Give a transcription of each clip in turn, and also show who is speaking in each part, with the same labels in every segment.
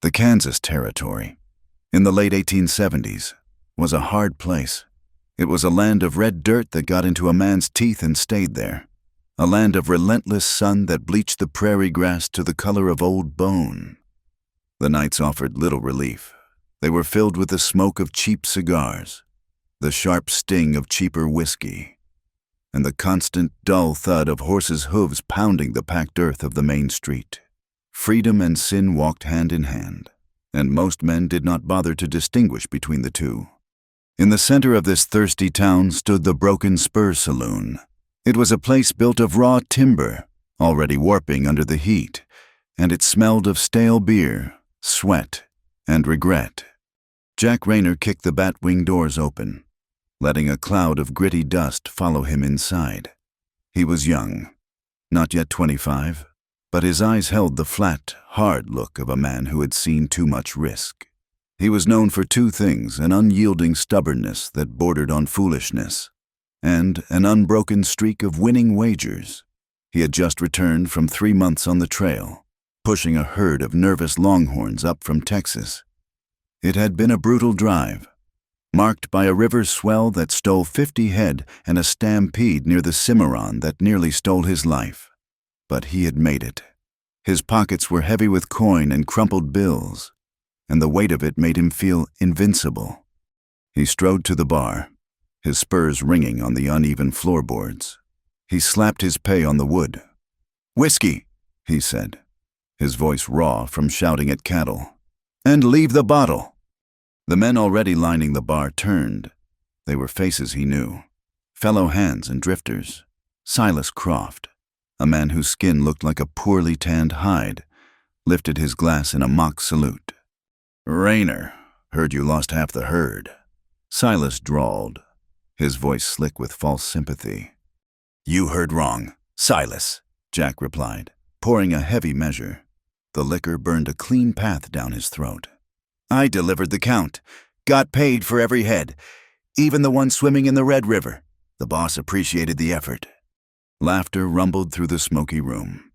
Speaker 1: The Kansas Territory, in the late 1870s, was a hard place. It was a land of red dirt that got into a man's teeth and stayed there. A land of relentless sun that bleached the prairie grass to the color of old bone. The nights offered little relief. They were filled with the smoke of cheap cigars, the sharp sting of cheaper whiskey, and the constant dull thud of horses' hooves pounding the packed earth of the main street. Freedom and sin walked hand in hand, and most men did not bother to distinguish between the two. In the center of this thirsty town stood the Broken Spur Saloon. It was a place built of raw timber, already warping under the heat, and it smelled of stale beer, sweat, and regret. Jack Rayner kicked the bat-wing doors open, letting a cloud of gritty dust follow him inside. He was young, not yet 25, but his eyes held the flat, hard look of a man who had seen too much risk. He was known for two things: an unyielding stubbornness that bordered on foolishness, and an unbroken streak of winning wagers. He had just returned from 3 months on the trail, pushing a herd of nervous longhorns up from Texas. It had been a brutal drive, marked by a river swell that stole 50 head and a stampede near the Cimarron that nearly stole his life. But he had made it. His pockets were heavy with coin and crumpled bills, and the weight of it made him feel invincible. He strode to the bar, his spurs ringing on the uneven floorboards. He slapped his pay on the wood. "Whiskey," he said, his voice raw from shouting at cattle. "And leave the bottle." The men already lining the bar turned. They were faces he knew, fellow hands and drifters. Silas Croft, a man whose skin looked like a poorly tanned hide, lifted his glass in a mock salute. "Rayner, heard you lost half the herd," Silas drawled, his voice slick with false sympathy. "You heard wrong, Silas," Jack replied, pouring a heavy measure. The liquor burned a clean path down his throat. "I delivered the count, got paid for every head, even the one swimming in the Red River. The boss appreciated the effort." Laughter rumbled through the smoky room.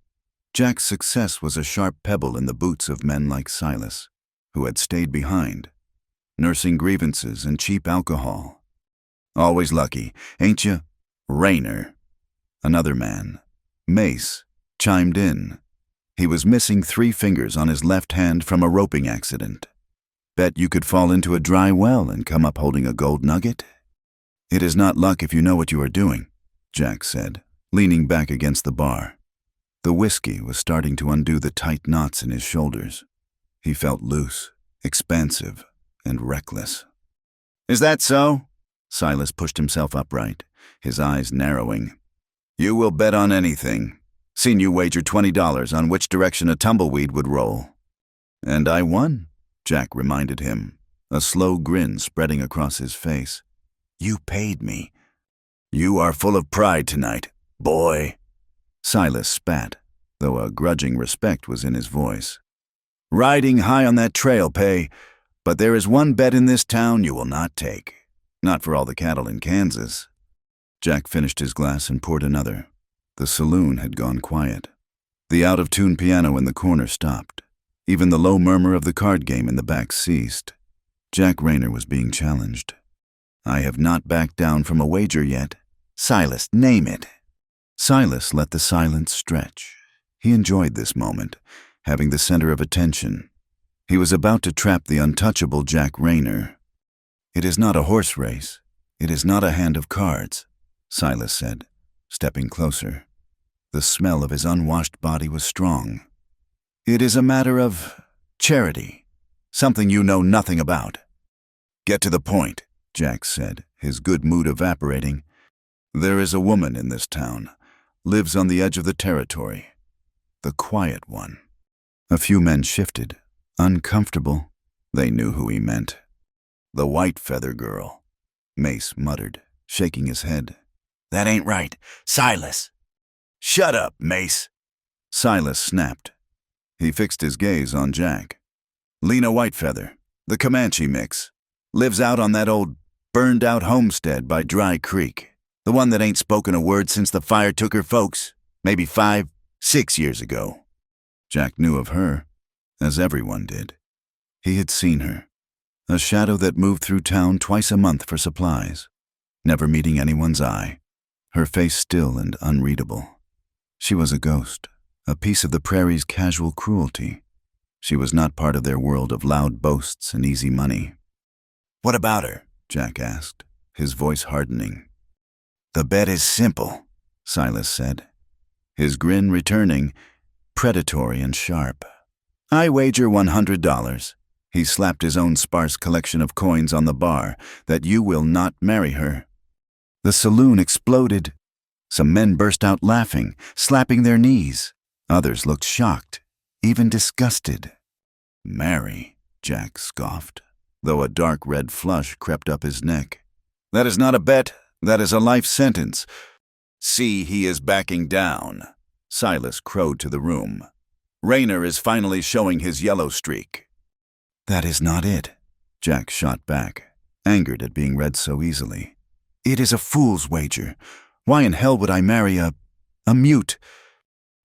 Speaker 1: Jack's success was a sharp pebble in the boots of men like Silas, who had stayed behind, nursing grievances and cheap alcohol. "Always lucky, ain't you, Rayner?" Another man, Mace, chimed in. He was missing 3 fingers on his left hand from a roping accident. "Bet you could fall into a dry well and come up holding a gold nugget?" "It is not luck if you know what you are doing," Jack said, leaning back against the bar. The whiskey was starting to undo the tight knots in his shoulders. He felt loose, expansive, and reckless. "Is that so?" Silas pushed himself upright, his eyes narrowing. "You will bet on anything. Seen you wager $20 on which direction a tumbleweed would roll." "And I won," Jack reminded him, a slow grin spreading across his face. "You paid me." "You are full of pride tonight, boy." Silas spat, though a grudging respect was in his voice. "Riding high on that trail pay, but there is one bet in this town you will not take. Not for all the cattle in Kansas." Jack finished his glass and poured another. The saloon had gone quiet. The out-of-tune piano in the corner stopped. Even the low murmur of the card game in the back ceased. Jack Rayner was being challenged. "I have not backed down from a wager yet. Silas, name it." Silas let the silence stretch. He enjoyed this moment, having the center of attention. He was about to trap the untouchable Jack Rayner. "It is not a horse race. It is not a hand of cards," Silas said, stepping closer. The smell of his unwashed body was strong. "It is a matter of charity, something you know nothing about." "Get to the point," Jack said, his good mood evaporating. "There is a woman in this town, lives on the edge of the territory. The quiet one." A few men shifted, uncomfortable. They knew who he meant. "The white feather girl," Mace muttered, shaking his head. "That ain't right, Silas." "Shut up, Mace," Silas snapped. He fixed his gaze on Jack. "Lena Whitefeather, the Comanche mix, lives out on that old burned-out homestead by Dry Creek. The one that ain't spoken a word since the fire took her folks, maybe 5, 6 years ago." Jack knew of her, as everyone did. He had seen her, a shadow that moved through town twice a month for supplies, never meeting anyone's eye, her face still and unreadable. She was a ghost, a piece of the prairie's casual cruelty. She was not part of their world of loud boasts and easy money. "What about her?" Jack asked, his voice hardening. "The bet is simple," Silas said, his grin returning, predatory and sharp. "I wager $100. He slapped his own sparse collection of coins on the bar, "that you will not marry her." The saloon exploded. Some men burst out laughing, slapping their knees. Others looked shocked, even disgusted. "Marry," Jack scoffed, though a dark red flush crept up his neck. "That is not a bet, that is a life sentence." "See, he is backing down," Silas crowed to the room. "Rayner is finally showing his yellow streak." "That is not it," Jack shot back, angered at being read so easily. "It is a fool's wager. Why in hell would I marry a mute?"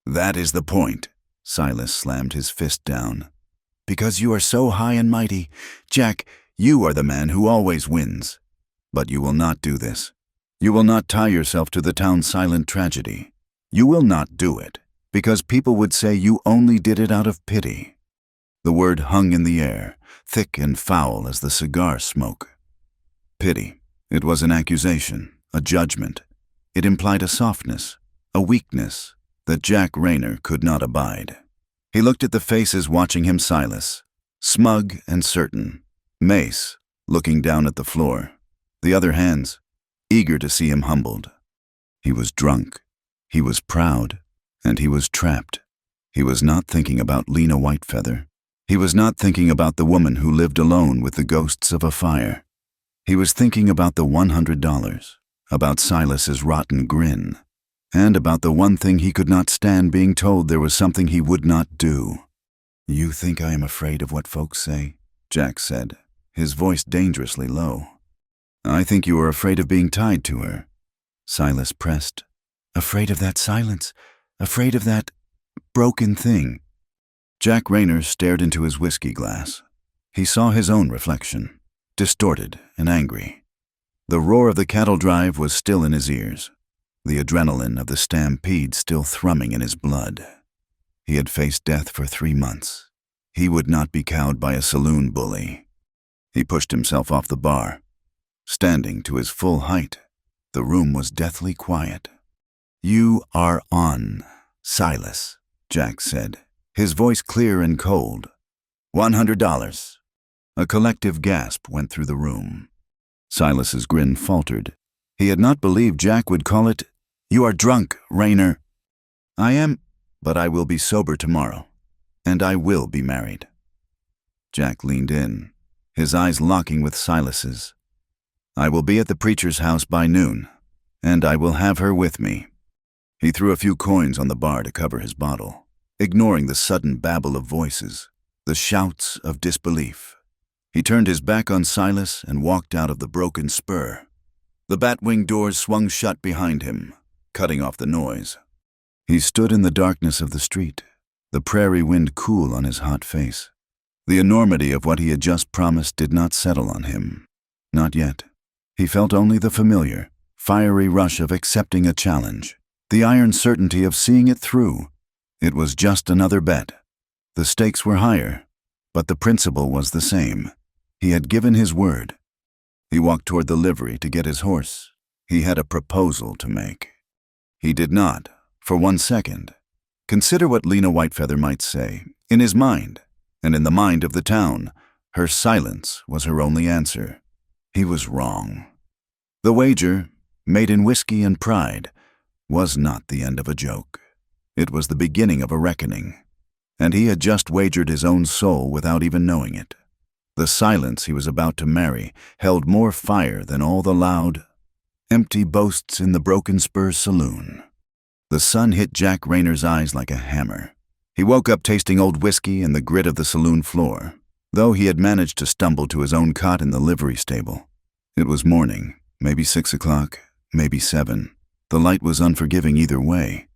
Speaker 1: "That is the point," Silas slammed his fist down. "Because you are so high and mighty. Jack, you are the man who always wins. But you will not do this. You will not tie yourself to the town's silent tragedy. You will not do it, because people would say you only did it out of pity." The word hung in the air, thick and foul as the cigar smoke. Pity. It was an accusation, a judgment. It implied a softness, a weakness, that Jack Rayner could not abide. He looked at the faces watching him, Silas, smug and certain, Mace, looking down at the floor, the other hands, eager to see him humbled. He was drunk, he was proud, and he was trapped. He was not thinking about Lena Whitefeather. He was not thinking about the woman who lived alone with the ghosts of a fire. He was thinking about the $100, about Silas's rotten grin, and about the one thing he could not stand being told there was something he would not do. "You think I am afraid of what folks say?" Jack said, his voice dangerously low. "I think you are afraid of being tied to her," Silas pressed. "Afraid of that silence, afraid of that broken thing." Jack Rayner stared into his whiskey glass. He saw his own reflection, distorted and angry. The roar of the cattle drive was still in his ears, the adrenaline of the stampede still thrumming in his blood. He had faced death for 3 months. He would not be cowed by a saloon bully. He pushed himself off the bar. Standing to his full height, the room was deathly quiet. "You are on, Silas," Jack said, his voice clear and cold. $100. A collective gasp went through the room. Silas's grin faltered. He had not believed Jack would call it, "You are drunk, Rayner." "I am, but I will be sober tomorrow, and I will be married." Jack leaned in, his eyes locking with Silas's. "I will be at the preacher's house by noon, and I will have her with me." He threw a few coins on the bar to cover his bottle, ignoring the sudden babble of voices, the shouts of disbelief. He turned his back on Silas and walked out of the broken spur. The batwing doors swung shut behind him, cutting off the noise. He stood in the darkness of the street, the prairie wind cool on his hot face. The enormity of what he had just promised did not settle on him. Not yet. He felt only the familiar, fiery rush of accepting a challenge, the iron certainty of seeing it through. It was just another bet. The stakes were higher, but the principle was the same. He had given his word. He walked toward the livery to get his horse. He had a proposal to make. He did not, for 1 second, consider what Lena Whitefeather might say. In his mind, and in the mind of the town, her silence was her only answer. He was wrong. The wager, made in whiskey and pride, was not the end of a joke. It was the beginning of a reckoning. And he had just wagered his own soul without even knowing it. The silence he was about to marry held more fire than all the loud, empty boasts in the Broken Spurs saloon. The sun hit Jack Rayner's eyes like a hammer. He woke up tasting old whiskey and the grit of the saloon floor, though he had managed to stumble to his own cot in the livery stable. It was morning, maybe 6 o'clock, maybe 7. The light was unforgiving either way.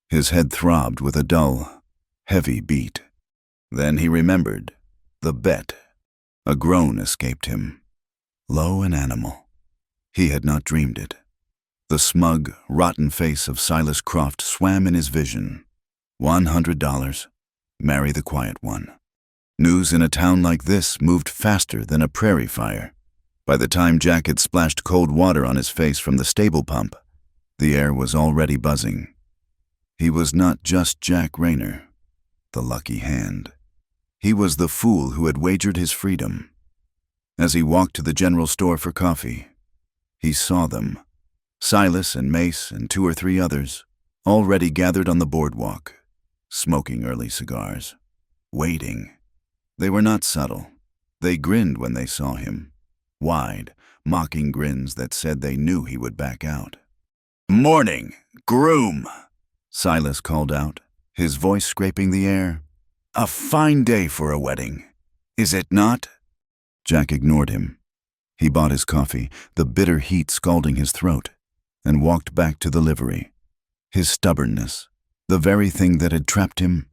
Speaker 1: His head throbbed with a dull, heavy beat. Then he remembered. The bet. A groan escaped him. Lo, an animal. He had not dreamed it. The smug, rotten face of Silas Croft swam in his vision. $100. Marry the quiet one. News in a town like this moved faster than a prairie fire. By the time Jack had splashed cold water on his face from the stable pump, the air was already buzzing. He was not just Jack Rayner, the lucky hand. He was the fool who had wagered his freedom. As he walked to the general store for coffee, he saw them, Silas and Mace and 2 or 3 others, already gathered on the boardwalk, smoking early cigars, waiting. They were not subtle. They grinned when they saw him, wide, mocking grins that said they knew he would back out. "Morning, groom," Silas called out, his voice scraping the air. "A fine day for a wedding, is it not?" Jack ignored him. He bought his coffee, the bitter heat scalding his throat, and walked back to the livery. His stubbornness, the very thing that had trapped him,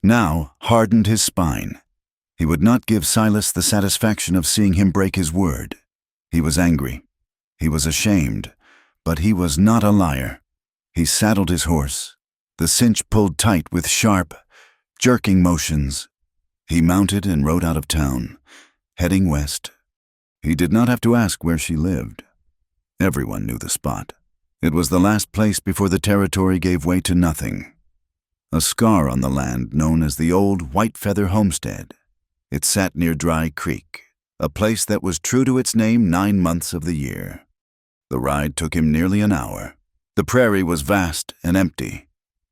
Speaker 1: now hardened his spine. He would not give Silas the satisfaction of seeing him break his word. He was angry. He was ashamed, but he was not a liar. He saddled his horse, the cinch pulled tight with sharp, jerking motions. He mounted and rode out of town, heading west. He did not have to ask where she lived. Everyone knew the spot. It was the last place before the territory gave way to nothing. A scar on the land known as the old White Feather Homestead. It sat near Dry Creek, a place that was true to its name 9 months of the year. The ride took him nearly an hour. The prairie was vast and empty,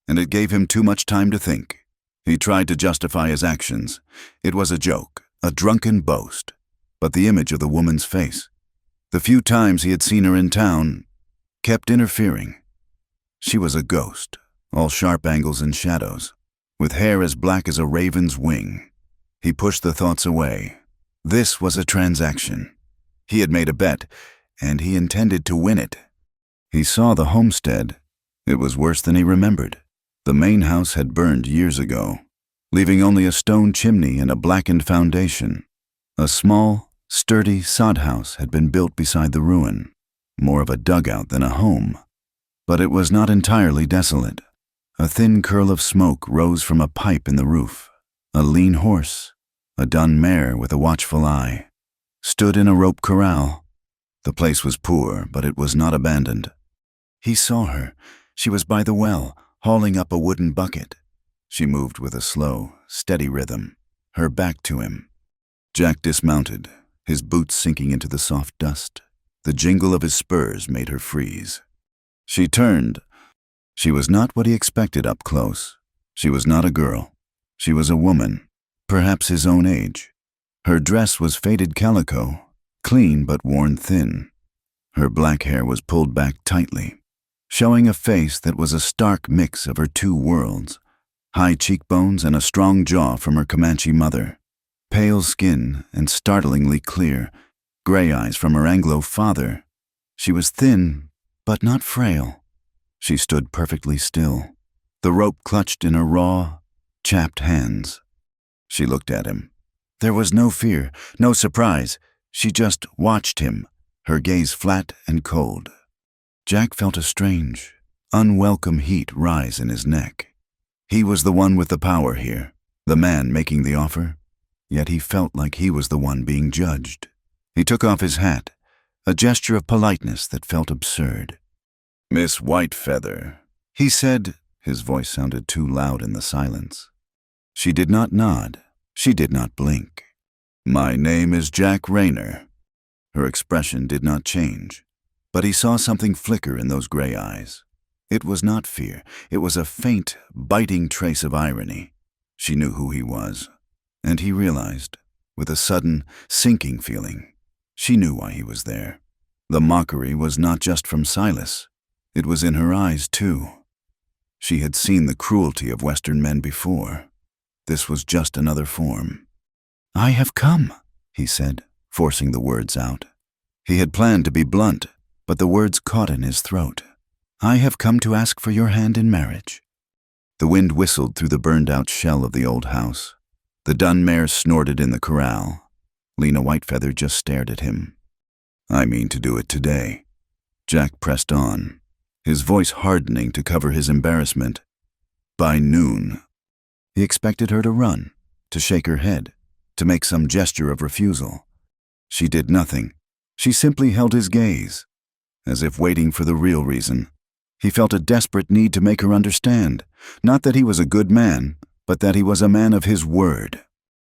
Speaker 1: and it gave him too much time to think. He tried to justify his actions. It was a joke, a drunken boast. But the image of the woman's face, the few times he had seen her in town, kept interfering. She was a ghost, all sharp angles and shadows, with hair as black as a raven's wing. He pushed the thoughts away. This was a transaction. He had made a bet, and he intended to win it. He saw the homestead. It was worse than he remembered. The main house had burned years ago, leaving only a stone chimney and a blackened foundation. A small, sturdy sod house had been built beside the ruin, more of a dugout than a home. But it was not entirely desolate. A thin curl of smoke rose from a pipe in the roof. A lean horse, a dun mare with a watchful eye, stood in a rope corral. The place was poor, but it was not abandoned. He saw her. She was by the well, hauling up a wooden bucket. She moved with a slow, steady rhythm, her back to him. Jack dismounted, his boots sinking into the soft dust. The jingle of his spurs made her freeze. She turned. She was not what he expected up close. She was not a girl. She was a woman, perhaps his own age. Her dress was faded calico, clean but worn thin. Her black hair was pulled back tightly, showing a face that was a stark mix of her 2 worlds, high cheekbones and a strong jaw from her Comanche mother, pale skin and startlingly clear, gray eyes from her Anglo father. She was thin, but not frail. She stood perfectly still, the rope clutched in her raw, chapped hands. She looked at him. There was no fear, no surprise. She just watched him, her gaze flat and cold. Jack felt a strange, unwelcome heat rise in his neck. He was the one with the power here, the man making the offer, yet he felt like he was the one being judged. He took off his hat, a gesture of politeness that felt absurd. "Miss Whitefeather," he said. His voice sounded too loud in the silence. She did not nod. She did not blink. "My name is Jack Rayner." Her expression did not change, but he saw something flicker in those gray eyes. It was not fear. It was a faint, biting trace of irony. She knew who he was, and he realized, with a sudden, sinking feeling, she knew why he was there. The mockery was not just from Silas. It was in her eyes, too. She had seen the cruelty of Western men before. This was just another form. "I have come," he said, forcing the words out. He had planned to be blunt, but the words caught in his throat. "I have come to ask for your hand in marriage." The wind whistled through the burned-out shell of the old house. The dun mare snorted in the corral. Lena Whitefeather just stared at him. "I mean to do it today." Jack pressed on, his voice hardening to cover his embarrassment. "By noon." He expected her to run, to shake her head, to make some gesture of refusal. She did nothing. She simply held his gaze, as if waiting for the real reason. He felt a desperate need to make her understand, not that he was a good man, but that he was a man of his word.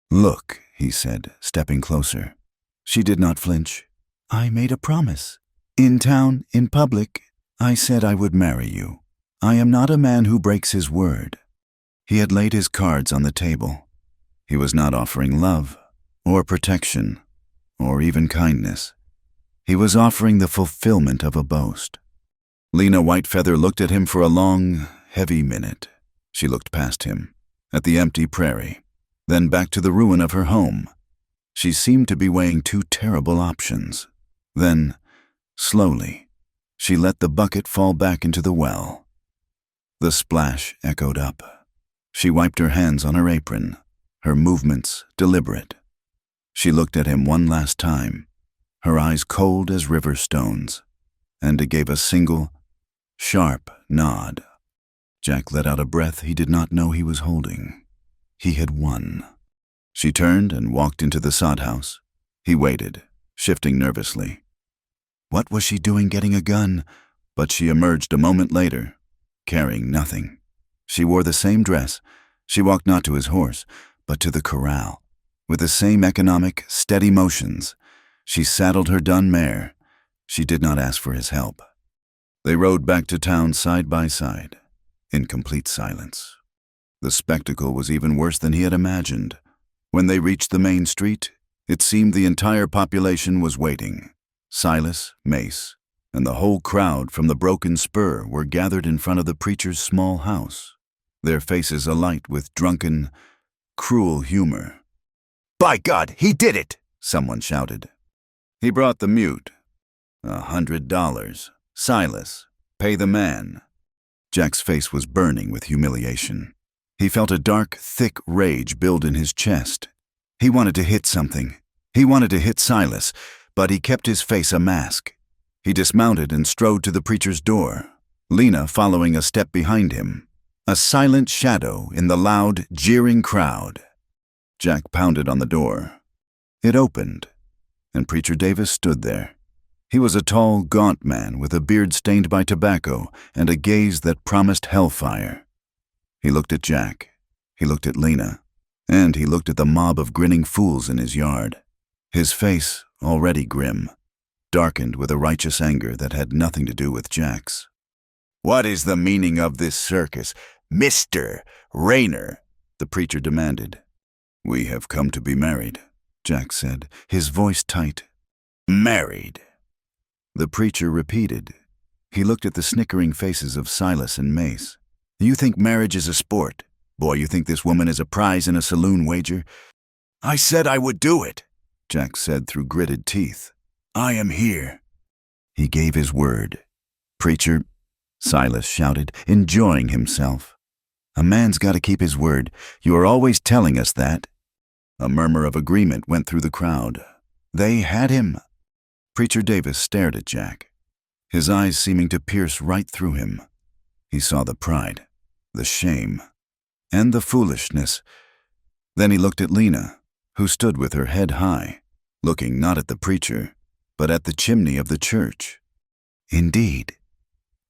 Speaker 1: "Look," he said, stepping closer. She did not flinch. "I made a promise. In town, in public, I said I would marry you. I am not a man who breaks his word." He had laid his cards on the table. He was not offering love, or protection, or even kindness. He was offering the fulfillment of a boast. Lena Whitefeather looked at him for a long, heavy minute. She looked past him, at the empty prairie, then back to the ruin of her home. She seemed to be weighing two terrible options. Then, slowly, she let the bucket fall back into the well. The splash echoed up. She wiped her hands on her apron, her movements deliberate. She looked at him one last time, her eyes cold as river stones, and gave a single, sharp nod. Jack let out a breath he did not know he was holding. He had won. She turned and walked into the sod house. He waited, shifting nervously. What was she doing getting a gun? But she emerged a moment later, carrying nothing. She wore the same dress. She walked not to his horse, but to the corral. With the same economic, steady motions, she saddled her dun mare. She did not ask for his help. They rode back to town side by side, in complete silence. The spectacle was even worse than he had imagined. When they reached the main street, it seemed the entire population was waiting. Silas, Mace, and the whole crowd from the Broken Spur were gathered in front of the preacher's small house, their faces alight with drunken, cruel humor. "By God, he did it!" someone shouted. "He brought the mute. $100. Silas, pay the man." Jack's face was burning with humiliation. He felt a dark, thick rage build in his chest. He wanted to hit something. He wanted to hit Silas, but he kept his face a mask. He dismounted and strode to the preacher's door, Lena following a step behind him, a silent shadow in the loud, jeering crowd. Jack pounded on the door. It opened, and Preacher Davis stood there. He was a tall, gaunt man with a beard stained by tobacco and a gaze that promised hellfire. He looked at Jack, he looked at Lena, and he looked at the mob of grinning fools in his yard. His face, already grim, darkened with a righteous anger that had nothing to do with Jack's. "What is the meaning of this circus, Mr. Rayner?" the preacher demanded. "We have come to be married," Jack said, his voice tight. "Married?" The preacher repeated. He looked at the snickering faces of Silas and Mace. "You think marriage is a sport? Boy, you think this woman is a prize in a saloon wager?" "I said I would do it," Jack said through gritted teeth. "I am here." He gave his word. "Preacher," Silas shouted, enjoying himself. "A man's got to keep his word. You are always telling us that." A murmur of agreement went through the crowd. They had him. Preacher Davis stared at Jack, his eyes seeming to pierce right through him. He saw the pride, the shame, and the foolishness. Then he looked at Lena, who stood with her head high, looking not at the preacher, but at the chimney of the church. "Indeed,"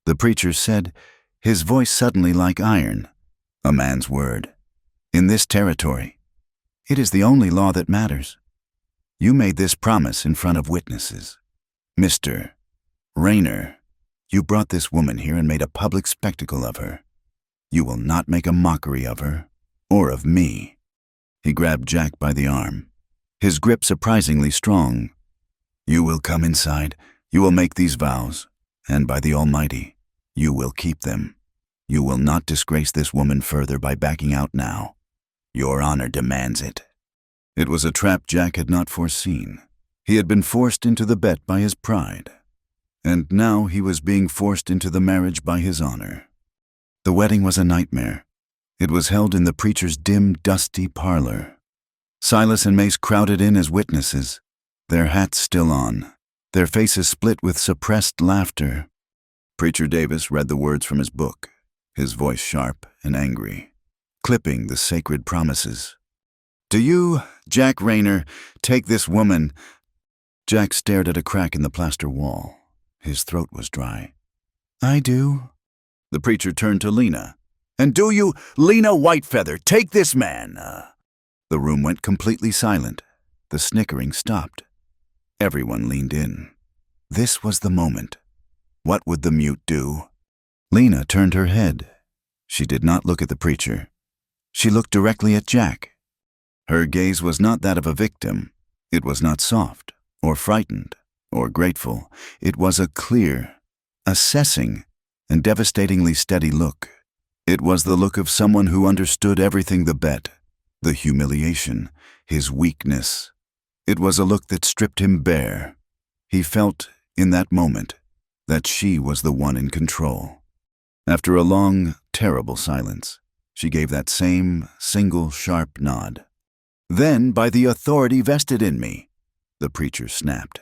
Speaker 1: the preacher said, his voice suddenly like iron. "A man's word. In this territory, it is the only law that matters. You made this promise in front of witnesses. Mr. Rayner, you brought this woman here and made a public spectacle of her. You will not make a mockery of her, or of me." He grabbed Jack by the arm, his grip surprisingly strong. "You will come inside, you will make these vows, and by the Almighty, you will keep them. You will not disgrace this woman further by backing out now. Your honor demands it." It was a trap Jack had not foreseen. He had been forced into the bet by his pride, and now he was being forced into the marriage by his honor. The wedding was a nightmare. It was held in the preacher's dim, dusty parlor, Silas and Mace crowded in as witnesses, their hats still on, their faces split with suppressed laughter. Preacher Davis read the words from his book, his voice sharp and angry, clipping the sacred promises. "Do you, Jack Rayner, take this woman—" Jack stared at a crack in the plaster wall. His throat was dry. "I do." The preacher turned to Lena. "And do you, Lena Whitefeather, take this man?" The room went completely silent. The snickering stopped. Everyone leaned in. This was the moment. What would the mute do? Lena turned her head. She did not look at the preacher. She looked directly at Jack. Her gaze was not that of a victim. It was not soft, or frightened, or grateful. It was a clear, assessing, and devastatingly steady look. It was the look of someone who understood everything: the bet, the humiliation, his weakness. It was a look that stripped him bare. He felt, in that moment, that she was the one in control. After a long, terrible silence, she gave that same single sharp nod. "Then, by the authority vested in me," the preacher snapped,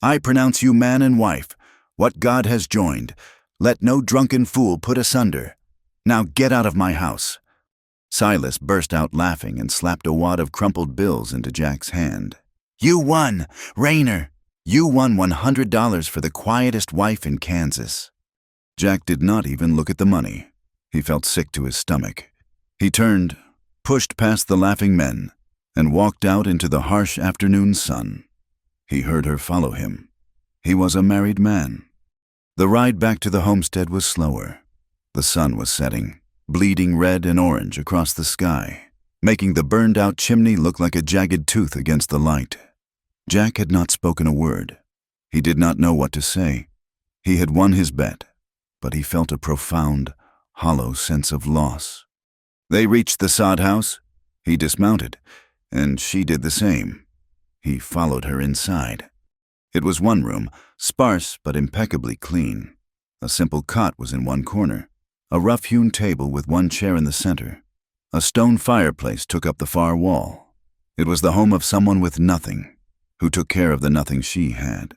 Speaker 1: "I pronounce you man and wife. What God has joined, let no drunken fool put asunder. Now get out of my house." Silas burst out laughing and slapped a wad of crumpled bills into Jack's hand. "You won, Rayner. You won $100 for the quietest wife in Kansas." Jack did not even look at the money. He felt sick to his stomach. He turned, pushed past the laughing men, and walked out into the harsh afternoon sun. He heard her follow him. He was a married man. The ride back to the homestead was slower. The sun was setting, bleeding red and orange across the sky, making the burned-out chimney look like a jagged tooth against the light. Jack had not spoken a word. He did not know what to say. He had won his bet, but he felt a profound, hollow sense of loss. They reached the sod house. He dismounted, and she did the same. He followed her inside. It was one room, sparse but impeccably clean. A simple cot was in one corner, a rough-hewn table with one chair in the center. A stone fireplace took up the far wall. It was the home of someone with nothing, who took care of the nothing she had.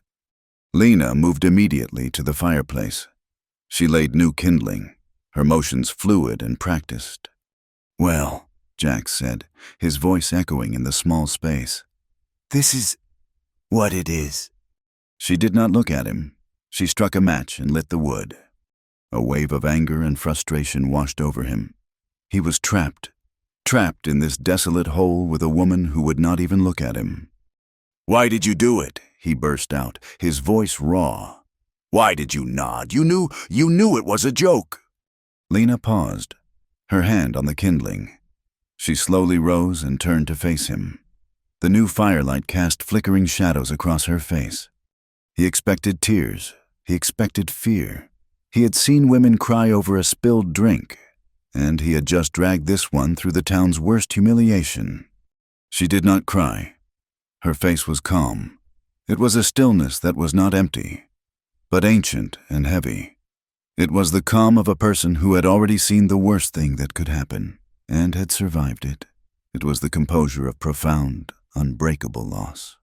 Speaker 1: Lena moved immediately to the fireplace. She laid new kindling, her motions fluid and practiced. "Well," Jack said, his voice echoing in the small space, "this is what it is." She did not look at him. She struck a match and lit the wood. A wave of anger and frustration washed over him. He was trapped in this desolate hole with a woman who would not even look at him. "Why did you do it?" he burst out, his voice raw. "Why did you nod? You knew it was a joke." Lena paused, her hand on the kindling. She slowly rose and turned to face him. The new firelight cast flickering shadows across her face. He expected tears. He expected fear. He had seen women cry over a spilled drink, and he had just dragged this one through the town's worst humiliation. She did not cry. Her face was calm. It was a stillness that was not empty, but ancient and heavy. It was the calm of a person who had already seen the worst thing that could happen, and had survived it. It was the composure of profound, unbreakable loss.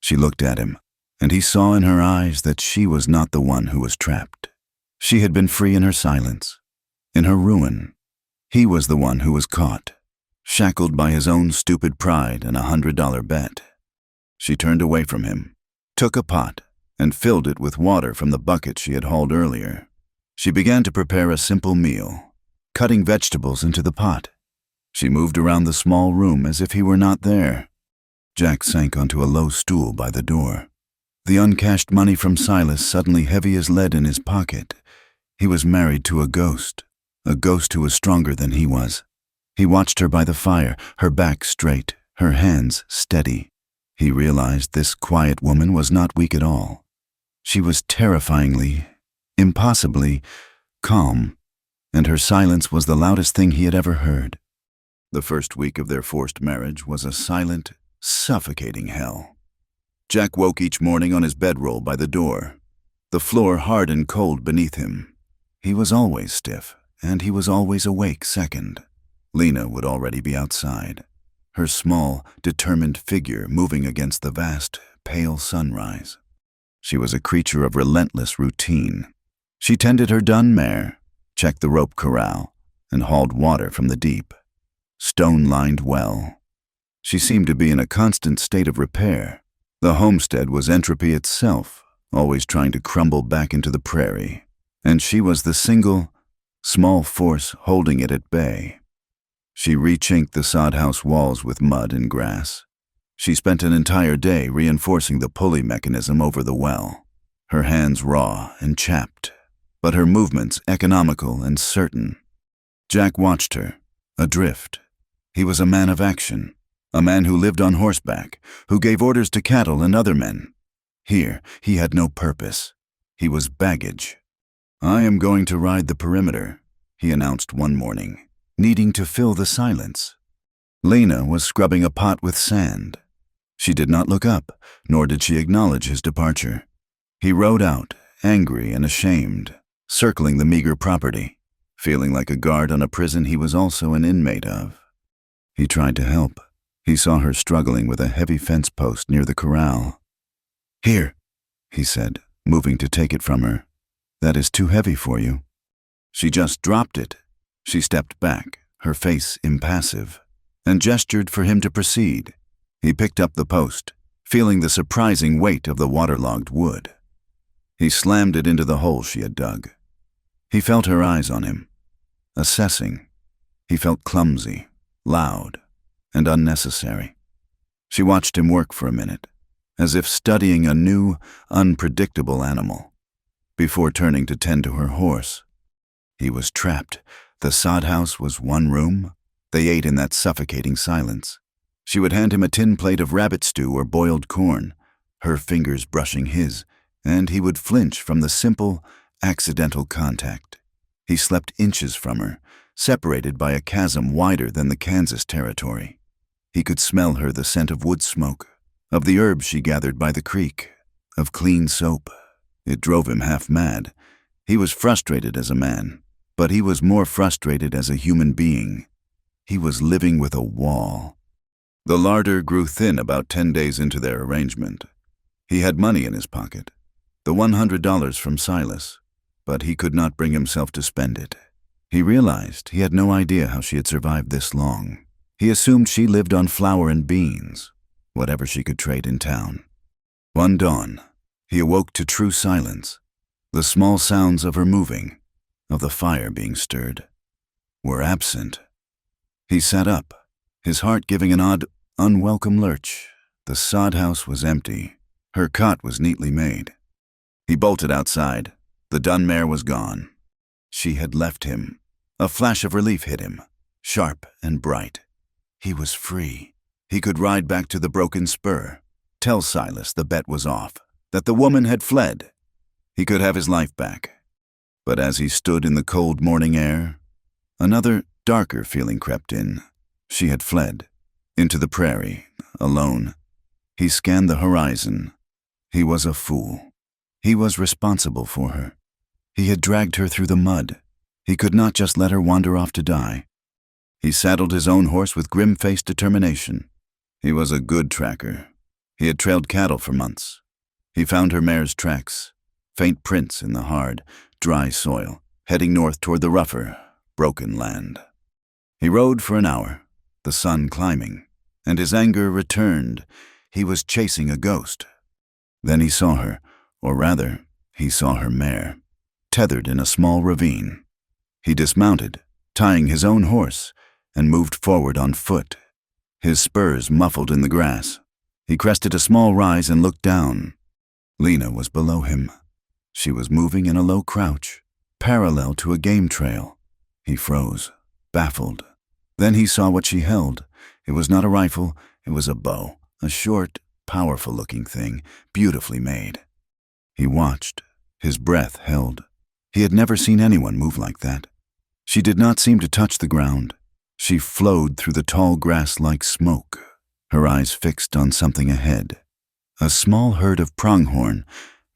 Speaker 1: She looked at him, and he saw in her eyes that she was not the one who was trapped. She had been free in her silence, in her ruin. He was the one who was caught, shackled by his own stupid pride and $100 bet. She turned away from him, took a pot, and filled it with water from the bucket she had hauled earlier. She began to prepare a simple meal, cutting vegetables into the pot. She moved around the small room as if he were not there. Jack sank onto a low stool by the door. The uncashed money from Silas suddenly heavy as lead in his pocket. He was married to a ghost who was stronger than he was. He watched her by the fire, her back straight, her hands steady. He realized this quiet woman was not weak at all. She was terrifyingly, impossibly calm, and her silence was the loudest thing he had ever heard. The first week of their forced marriage was a silent, suffocating hell. Jack woke each morning on his bedroll by the door, the floor hard and cold beneath him. He was always stiff, and he was always awake second. Lena would already be outside. her small, determined figure moving against the vast, pale sunrise. She was a creature of relentless routine. She tended her dun mare, checked the rope corral, and hauled water from the deep, stone-lined well. She seemed to be in a constant state of repair. The homestead was entropy itself, always trying to crumble back into the prairie, and she was the single, small force holding it at bay. She rechinked the sod house walls with mud and grass. She spent an entire day reinforcing the pulley mechanism over the well, her hands raw and chapped, but her movements economical and certain. Jack watched her, adrift. He was a man of action, a man who lived on horseback, who gave orders to cattle and other men. Here, he had no purpose. He was baggage. "I am going to ride the perimeter," he announced one morning, needing to fill the silence. Lena was scrubbing a pot with sand. She did not look up, nor did she acknowledge his departure. He rode out, angry and ashamed, circling the meager property, feeling like a guard on a prison he was also an inmate of. He tried to help. He saw her struggling with a heavy fence post near the corral. "Here," he said, moving to take it from her. "That is too heavy for you." She just dropped it. She stepped back, her face impassive, and gestured for him to proceed. He picked up the post, feeling the surprising weight of the waterlogged wood. He slammed it into the hole she had dug. He felt her eyes on him, assessing. He felt clumsy, loud, and unnecessary. She watched him work for a minute, as if studying a new, unpredictable animal, before turning to tend to her horse. He was trapped. The sod house was one room. They ate in that suffocating silence. She would hand him a tin plate of rabbit stew or boiled corn, her fingers brushing his, and he would flinch from the simple, accidental contact. He slept inches from her, separated by a chasm wider than the Kansas territory. He could smell her the scent of wood smoke, of the herbs she gathered by the creek, of clean soap. It drove him half mad. He was frustrated as a man, but he was more frustrated as a human being. He was living with a wall. The larder grew thin about 10 days into their arrangement. He had money in his pocket, the $100 from Silas, but he could not bring himself to spend it. He realized he had no idea how she had survived this long. He assumed she lived on flour and beans, whatever she could trade in town. One dawn, he awoke to true silence. The small sounds of her moving, of the fire being stirred, were absent. He sat up, his heart giving an odd, unwelcome lurch. The sod house was empty. Her cot was neatly made. He bolted outside. The dun mare was gone. She had left him. A flash of relief hit him, sharp and bright. He was free. He could ride back to the broken spur, tell Silas the bet was off, that the woman had fled. He could have his life back. But as he stood in the cold morning air, another, darker feeling crept in. She had fled, into the prairie, alone. He scanned the horizon. He was a fool. He was responsible for her. He had dragged her through the mud. He could not just let her wander off to die. He saddled his own horse with grim-faced determination. He was a good tracker. He had trailed cattle for months. He found her mare's tracks, faint prints in the hard, dry soil, heading north toward the rougher, broken land. He rode for an hour, the sun climbing, and his anger returned. He was chasing a ghost. Then he saw her, or rather, he saw her mare, tethered in a small ravine. He dismounted, tying his own horse, and moved forward on foot, his spurs muffled in the grass. He crested a small rise and looked down. Lena was below him. She was moving in a low crouch, parallel to a game trail. He froze, baffled. Then he saw what she held. It was not a rifle, it was a bow, a short, powerful-looking thing, beautifully made. He watched, his breath held. He had never seen anyone move like that. She did not seem to touch the ground. She flowed through the tall grass like smoke, her eyes fixed on something ahead. A small herd of pronghorn,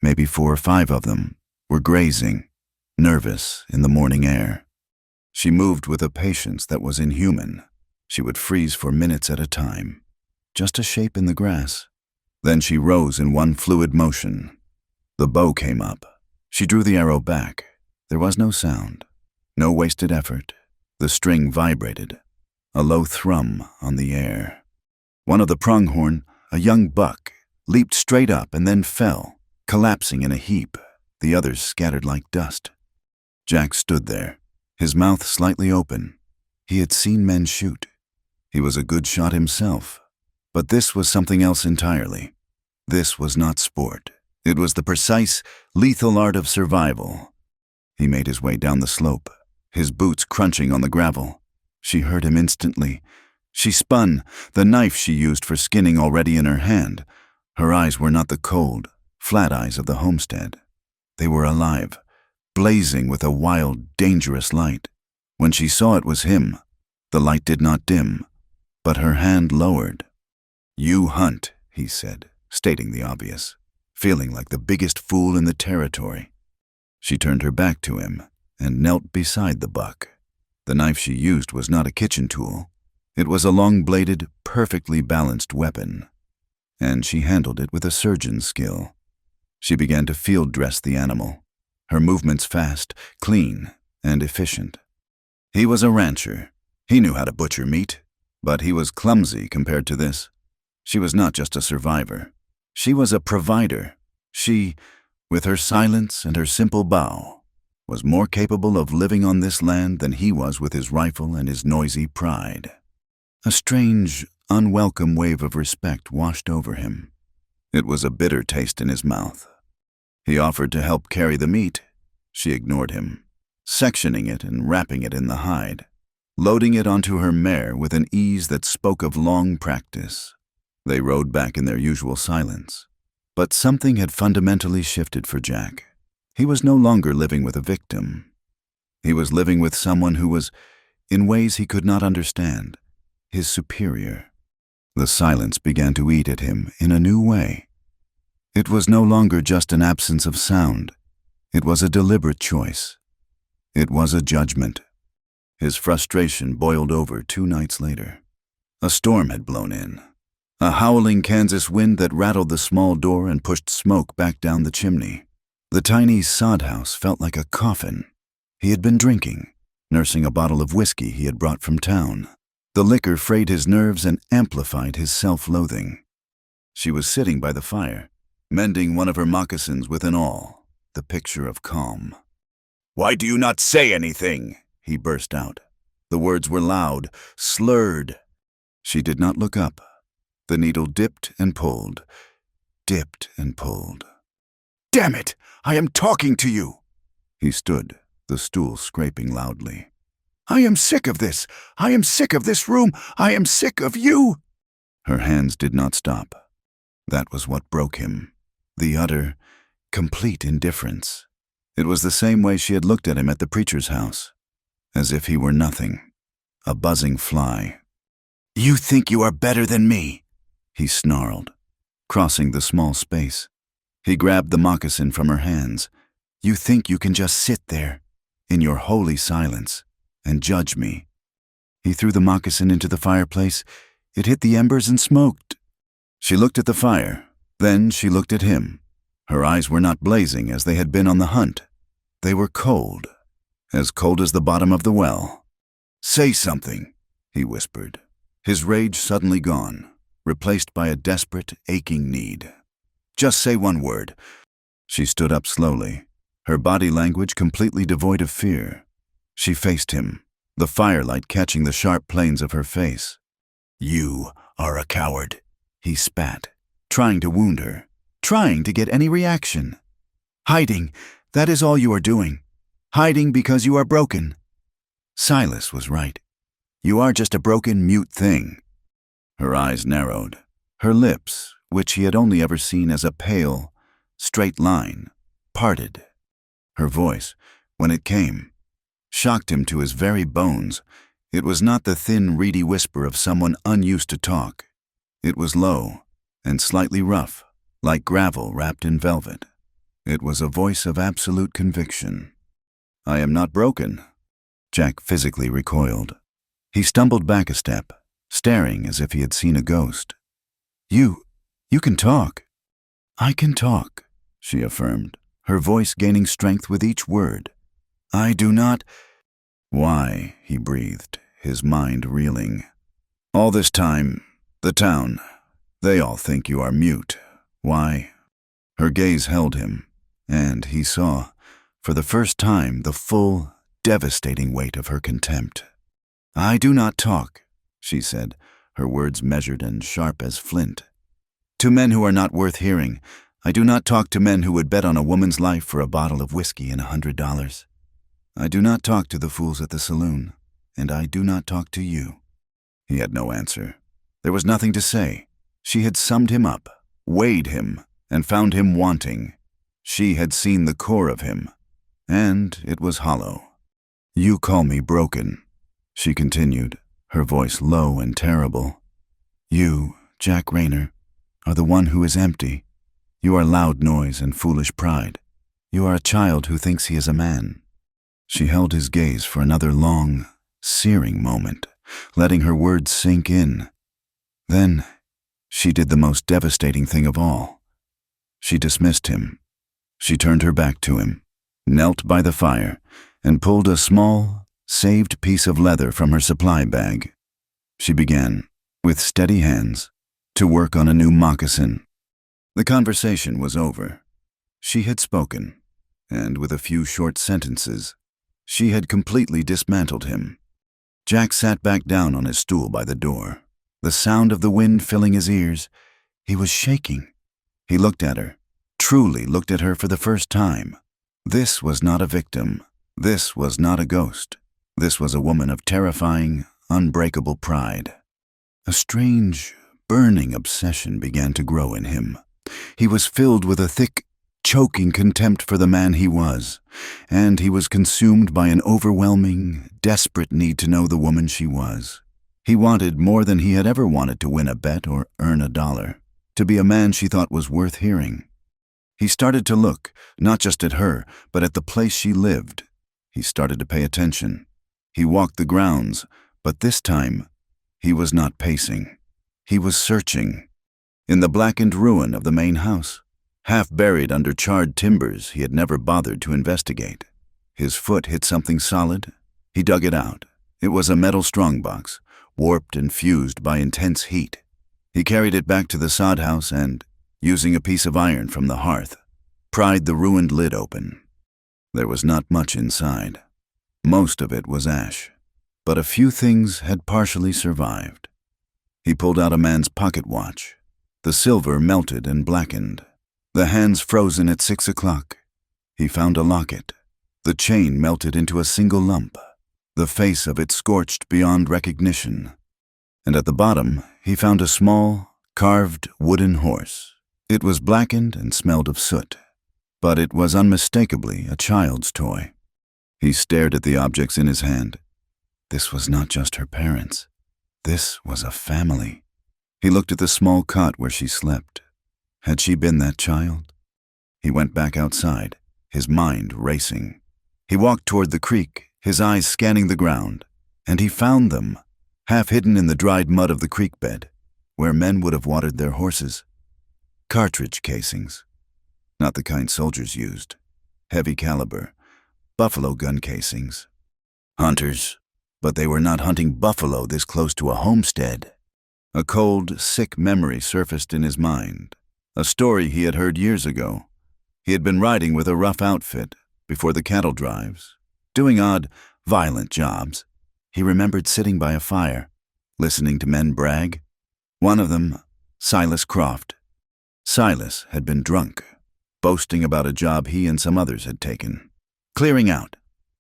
Speaker 1: maybe 4 or 5 of them, were grazing, nervous in the morning air. She moved with a patience that was inhuman. She would freeze for minutes at a time, just a shape in the grass. Then she rose in one fluid motion. The bow came up. She drew the arrow back. There was no sound, no wasted effort. The string vibrated, a low thrum on the air. One of the pronghorn, a young buck, leaped straight up and then fell, collapsing in a heap. The others scattered like dust. Jack stood there, his mouth slightly open. He had seen men shoot. He was a good shot himself. But this was something else entirely. This was not sport. It was the precise, lethal art of survival. He made his way down the slope, his boots crunching on the gravel. She heard him instantly. She spun, the knife she used for skinning already in her hand. Her eyes were not the cold, flat eyes of the homestead. They were alive, blazing with a wild, dangerous light. When she saw it was him, the light did not dim, but her hand lowered. "You hunt," he said, stating the obvious, feeling like the biggest fool in the territory. She turned her back to him and knelt beside the buck. The knife she used was not a kitchen tool. It was a long-bladed, perfectly balanced weapon, and she handled it with a surgeon's skill. She began to field dress the animal, her movements fast, clean, and efficient. He was a rancher. He knew how to butcher meat, but he was clumsy compared to this. She was not just a survivor. She was a provider. She, with her silence and her simple bow, was more capable of living on this land than he was with his rifle and his noisy pride. A strange, unwelcome wave of respect washed over him. It was a bitter taste in his mouth. He offered to help carry the meat. She ignored him, sectioning it and wrapping it in the hide, loading it onto her mare with an ease that spoke of long practice. They rode back in their usual silence. But something had fundamentally shifted for Jack. He was no longer living with a victim. He was living with someone who was, in ways he could not understand, his superior. The silence began to eat at him in a new way. It was no longer just an absence of sound. It was a deliberate choice. It was a judgment. His frustration boiled over 2 nights later. A storm had blown in. A howling Kansas wind that rattled the small door and pushed smoke back down the chimney. The tiny sod house felt like a coffin. He had been drinking, nursing a bottle of whiskey he had brought from town. The liquor frayed his nerves and amplified his self-loathing. She was sitting by the fire, mending one of her moccasins with an awl, the picture of calm. "Why do you not say anything?" he burst out. The words were loud, slurred. She did not look up. The needle dipped and pulled, dipped and pulled. "Damn it! I am talking to you!" He stood, the stool scraping loudly. "I am sick of this! I am sick of this room! I am sick of you!" Her hands did not stop. That was what broke him. The utter, complete indifference. It was the same way she had looked at him at the preacher's house, as if he were nothing, a buzzing fly. "You think you are better than me," he snarled, crossing the small space. He grabbed the moccasin from her hands. "You think you can just sit there, in your holy silence, and judge me." He threw the moccasin into the fireplace. It hit the embers and smoked. She looked at the fire. Then she looked at him. Her eyes were not blazing as they had been on the hunt. They were cold as the bottom of the well. "Say something," he whispered, his rage suddenly gone, replaced by a desperate, aching need. "Just say one word." She stood up slowly, her body language completely devoid of fear. She faced him, the firelight catching the sharp planes of her face. "You are a coward," he spat, trying to wound her, trying to get any reaction. "Hiding, that is all you are doing. Hiding because you are broken." Silas was right. You are just a broken, mute thing. Her eyes narrowed. Her lips, which he had only ever seen as a pale, straight line, parted. Her voice, when it came, shocked him to his very bones. It was not the thin, reedy whisper of someone unused to talk. It was low and slightly rough, like gravel wrapped in velvet. It was a voice of absolute conviction. "I am not broken." Jack physically recoiled. He stumbled back a step, staring as if he had seen a ghost. You can talk." "I can talk," she affirmed, her voice gaining strength with each word. "I do not—" "Why?" he breathed, his mind reeling. "All this time, the town, they all think you are mute. Why?" Her gaze held him, and he saw, for the first time, the full, devastating weight of her contempt. "I do not talk," she said, her words measured and sharp as flint. "To men who are not worth hearing. I do not talk to men who would bet on a woman's life for a bottle of whiskey and $100. I do not talk to the fools at the saloon, and I do not talk to you." He had no answer. There was nothing to say. She had summed him up, weighed him, and found him wanting. She had seen the core of him, and it was hollow. "You call me broken," she continued, her voice low and terrible. "You, Jack Rayner, are the one who is empty. You are loud noise and foolish pride. You are a child who thinks he is a man." She held his gaze for another long, searing moment, letting her words sink in. Then she did the most devastating thing of all. She dismissed him. She turned her back to him, knelt by the fire, and pulled a small, saved piece of leather from her supply bag. She began, with steady hands, to work on a new moccasin. The conversation was over. She had spoken, and with a few short sentences, she had completely dismantled him. Jack sat back down on his stool by the door, the sound of the wind filling his ears. He was shaking. He looked at her, truly looked at her for the first time. This was not a victim. This was not a ghost. This was a woman of terrifying, unbreakable pride. A strange, burning obsession began to grow in him. He was filled with a thick, choking contempt for the man he was, and he was consumed by an overwhelming, desperate need to know the woman she was. He wanted more than he had ever wanted to win a bet or earn $1, to be a man she thought was worth hearing. He started to look, not just at her, but at the place she lived. He started to pay attention. He walked the grounds, but this time, he was not pacing. He was searching. In the blackened ruin of the main house, half buried under charred timbers he had never bothered to investigate. His foot hit something solid. He dug it out. It was a metal strongbox, warped and fused by intense heat. He carried it back to the sod house and, using a piece of iron from the hearth, pried the ruined lid open. There was not much inside. Most of it was ash, but a few things had partially survived. He pulled out a man's pocket watch. The silver melted and blackened. The hands frozen at 6 o'clock. He found a locket. The chain melted into a single lump, the face of it scorched beyond recognition. And at the bottom, he found a small, carved wooden horse. It was blackened and smelled of soot, but it was unmistakably a child's toy. He stared at the objects in his hand. This was not just her parents. This was a family. He looked at the small cot where she slept. Had she been that child? He went back outside, his mind racing. He walked toward the creek, his eyes scanning the ground, and he found them, half hidden in the dried mud of the creek bed, where men would have watered their horses. Cartridge casings. Not the kind soldiers used. Heavy caliber, buffalo gun casings. Hunters, but they were not hunting buffalo this close to a homestead. A cold, sick memory surfaced in his mind, a story he had heard years ago. He had been riding with a rough outfit before the cattle drives, doing odd, violent jobs. He remembered sitting by a fire, listening to men brag. One of them, Silas Croft. Silas had been drunk, boasting about a job he and some others had taken. Clearing out,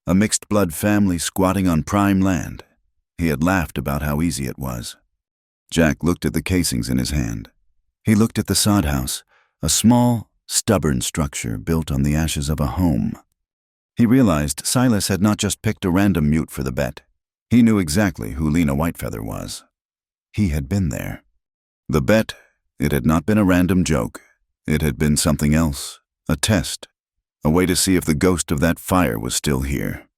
Speaker 1: a mixed-blood family squatting on prime land. He had laughed about how easy it was. Jack looked at the casings in his hand. He looked at the sod house, a small, stubborn structure built on the ashes of a home. He realized Silas had not just picked a random mute for the bet. He knew exactly who Lena Whitefeather was. He had been there. The bet, it had not been a random joke. It had been something else, a test, a way to see if the ghost of that fire was still here.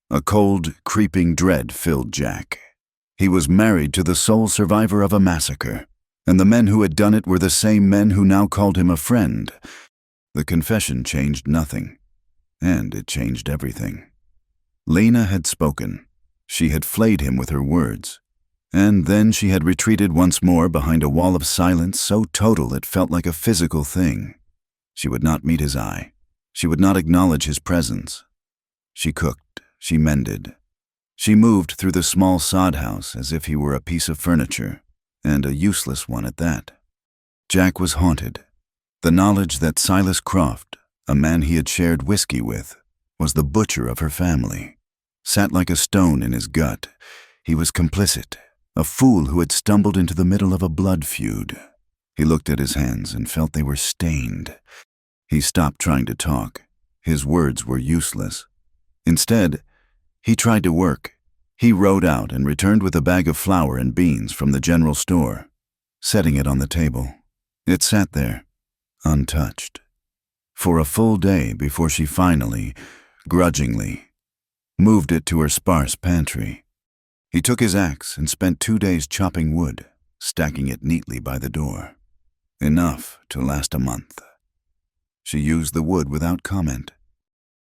Speaker 1: A cold, creeping dread filled Jack. He was married to the sole survivor of a massacre, and the men who had done it were the same men who now called him a friend. The confession changed nothing, and it changed everything. Lena had spoken. She had flayed him with her words. And then she had retreated once more behind a wall of silence so total it felt like a physical thing. She would not meet his eye. She would not acknowledge his presence. She cooked. She mended. She moved through the small sod house as if he were a piece of furniture, and a useless one at that. Jack was haunted. The knowledge that Silas Croft, a man he had shared whiskey with, was the butcher of her family, sat like a stone in his gut. He was complicit. A fool who had stumbled into the middle of a blood feud. He looked at his hands and felt they were stained. He stopped trying to talk. His words were useless. Instead, he tried to work. He rode out and returned with a bag of flour and beans from the general store, setting it on the table. It sat there, untouched, for a full day before she finally, grudgingly, moved it to her sparse pantry. He took his axe and spent 2 days chopping wood, stacking it neatly by the door. Enough to last a month. She used the wood without comment.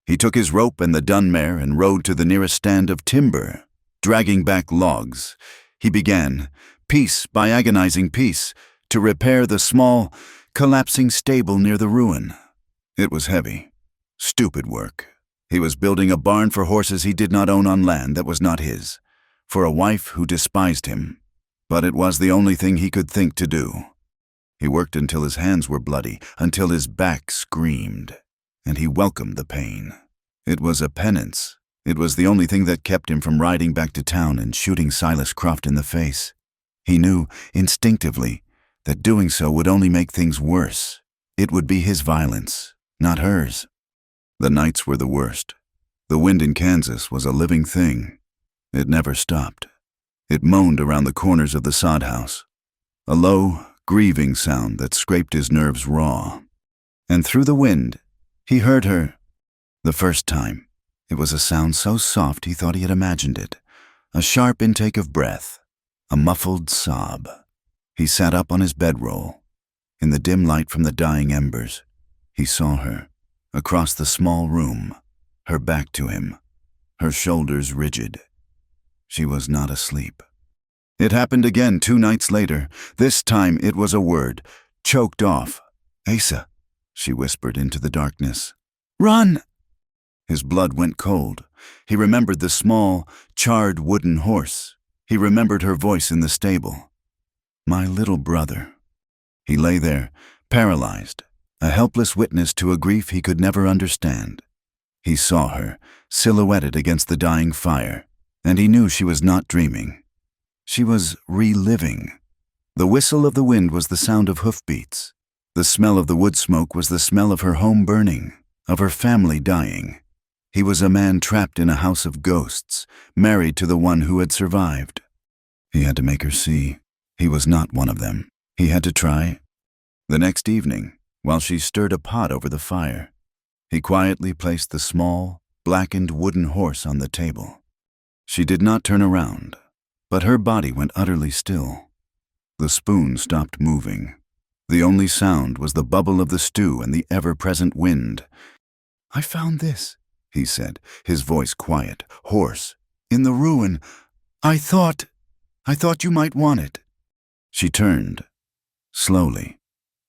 Speaker 1: He took his rope and the dun mare and rode to the nearest stand of timber, dragging back logs. He began, piece by agonizing piece, to repair the small, collapsing stable near the ruin. It was heavy, stupid work. He was building a barn for horses he did not own on land that was not his, for a wife who despised him, but it was the only thing he could think to do. He worked until his hands were bloody, until his back screamed, and he welcomed the pain. It was a penance. It was the only thing that kept him from riding back to town and shooting Silas Croft in the face. He knew, instinctively, that doing so would only make things worse. It would be his violence, not hers. The nights were the worst. The wind in Kansas was a living thing. It never stopped. It moaned around the corners of the sod house, a low, grieving sound that scraped his nerves raw. And through the wind, he heard her. The first time, it was a sound so soft he thought he had imagined it, a sharp intake of breath, a muffled sob. He sat up on his bedroll. In the dim light from the dying embers, he saw her, across the small room, her back to him, her shoulders rigid. She was not asleep. It happened again 2 nights later. This time it was a word, choked off. "Asa," she whispered into the darkness. "Run!" His blood went cold. He remembered the small, charred wooden horse. He remembered her voice in the stable. "My little brother." He lay there, paralyzed, a helpless witness to a grief he could never understand. He saw her, silhouetted against the dying fire, and he knew she was not dreaming. She was reliving. The whistle of the wind was the sound of hoofbeats. The smell of the wood smoke was the smell of her home burning, of her family dying. He was a man trapped in a house of ghosts, married to the one who had survived. He had to make her see. He was not one of them. He had to try. The next evening, while she stirred a pot over the fire, he quietly placed the small, blackened wooden horse on the table. She did not turn around, but her body went utterly still. The spoon stopped moving. The only sound was the bubble of the stew and the ever-present wind. "I found this," he said, his voice quiet, hoarse. "In the ruin. I thought you might want it." She turned, slowly.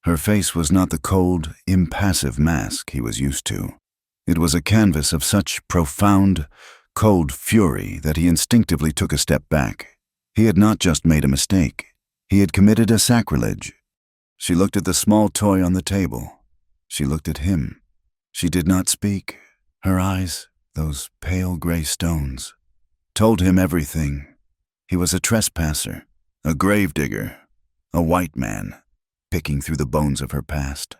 Speaker 1: Her face was not the cold, impassive mask he was used to. It was a canvas of such profound, cold fury that he instinctively took a step back. He had not just made a mistake. He had committed a sacrilege. She looked at the small toy on the table. She looked at him. She did not speak. Her eyes, those pale gray stones, told him everything. He was a trespasser, a gravedigger, a white man, picking through the bones of her past.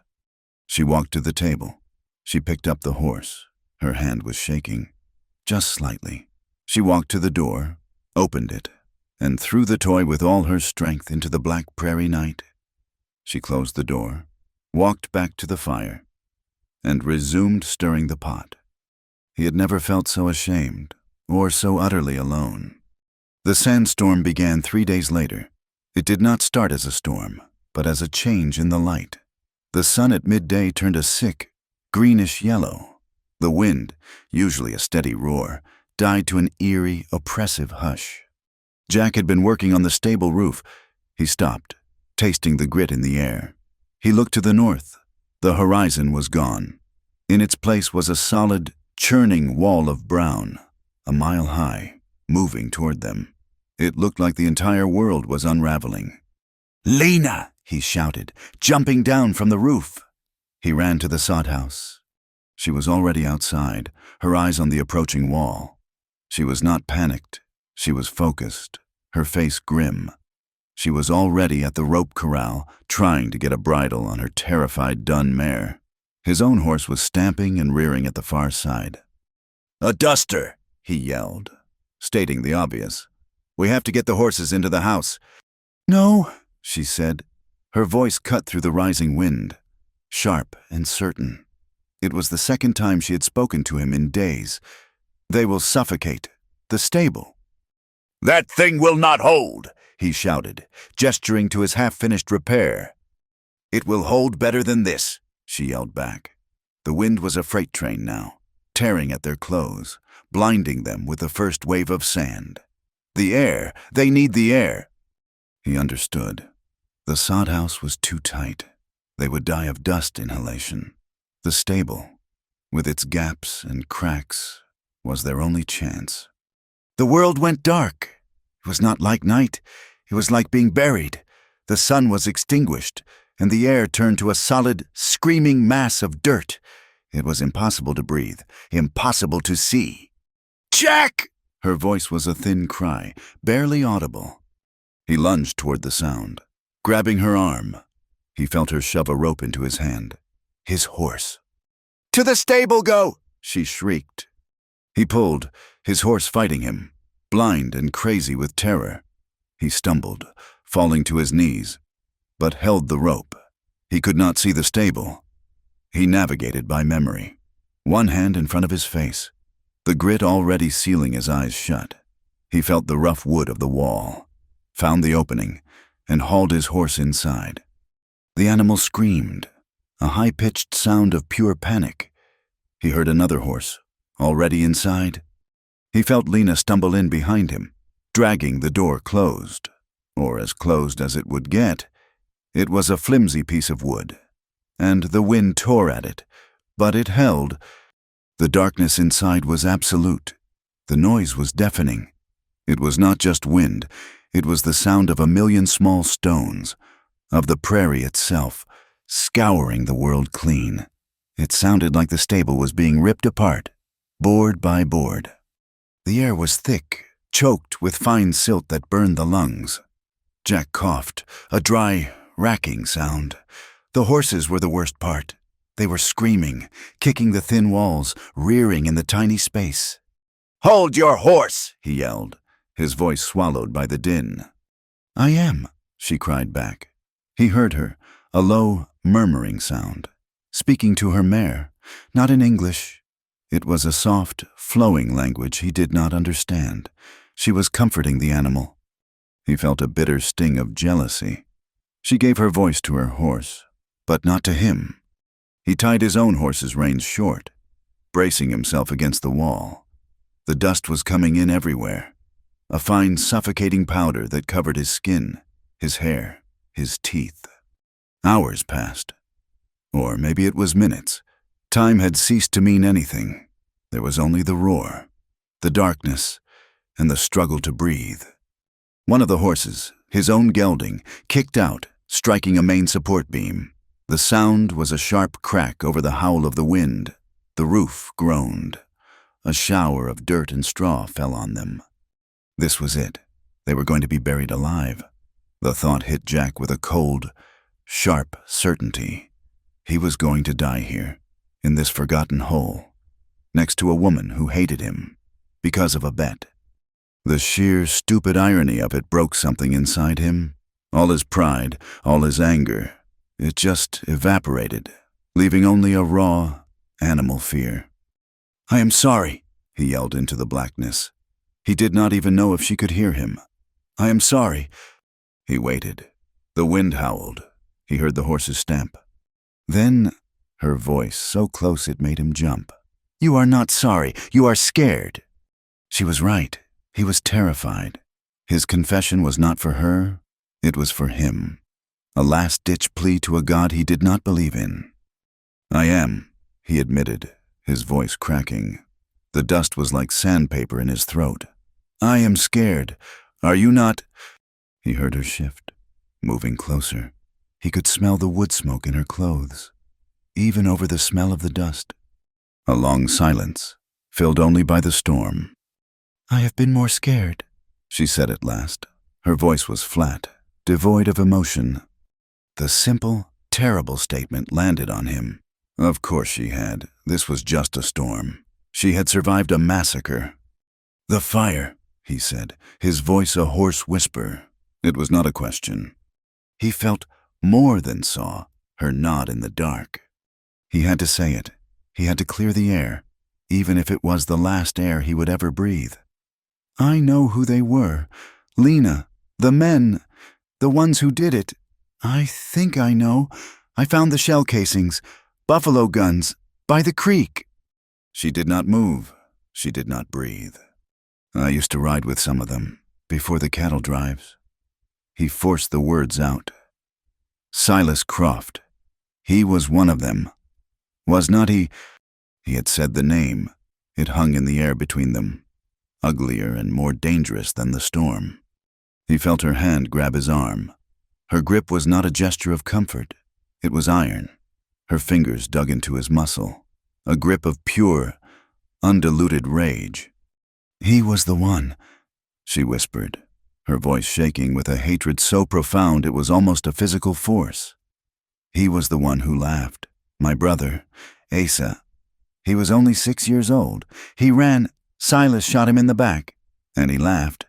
Speaker 1: She walked to the table. She picked up the horse. Her hand was shaking, just slightly. She walked to the door, opened it, and threw the toy with all her strength into the black prairie night. She closed the door, walked back to the fire, and resumed stirring the pot. He had never felt so ashamed or so utterly alone. The sandstorm began 3 days later. It did not start as a storm, but as a change in the light. The sun at midday turned a sick, greenish yellow. The wind, usually a steady roar, died to an eerie, oppressive hush. Jack had been working on the stable roof. He stopped, tasting the grit in the air. He looked to the north. The horizon was gone. In its place was a solid, churning wall of brown, a mile high, moving toward them. It looked like the entire world was unraveling. "Lena!" he shouted, jumping down from the roof. He ran to the sod house. She was already outside, her eyes on the approaching wall. She was not panicked. She was focused, her face grim. She was already at the rope corral, trying to get a bridle on her terrified dun mare. His own horse was stamping and rearing at the far side. "A duster!" he yelled, stating the obvious. "We have to get the horses into the house." "No," she said. Her voice cut through the rising wind, sharp and certain. It was the second time she had spoken to him in days. "They will suffocate. The stable." "That thing will not hold," he shouted, gesturing to his half-finished repair. "It will hold better than this," she yelled back. The wind was a freight train now, tearing at their clothes, blinding them with the first wave of sand. The air! They need the air! He understood. The sod house was too tight. They would die of dust inhalation. The stable, with its gaps and cracks, was their only chance. The world went dark. It was not like night. It was like being buried. The sun was extinguished, and the air turned to a solid, screaming mass of dirt. It was impossible to breathe, impossible to see. "Jack!" Her voice was a thin cry, barely audible. He lunged toward the sound, grabbing her arm. He felt her shove a rope into his hand. His horse. "To the stable go!" she shrieked. He pulled, his horse fighting him, blind and crazy with terror. He stumbled, falling to his knees, but held the rope. He could not see the stable. He navigated by memory, one hand in front of his face, the grit already sealing his eyes shut. He felt the rough wood of the wall, found the opening, and hauled his horse inside. The animal screamed, a high-pitched sound of pure panic. He heard another horse, already inside. He felt Lena stumble in behind him, dragging the door closed, or as closed as it would get. It was a flimsy piece of wood, and the wind tore at it, but it held. The darkness inside was absolute. The noise was deafening. It was not just wind, it was the sound of a million small stones, of the prairie itself, scouring the world clean. It sounded like the stable was being ripped apart, board by board. The air was thick, choked with fine silt that burned the lungs. Jack coughed, a dry, racking sound. The horses were the worst part. They were screaming, kicking the thin walls, rearing in the tiny space. "Hold your horse!" he yelled, his voice swallowed by the din. "I am," she cried back. He heard her, a low, murmuring sound, speaking to her mare, not in English. It was a soft, flowing language he did not understand. She was comforting the animal. He felt a bitter sting of jealousy. She gave her voice to her horse, but not to him. He tied his own horse's reins short, bracing himself against the wall. The dust was coming in everywhere, a fine, suffocating powder that covered his skin, his hair, his teeth. Hours passed. Or maybe it was minutes. Time had ceased to mean anything. There was only the roar, the darkness, and the struggle to breathe. One of the horses, his own gelding, kicked out, striking a main support beam. The sound was a sharp crack over the howl of the wind. The roof groaned. A shower of dirt and straw fell on them. This was it. They were going to be buried alive. The thought hit Jack with a cold, sharp certainty. He was going to die here, in this forgotten hole, next to a woman who hated him, because of a bet. The sheer, stupid irony of it broke something inside him. All his pride, all his anger, it just evaporated, leaving only a raw, animal fear. "I am sorry," he yelled into the blackness. He did not even know if she could hear him. "I am sorry." He waited. The wind howled. He heard the horses stamp. Then, her voice so close it made him jump. "You are not sorry. You are scared." She was right. He was terrified. His confession was not for her. It was for him. A last-ditch plea to a God he did not believe in. "I am," he admitted, his voice cracking. The dust was like sandpaper in his throat. "I am scared. Are you not?" He heard her shift, moving closer. He could smell the wood smoke in her clothes, even over the smell of the dust. A long silence, filled only by the storm. "I have been more scared," she said at last. Her voice was flat, devoid of emotion. The simple, terrible statement landed on him. Of course she had. This was just a storm. She had survived a massacre. "The fire," he said, his voice a hoarse whisper. It was not a question. He felt more than saw her nod in the dark. He had to say it. He had to clear the air, even if it was the last air he would ever breathe. "I know who they were. Lena, the men, the ones who did it. I think I know. I found the shell casings, buffalo guns, by the creek." She did not move. She did not breathe. "I used to ride with some of them, before the cattle drives." He forced the words out. Silas Croft. He was one of them. Was not he? He had said the name. It hung in the air between them, uglier and more dangerous than the storm. He felt her hand grab his arm. Her grip was not a gesture of comfort. It was iron. Her fingers dug into his muscle, a grip of pure, undiluted rage. "He was the one," she whispered, her voice shaking with a hatred so profound it was almost a physical force. "He was the one who laughed. My brother, Asa. He was only 6 years old. He ran. Silas shot him in the back, and he laughed.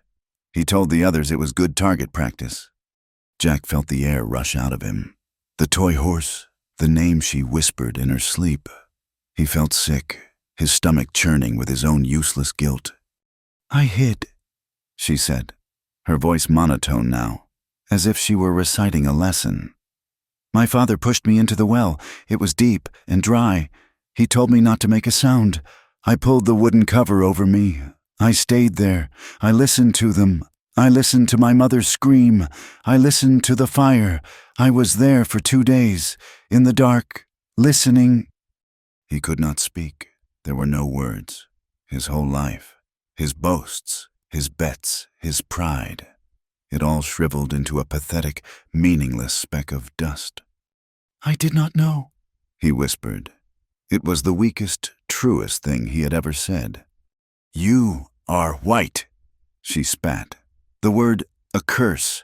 Speaker 1: He told the others it was good target practice." Jack felt the air rush out of him. The toy horse, the name she whispered in her sleep. He felt sick, his stomach churning with his own useless guilt. "I hid," she said, her voice monotone now, as if she were reciting a lesson. "My father pushed me into the well. It was deep and dry. He told me not to make a sound. I pulled the wooden cover over me. I stayed there. I listened to them. I listened to my mother scream. I listened to the fire. I was there for 2 days, in the dark, listening." He could not speak. There were no words. His whole life, his boasts, his bets, his pride, it all shriveled into a pathetic, meaningless speck of dust. "I did not know," he whispered. It was the weakest, truest thing he had ever said. "You are white," she spat. The word, a curse.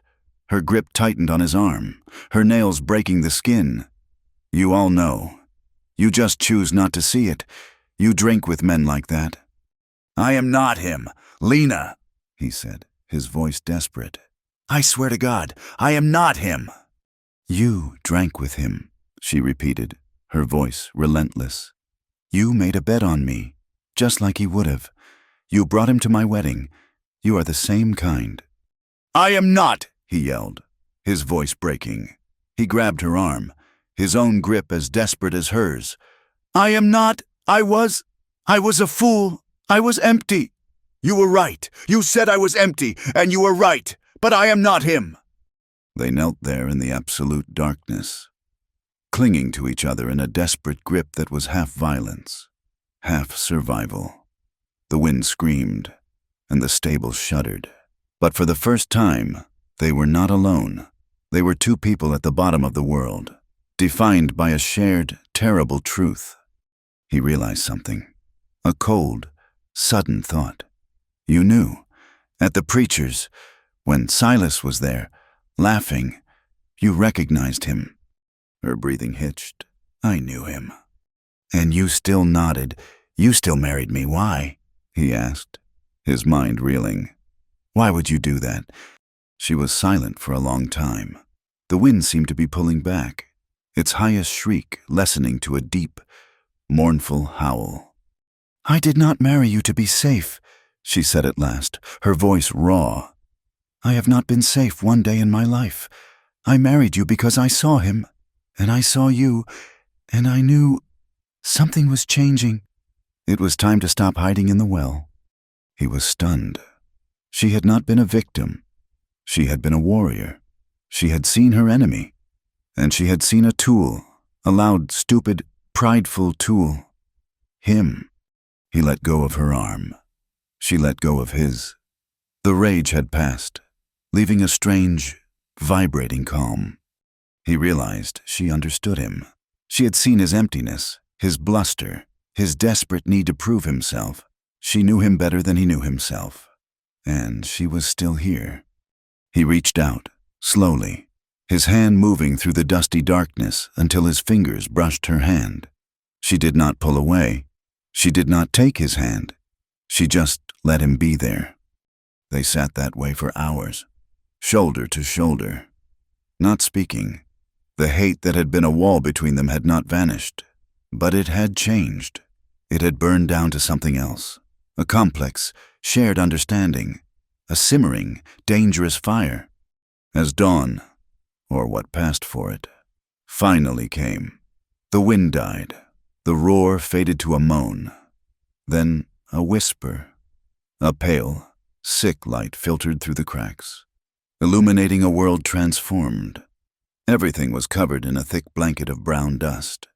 Speaker 1: Her grip tightened on his arm, her nails breaking the skin. "You all know. You just choose not to see it. You drink with men like that." "I am not him. Lena," he said, his voice desperate. "I swear to God, I am not him." "You drank with him," she repeated, her voice relentless. "You made a bet on me, just like he would have. You brought him to my wedding. You are the same kind." "I am not," he yelled, his voice breaking. He grabbed her arm, his own grip as desperate as hers. "I am not. I was a fool. I was empty." "You were right. You said I was empty, and you were right. But I am not him." They knelt there in the absolute darkness, clinging to each other in a desperate grip that was half violence, half survival. The wind screamed, and the stable shuddered. But for the first time, they were not alone. They were two people at the bottom of the world, defined by a shared, terrible truth. He realized something. A cold, sudden thought. You knew. At the preacher's, when Silas was there, laughing, you recognized him. Her breathing hitched. "I knew him." "And you still nodded. You still married me. Why?" he asked, his mind reeling. "Why would you do that?" She was silent for a long time. The wind seemed to be pulling back, its highest shriek lessening to a deep, mournful howl. "I did not marry you to be safe, she said at last, her voice raw. "I have not been safe one day in my life. I married you because I saw him, and I saw you, and I knew something was changing." It was time to stop hiding in the well. He was stunned. She had not been a victim. She had been a warrior. She had seen her enemy. And she had seen a tool, a loud, stupid, prideful tool. Him. He let go of her arm. She let go of his. The rage had passed, leaving a strange, vibrating calm. He realized she understood him. She had seen his emptiness, his bluster, his desperate need to prove himself. She knew him better than he knew himself. And she was still here. He reached out, slowly, his hand moving through the dusty darkness until his fingers brushed her hand. She did not pull away. She did not take his hand. She just let him be there. They sat that way for hours, shoulder to shoulder, not speaking. The hate that had been a wall between them had not vanished, but it had changed. It had burned down to something else, a complex, shared understanding, a simmering, dangerous fire. As dawn, or what passed for it, finally came, the wind died. The roar faded to a moan. Then a whisper. A pale, sick light filtered through the cracks, illuminating a world transformed. Everything was covered in a thick blanket of brown dust.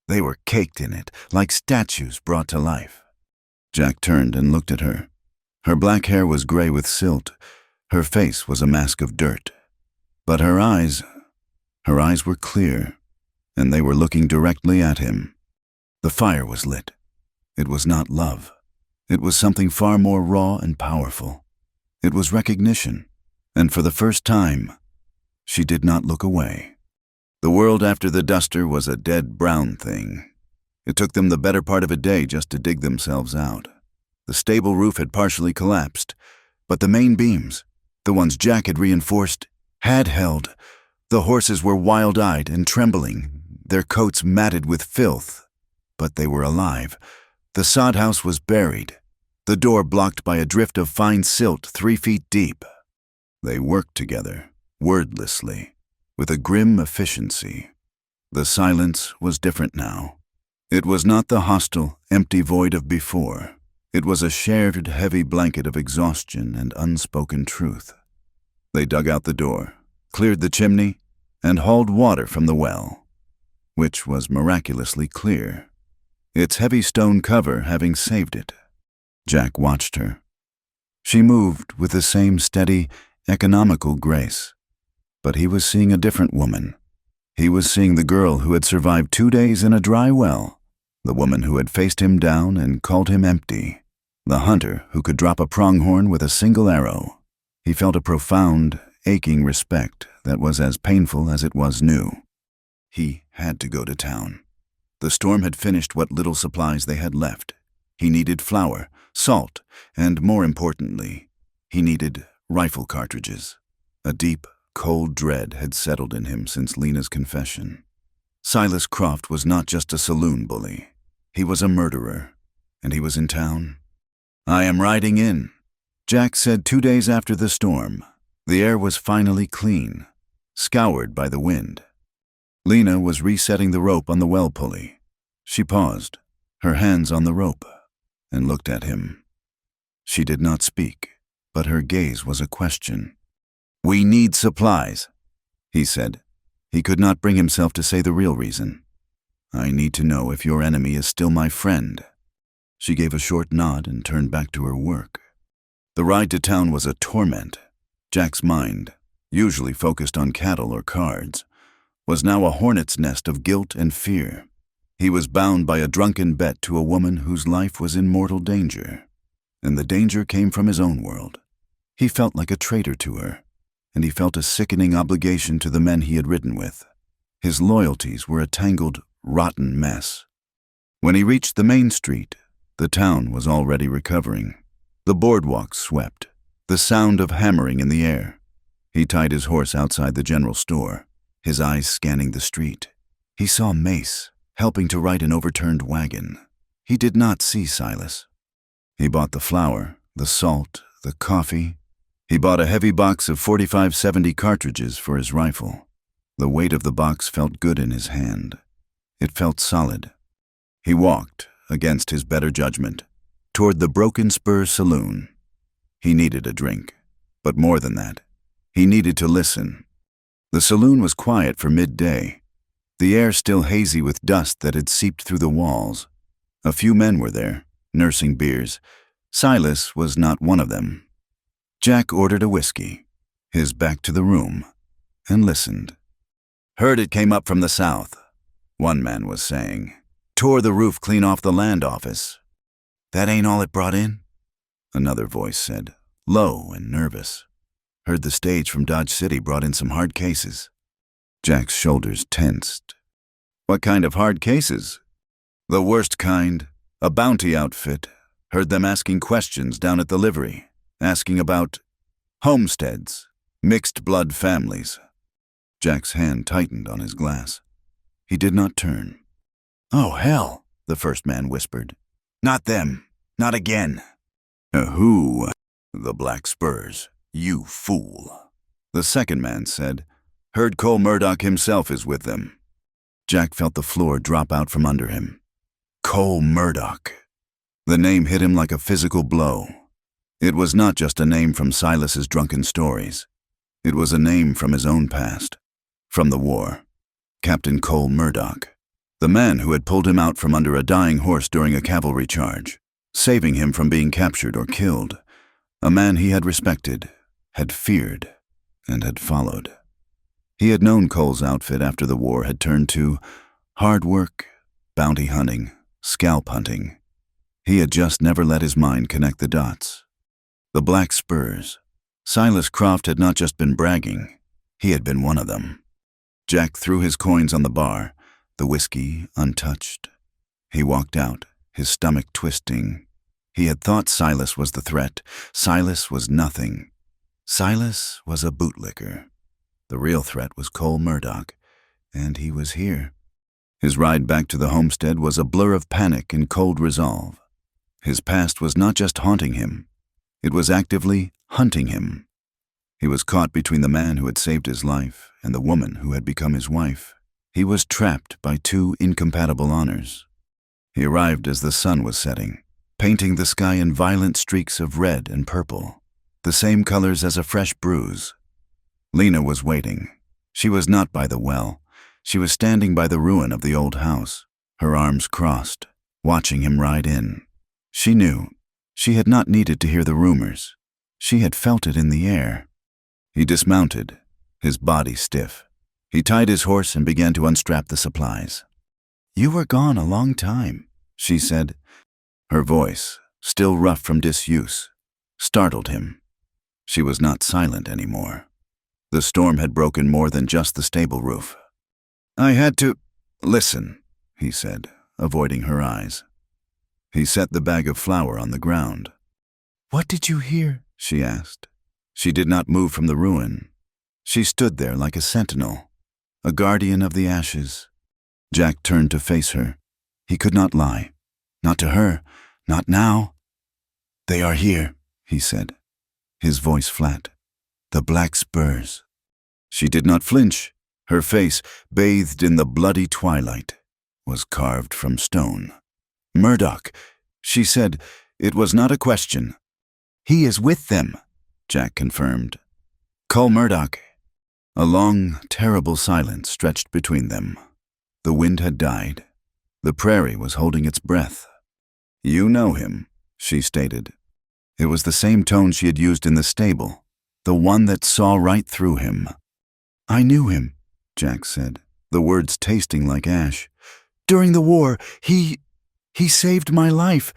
Speaker 1: They were caked in it, like statues brought to life. Jack turned and looked at her. Her black hair was gray with silt. Her face was a mask of dirt. But her eyes were clear, and they were looking directly at him. The fire was lit. It was not love. It was something far more raw and powerful. It was recognition, and for the first time, she did not look away. The world after the duster was a dead brown thing. It took them the better part of a day just to dig themselves out. The stable roof had partially collapsed, but the main beams, the ones Jack had reinforced, had held. The horses were wild-eyed and trembling, their coats matted with filth. But they were alive. The sod house was buried, the door blocked by a drift of fine silt 3 feet deep. They worked together, wordlessly, with a grim efficiency. The silence was different now. It was not the hostile, empty void of before. It was a shared, heavy blanket of exhaustion and unspoken truth. They dug out the door, cleared the chimney, and hauled water from the well, which was miraculously clear, its heavy stone cover having saved it. Jack watched her. She moved with the same steady, economical grace. But he was seeing a different woman. He was seeing the girl who had survived 2 days in a dry well, the woman who had faced him down and called him empty, the hunter who could drop a pronghorn with a single arrow. He felt a profound, aching respect that was as painful as it was new. He had to go to town. The storm had finished what little supplies they had left. He needed flour, salt, and more importantly, he needed rifle cartridges. A deep, cold dread had settled in him since Lena's confession. Silas Croft was not just a saloon bully. He was a murderer, and he was in town. "I am riding in," Jack said 2 days after the storm. The air was finally clean, scoured by the wind. Lena was resetting the rope on the well pulley. She paused, her hands on the rope, and looked at him. She did not speak, but her gaze was a question. "We need supplies," he said. He could not bring himself to say the real reason. "I need to know if your enemy is still my friend." She gave a short nod and turned back to her work. The ride to town was a torment. Jack's mind, usually focused on cattle or cards, was now a hornet's nest of guilt and fear. He was bound by a drunken bet to a woman whose life was in mortal danger, and the danger came from his own world. He felt like a traitor to her, and he felt a sickening obligation to the men he had ridden with. His loyalties were a tangled, rotten mess. When he reached the main street, the town was already recovering. The boardwalk swept, the sound of hammering in the air. He tied his horse outside the general store, his eyes scanning the street. He saw Mace, helping to right an overturned wagon. He did not see Silas. He bought the flour the salt, the coffee. He bought a heavy box of 45-70 cartridges for his rifle. The weight of the box felt good in his hand. It felt solid. He walked, against his better judgment, toward the Broken Spur Saloon. He needed a drink, but more than that, he needed to listen. The saloon was quiet for midday, the air still hazy with dust that had seeped through the walls. A few men were there, nursing beers. Silas was not one of them. Jack ordered a whiskey, his back to the room, and listened. "Heard it came up from the south," one man was saying. "Tore the roof clean off the land office." "That ain't all it brought in?" another voice said, low and nervous. "Heard the stage from Dodge City brought in some hard cases." Jack's shoulders tensed. "What kind of hard cases?" "The worst kind. A bounty outfit. Heard them asking questions down at the livery, asking about homesteads, mixed blood families." Jack's hand tightened on his glass. He did not turn. "Oh, hell," the first man whispered. "Not them. Not again." "Who?" "The Black Spurs. You fool." The second man said, "Heard Cole Murdoch himself is with them." Jack felt the floor drop out from under him. Cole Murdoch. The name hit him like a physical blow. It was not just a name from Silas's drunken stories. It was a name from his own past, from the war. Captain Cole Murdoch, the man who had pulled him out from under a dying horse during a cavalry charge, saving him from being captured or killed. A man he had respected, had feared, and had followed. He had known Cole's outfit after the war had turned to hard work, bounty hunting, scalp hunting. He had just never let his mind connect the dots. The Black Spurs. Silas Croft had not just been bragging, he had been one of them. Jack threw his coins on the bar, the whiskey untouched. He walked out, his stomach twisting. He had thought Silas was the threat. Silas was nothing. Silas was a bootlicker. The real threat was Cole Murdoch, and he was here. His ride back to the homestead was a blur of panic and cold resolve. His past was not just haunting him, it was actively hunting him. He was caught between the man who had saved his life and the woman who had become his wife. He was trapped by two incompatible honors. He arrived as the sun was setting, painting the sky in violent streaks of red and purple, the same colors as a fresh bruise. Lena was waiting. She was not by the well. She was standing by the ruin of the old house, her arms crossed, watching him ride in. She knew. She had not needed to hear the rumors. She had felt it in the air. He dismounted, his body stiff. He tied his horse and began to unstrap the supplies. "You were gone a long time," she said. Her voice, still rough from disuse, startled him. She was not silent anymore. The storm had broken more than just the stable roof. "I had to listen," he said, avoiding her eyes. He set the bag of flour on the ground. "What did you hear?" she asked. She did not move from the ruin. She stood there like a sentinel, a guardian of the ashes. Jack turned to face her. He could not lie. Not to her. Not now. "They are here," he said, his voice flat. "The Black Spurs." She did not flinch. Her face, bathed in the bloody twilight, was carved from stone. "Murdoch," she said. It was not a question. "He is with them," Jack confirmed. "Cole Murdoch." A long, terrible silence stretched between them. The wind had died. The prairie was holding its breath. "You know him," she stated. It was the same tone she had used in the stable, the one that saw right through him. "I knew him," Jack said, the words tasting like ash. "During the war, he saved my life."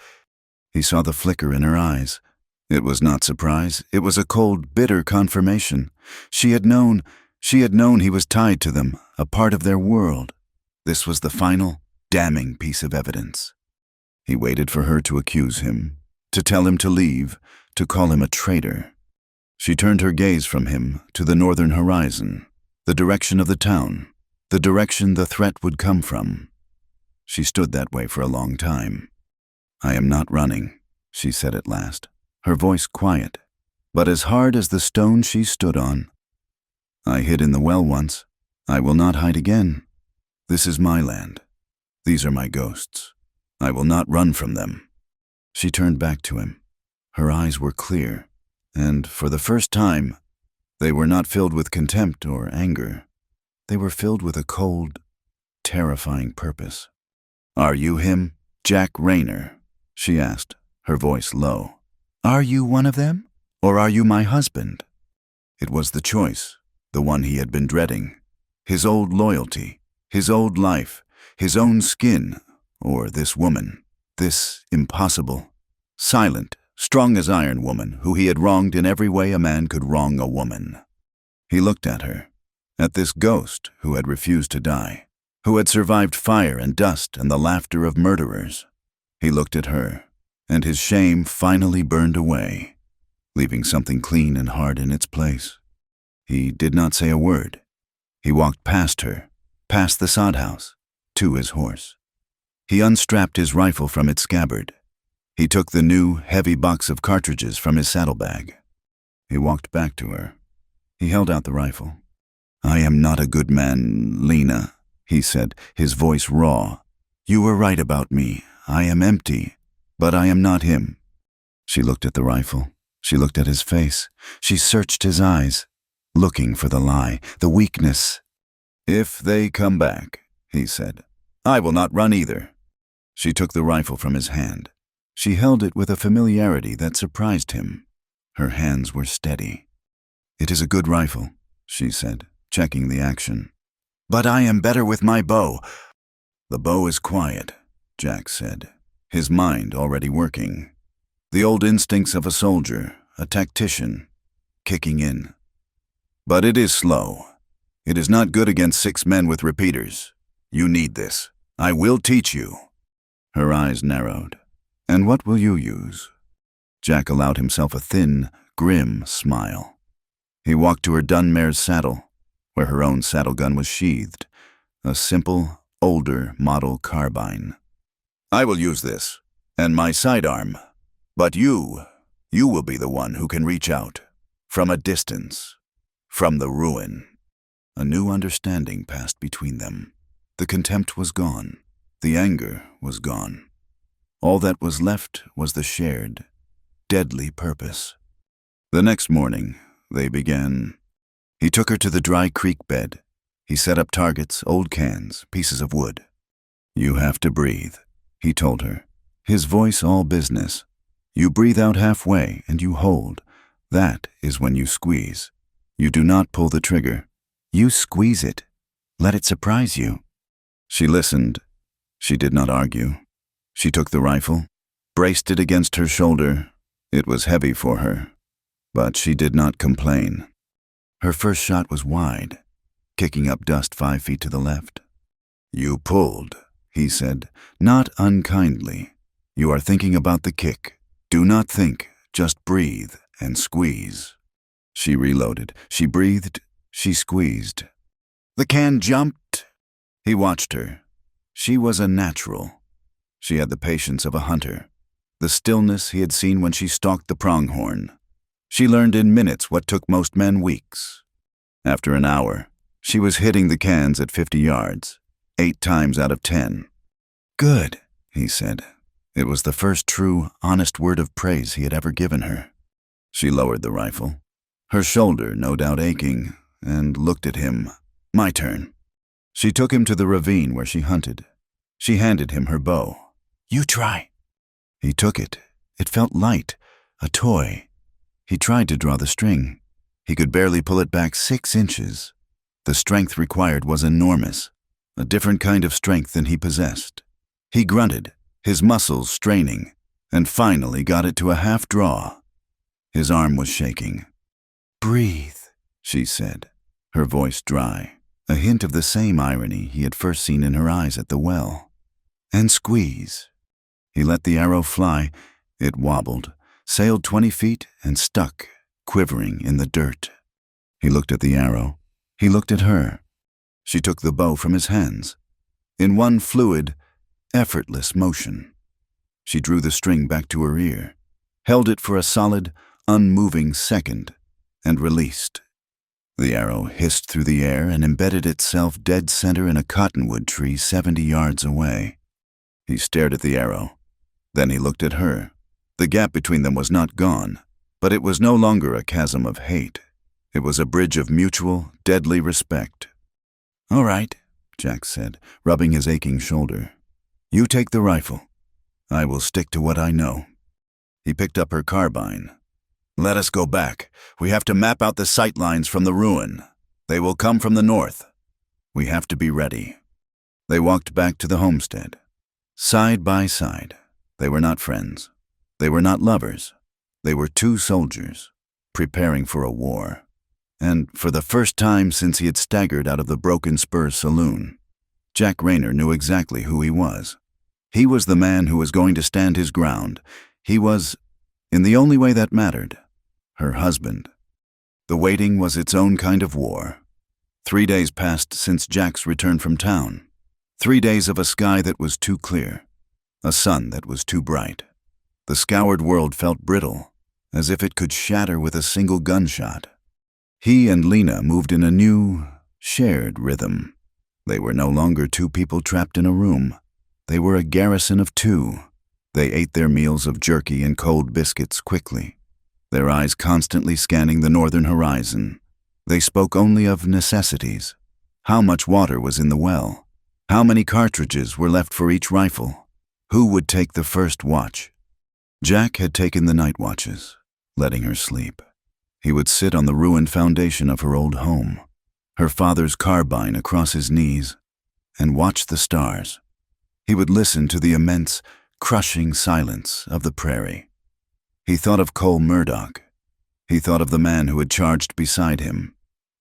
Speaker 1: He saw the flicker in her eyes. It was not surprise. It was a cold, bitter confirmation. She had known he was tied to them, a part of their world. This was the final, damning piece of evidence. He waited for her to accuse him, to tell him to leave, to call him a traitor. She turned her gaze from him to the northern horizon, the direction of the town, the direction the threat would come from. She stood that way for a long time. "I am not running," she said at last. her voice quiet, but as hard as the stone she stood on. I hid in the well once. I will not hide again. This is my land. These are my ghosts. I will not run from them. She turned back to him. Her eyes were clear, and for the first time, they were not filled with contempt or anger. They were filled with a cold, terrifying purpose. "Are you him, Jack Rayner?" she asked, her voice low. "Are you one of them, or are you my husband?" It was the choice, the one he had been dreading. His old loyalty, his old life, his own skin, or this woman, this impossible, silent, strong as iron woman who he had wronged in every way a man could wrong a woman. He looked at her, at this ghost who had refused to die, who had survived fire and dust and the laughter of murderers. He looked at her, and his shame finally burned away, leaving something clean and hard in its place. He did not say a word. He walked past her, past the sod house, to his horse. He unstrapped his rifle from its scabbard. He took the new, heavy box of cartridges from his saddlebag. He walked back to her. He held out the rifle. "I am not a good man, Lena," he said, his voice raw. "You were right about me. I am empty, but I am not him." She looked at the rifle. She looked at his face. She searched his eyes, looking for the lie, the weakness. "If they come back," he said, "I will not run either." She took the rifle from his hand. She held it with a familiarity that surprised him. Her hands were steady. "It is a good rifle," she said, checking the action. "But I am better with my bow." "The bow is quiet," Jack said, his mind already working. The old instincts of a soldier, a tactician, kicking in. "But it is slow. It is not good against 6 men with repeaters. You need this. I will teach you." Her eyes narrowed. "And what will you use?" Jack allowed himself a thin, grim smile. He walked to her dun mare's saddle, where her own saddle gun was sheathed, a simple, older model carbine. "I will use this, and my sidearm. But you will be the one who can reach out, from a distance, from the ruin." A new understanding passed between them. The contempt was gone. The anger was gone. All that was left was the shared, deadly purpose. The next morning, they began. He took her to the dry creek bed. He set up targets, old cans, pieces of wood. "You have to breathe," he told her, his voice all business. "You breathe out halfway and you hold. That is when you squeeze. You do not pull the trigger. You squeeze it. Let it surprise you." She listened. She did not argue. She took the rifle, braced it against her shoulder. It was heavy for her, but she did not complain. Her first shot was wide, kicking up dust 5 feet to the left. "You pulled," he said, not unkindly. "You are thinking about the kick. Do not think, just breathe and squeeze." She reloaded. She breathed. She squeezed. The can jumped. He watched her. She was a natural. She had the patience of a hunter, the stillness he had seen when she stalked the pronghorn. She learned in minutes what took most men weeks. After an hour, she was hitting the cans at 50 yards, 8 times out of 10. "Good," he said. It was the first true, honest word of praise he had ever given her. She lowered the rifle, her shoulder no doubt aching, and looked at him. "My turn." She took him to the ravine where she hunted. She handed him her bow. "You try." He took it. It felt light, a toy. He tried to draw the string. He could barely pull it back 6 inches. The strength required was enormous, a different kind of strength than he possessed. He grunted, his muscles straining, and finally got it to a half draw. His arm was shaking. "Breathe," she said, her voice dry, a hint of the same irony he had first seen in her eyes at the well. "And squeeze." He let the arrow fly. It wobbled, sailed 20 feet, and stuck, quivering in the dirt. He looked at the arrow. He looked at her. She took the bow from his hands. In one fluid, effortless motion, she drew the string back to her ear, held it for a solid, unmoving second, and released. The arrow hissed through the air and embedded itself dead center in a cottonwood tree 70 yards away. He stared at the arrow. Then he looked at her. The gap between them was not gone, but it was no longer a chasm of hate. It was a bridge of mutual, deadly respect. "All right," Jack said, rubbing his aching shoulder. "You take the rifle. I will stick to what I know." He picked up her carbine. "Let us go back. We have to map out the sight lines from the ruin. They will come from the north. We have to be ready." They walked back to the homestead. Side by side. They were not friends. They were not lovers. They were two soldiers, preparing for a war. And for the first time since he had staggered out of the Broken Spur saloon, Jack Rayner knew exactly who he was. He was the man who was going to stand his ground. He was, in the only way that mattered, her husband. The waiting was its own kind of war. 3 days passed since Jack's return from town. 3 days of a sky that was too clear, a sun that was too bright. The scoured world felt brittle, as if it could shatter with a single gunshot. He and Lena moved in a new, shared rhythm. They were no longer two people trapped in a room. They were a garrison of two. They ate their meals of jerky and cold biscuits quickly, their eyes constantly scanning the northern horizon. They spoke only of necessities. How much water was in the well? How many cartridges were left for each rifle? Who would take the first watch? Jack had taken the night watches, letting her sleep. He would sit on the ruined foundation of her old home, her father's carbine across his knees, and watch the stars. He would listen to the immense, crushing silence of the prairie. He thought of Cole Murdoch. He thought of the man who had charged beside him,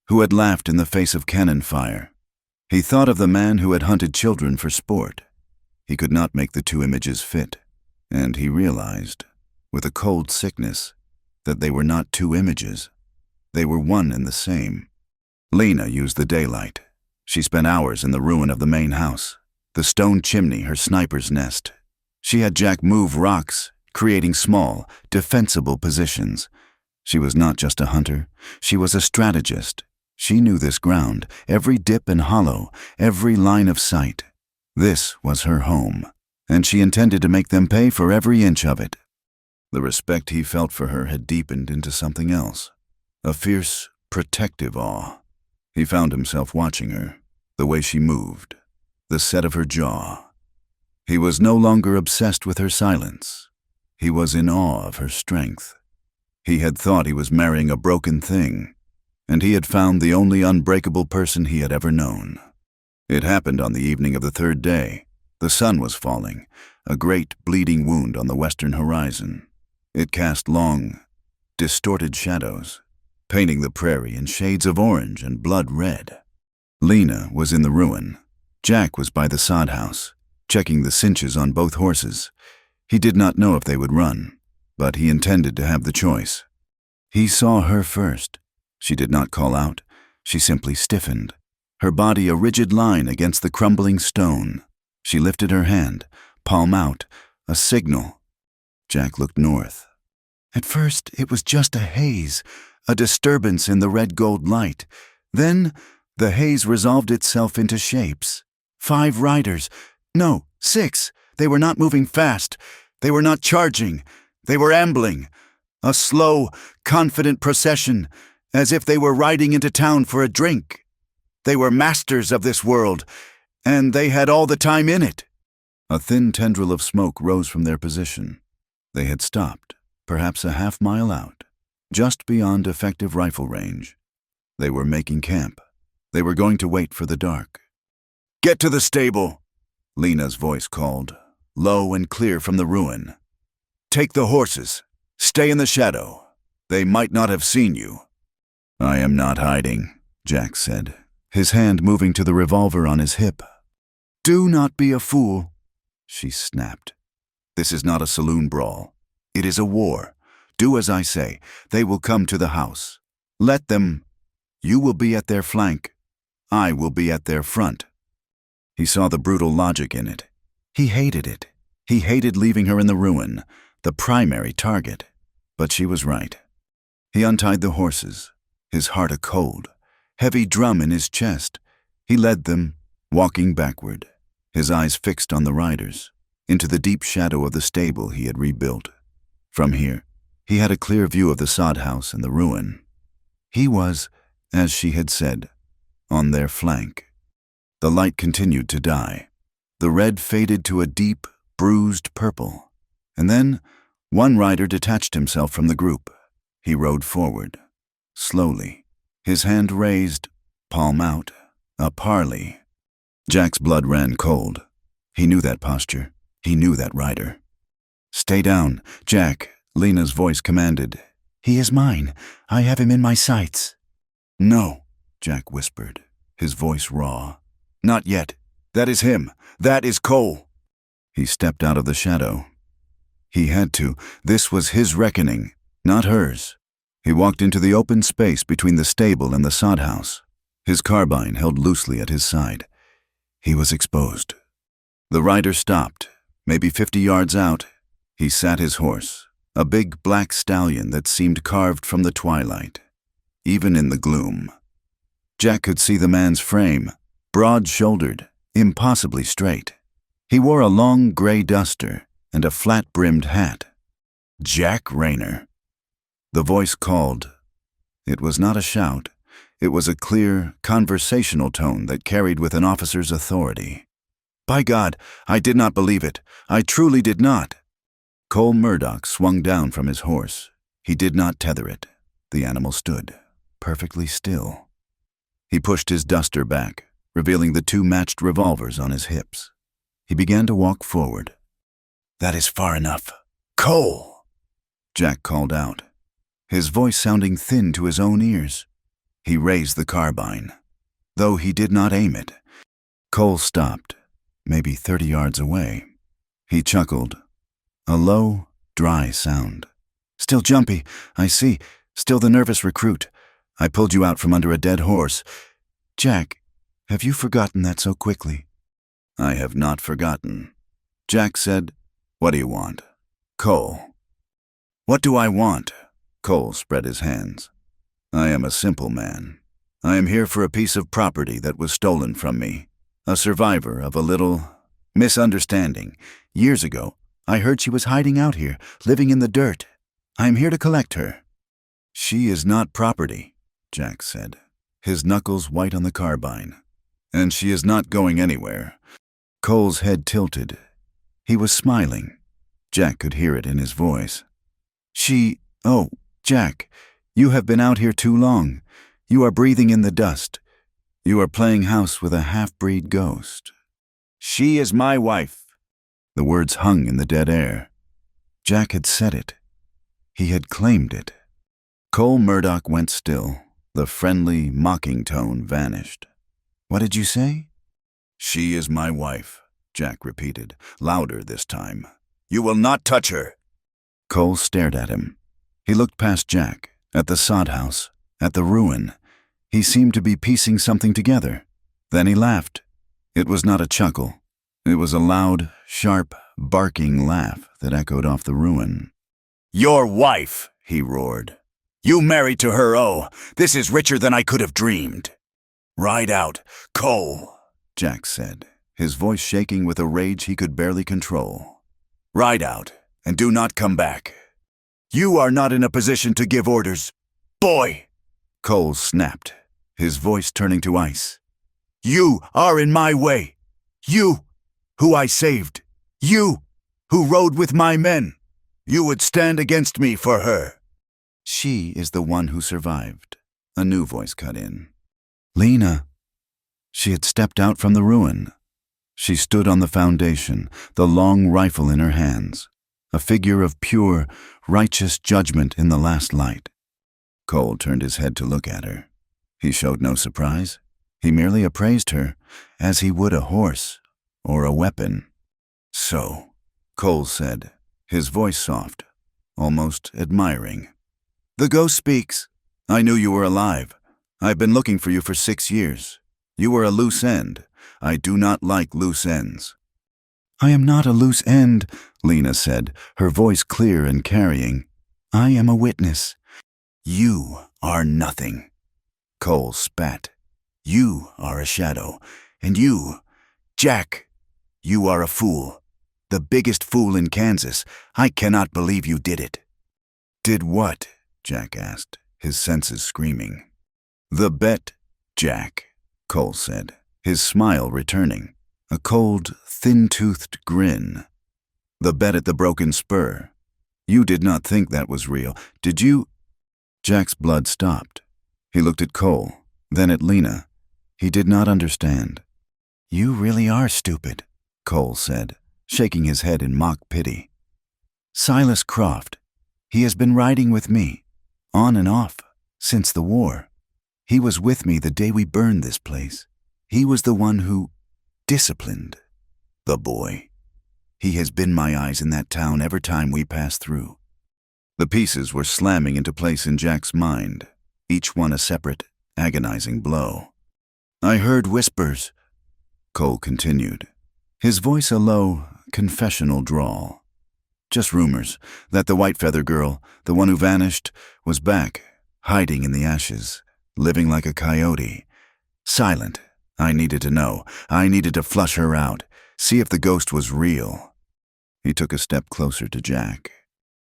Speaker 1: who had laughed in the face of cannon fire. He thought of the man who had hunted children for sport. He could not make the two images fit, and he realized, with a cold sickness, that they were not two images. They were one and the same. Lena used the daylight. She spent hours in the ruin of the main house, the stone chimney, her sniper's nest. She had Jack move rocks, creating small, defensible positions. She was not just a hunter, she was a strategist. She knew this ground, every dip and hollow, every line of sight. This was her home, and she intended to make them pay for every inch of it. The respect he felt for her had deepened into something else, a fierce, protective awe. He found himself watching her, the way she moved, the set of her jaw. He was no longer obsessed with her silence. He was in awe of her strength. He had thought he was marrying a broken thing, and he had found the only unbreakable person he had ever known. It happened on the evening of the third day. The sun was falling, a great bleeding wound on the western horizon. It cast long, distorted shadows, painting the prairie in shades of orange and blood red. Lena was in the ruin. Jack was by the sod house, checking the cinches on both horses. He did not know if they would run, but he intended to have the choice. He saw her first. She did not call out. She simply stiffened, her body a rigid line against the crumbling stone. She lifted her hand, palm out, a signal. Jack looked north. At first, it was just a haze, a disturbance in the red-gold light. Then, the haze resolved itself into shapes. 5 riders. No, 6. They were not moving fast. They were not charging. They were ambling. A slow, confident procession, as if they were riding into town for a drink. They were masters of this world, and they had all the time in it. A thin tendril of smoke rose from their position. They had stopped, perhaps a half-mile out, just beyond effective rifle range. They were making camp. They were going to wait for the dark. "Get to the stable," Lena's voice called, low and clear from the ruin. "Take the horses. Stay in the shadow. They might not have seen you." "I am not hiding," Jack said, his hand moving to the revolver on his hip. "Do not be a fool," she snapped. "This is not a saloon brawl. It is a war. Do as I say. They will come to the house. Let them. You will be at their flank. I will be at their front." He saw the brutal logic in it. He hated it. He hated leaving her in the ruin, the primary target. But she was right. He untied the horses, his heart a cold, heavy drum in his chest. He led them, walking backward, his eyes fixed on the riders, into the deep shadow of the stable he had rebuilt. From here, he had a clear view of the sod house and the ruin. He was, as she had said, on their flank. The light continued to die. The red faded to a deep, bruised purple. And then, one rider detached himself from the group. He rode forward, slowly, his hand raised, palm out, a parley. Jack's blood ran cold. He knew that posture. He knew that rider. "Stay down, Jack," Lena's voice commanded. "He is mine. I have him in my sights." "No," Jack whispered, his voice raw. "Not yet. That is him. That is Cole." He stepped out of the shadow. He had to. This was his reckoning, not hers. He walked into the open space between the stable and the sod house, his carbine held loosely at his side. He was exposed. The rider stopped, maybe 50 yards out. He sat his horse, a big black stallion that seemed carved from the twilight, even in the gloom. Jack could see the man's frame, broad-shouldered, impossibly straight. He wore a long gray duster and a flat-brimmed hat. Jack Rayner. The voice called. It was not a shout. It was a clear, conversational tone that carried with an officer's authority. "By God, I did not believe it. I truly did not." Cole Murdoch swung down from his horse. He did not tether it. The animal stood, perfectly still. He pushed his duster back, revealing the 2 matched revolvers on his hips. He began to walk forward. "That is far enough. Cole!" Jack called out, his voice sounding thin to his own ears. He raised the carbine, though he did not aim it. Cole stopped, maybe 30 yards away. He chuckled, a low, dry sound. "Still jumpy, I see. Still the nervous recruit. I pulled you out from under a dead horse. Jack, have you forgotten that so quickly?" "I have not forgotten." Jack said, "What do you want?" "Cole." "What do I want?" Cole spread his hands. "I am a simple man. I am here for a piece of property that was stolen from me. A survivor of a little misunderstanding. Years ago, I heard she was hiding out here, living in the dirt. I am here to collect her." "She is not property," Jack said, his knuckles white on the carbine. "And she is not going anywhere." Cole's head tilted. He was smiling. Jack could hear it in his voice. Oh, Jack, you have been out here too long. You are breathing in the dust. You are playing house with a half-breed ghost." "She is my wife." The words hung in the dead air. Jack had said it. He had claimed it. Cole Murdoch went still. The friendly, mocking tone vanished. "What did you say?" "She is my wife," Jack repeated, louder this time. "You will not touch her." Cole stared at him. He looked past Jack, at the sod house, at the ruin. He seemed to be piecing something together. Then he laughed. It was not a chuckle. It was a loud, sharp, barking laugh that echoed off the ruin. "Your wife," he roared. "You married to her, oh, this is richer than I could have dreamed." "Ride out, Cole," Jack said, his voice shaking with a rage he could barely control. "Ride out, and do not come back. You are not in a position to give orders. Boy!" Cole snapped, his voice turning to ice. "You are in my way. You, who I saved. You, who rode with my men. You would stand against me for her." "She is the one who survived," a new voice cut in. "Lena." She had stepped out from the ruin. She stood on the foundation, the long rifle in her hands, a figure of pure, righteous judgment in the last light. Cole turned his head to look at her. He showed no surprise. He merely appraised her, as he would a horse or a weapon. "So," Cole said, his voice soft, almost admiring. "The ghost speaks. I knew you were alive. I've been looking for you for 6 years. You were a loose end. I do not like loose ends." "I am not a loose end," Lena said, her voice clear and carrying. I am a witness. You are nothing. Cole spat. You are a shadow. And you, Jack, you are a fool. The biggest fool in Kansas. I cannot believe you did it. Did what? Jack asked, his senses screaming. The bet, Jack, Cole said, his smile returning, a cold, thin-toothed grin. The bet at the broken spur. You did not think that was real, did you? Jack's blood stopped. He looked at Cole, then at Lena. He did not understand. You really are stupid, Cole said, shaking his head in mock pity. Silas Croft. He has been riding with me, on and off, since the war. He was with me the day we burned this place. He was the one who disciplined the boy. He has been my eyes in that town every time we passed through. The pieces were slamming into place in Jack's mind, each one a separate, agonizing blow. I heard whispers, Cole continued, his voice a low, confessional drawl. Just rumors that the white feather girl, the one who vanished, was back, hiding in the ashes, living like a coyote. Silent. I needed to know. I needed to flush her out, see if the ghost was real. He took a step closer to Jack.